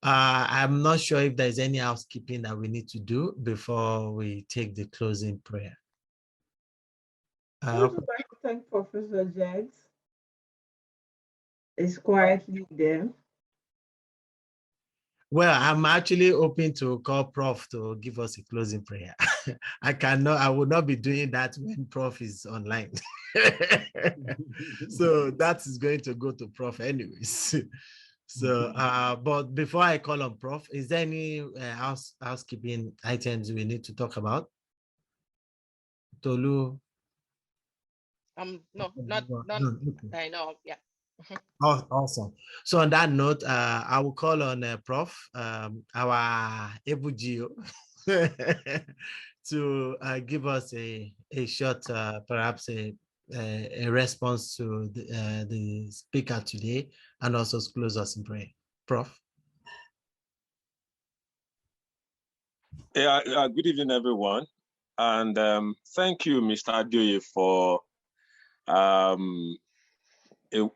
I'm not sure if there's any housekeeping that we need to do before we take the closing prayer. I would like to thank Professor Jags. It's quietly there. Well, I'm actually hoping to call Prof to give us a closing prayer. I will not be doing that when Prof is online. So that is going to go to Prof anyways. So, but before I call on Prof, is there any housekeeping items we need to talk about? Tolu? No, not I know, yeah. Oh, awesome. So on that note, I will call on Prof, our Ebugio, to give us a short, perhaps a response to the speaker today, and also close us in prayer. Prof. Yeah, good evening, everyone. And thank you, Mr. Adeoye, for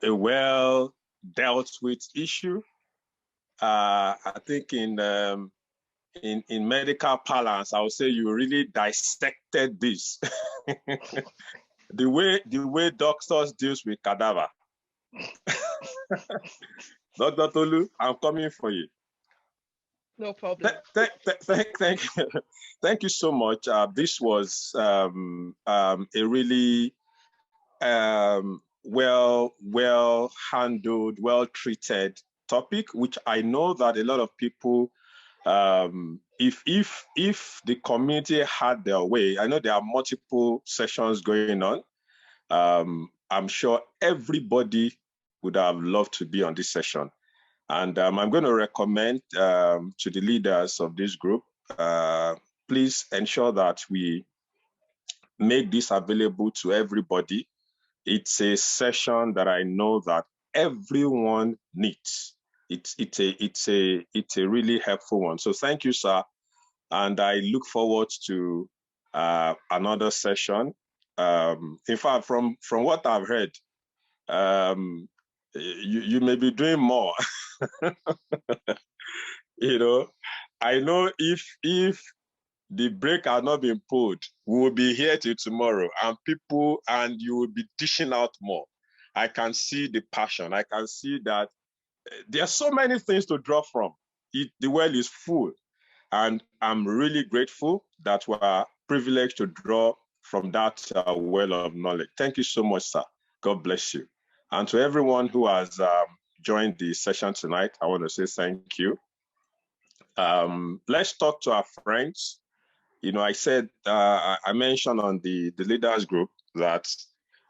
a well dealt with issue. I think in medical parlance, I would say you really dissected this. the way doctors deals with cadaver. Dr. Tolu, I'm coming for you. No problem. Thank you so much. This was a really well handled, well treated topic, which I know that a lot of people, if the community had their way, I know there are multiple sessions going on. I'm sure everybody would have loved to be on this session. And I'm going to recommend to the leaders of this group, please ensure that we make this available to everybody. It's a session that I know that everyone needs. It's a really helpful one. So thank you, sir. And I look forward to another session. In fact, from what I've heard, you may be doing more. You know, I know if the break had not been pulled, we will be here till tomorrow, and you will be dishing out more. I can see the passion. I can see that there are so many things to draw from. The well is full, and I'm really grateful that we are privileged to draw from that well of knowledge. Thank you so much, sir. God bless you. And to everyone who has joined the session tonight, I want to say thank you. Let's talk to our friends. You know, I said, I mentioned on the leaders group that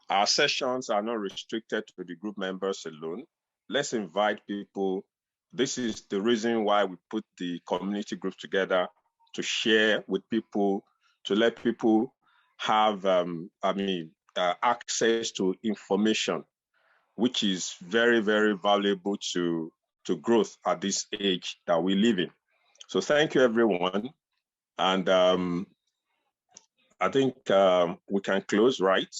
our sessions are not restricted to the group members alone. Let's invite people This is the reason why we put the community groups together, to share with people, to let people have access to information, which is very, very valuable to growth at this age that we live in. So thank you, everyone. And I think we can close, right?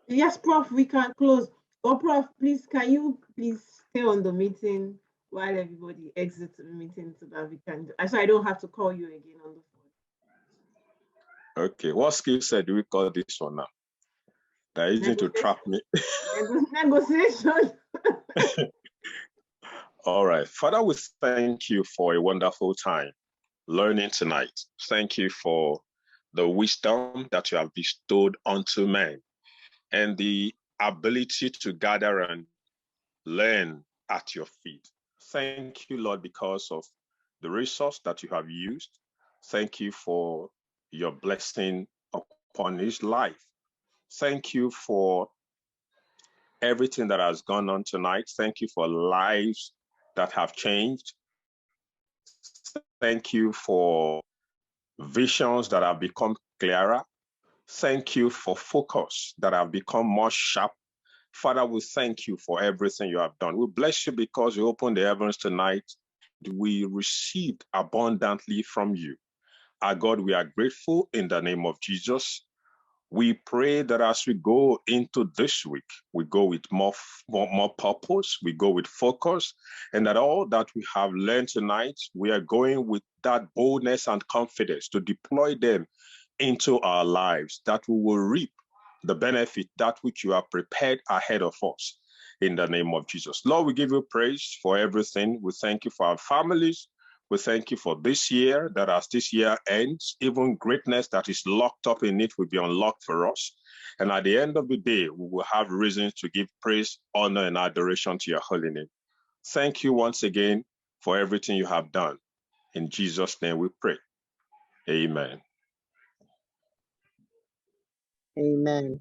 Yes, Prof, we can close. But Prof, please, can you please stay on the meeting while everybody exits the meeting so that we can, so I don't have to call you again on the phone. Okay, what skill set do we call this one now? That is easy to trap me. Negotiation. All right, Father, we thank you for a wonderful time learning tonight. Thank you for the wisdom that you have bestowed onto men and the ability to gather and learn at your feet. Thank you, Lord, because of the resource that you have used. Thank you for your blessing upon his life. Thank you for everything that has gone on tonight. Thank you for lives that have changed. Thank you for visions that have become clearer. Thank you for focus that have become more sharp. Father, we thank you for everything you have done. We bless you because you opened the heavens tonight. We received abundantly from you. Our God, we are grateful in the name of Jesus. We pray that as we go into this week, we go with more purpose, we go with focus, and that all that we have learned tonight, we are going with that boldness and confidence to deploy them into our lives, that we will reap the benefit, that which you have prepared ahead of us in the name of Jesus. Lord, we give you praise for everything. We thank you for our families. We thank you for this year, that as this year ends, even greatness that is locked up in it will be unlocked for us. And at the end of the day, we will have reasons to give praise, honor, and adoration to your holy name. Thank you once again for everything you have done. In Jesus' name we pray. Amen. Amen.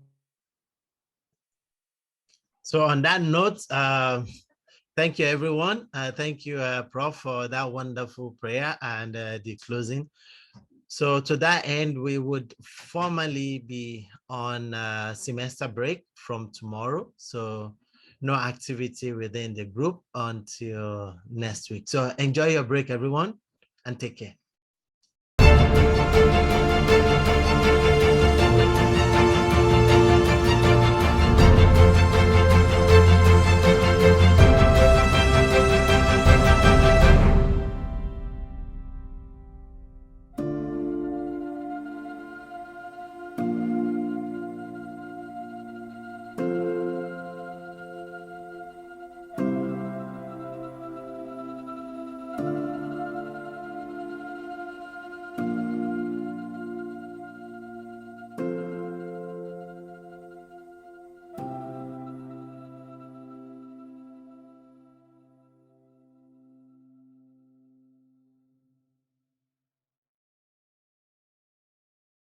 So on that note, thank you, everyone. Thank you, Prof, for that wonderful prayer and the closing. So to that end, we would formally be on semester break from tomorrow. So no activity within the group until next week. So enjoy your break, everyone, and take care.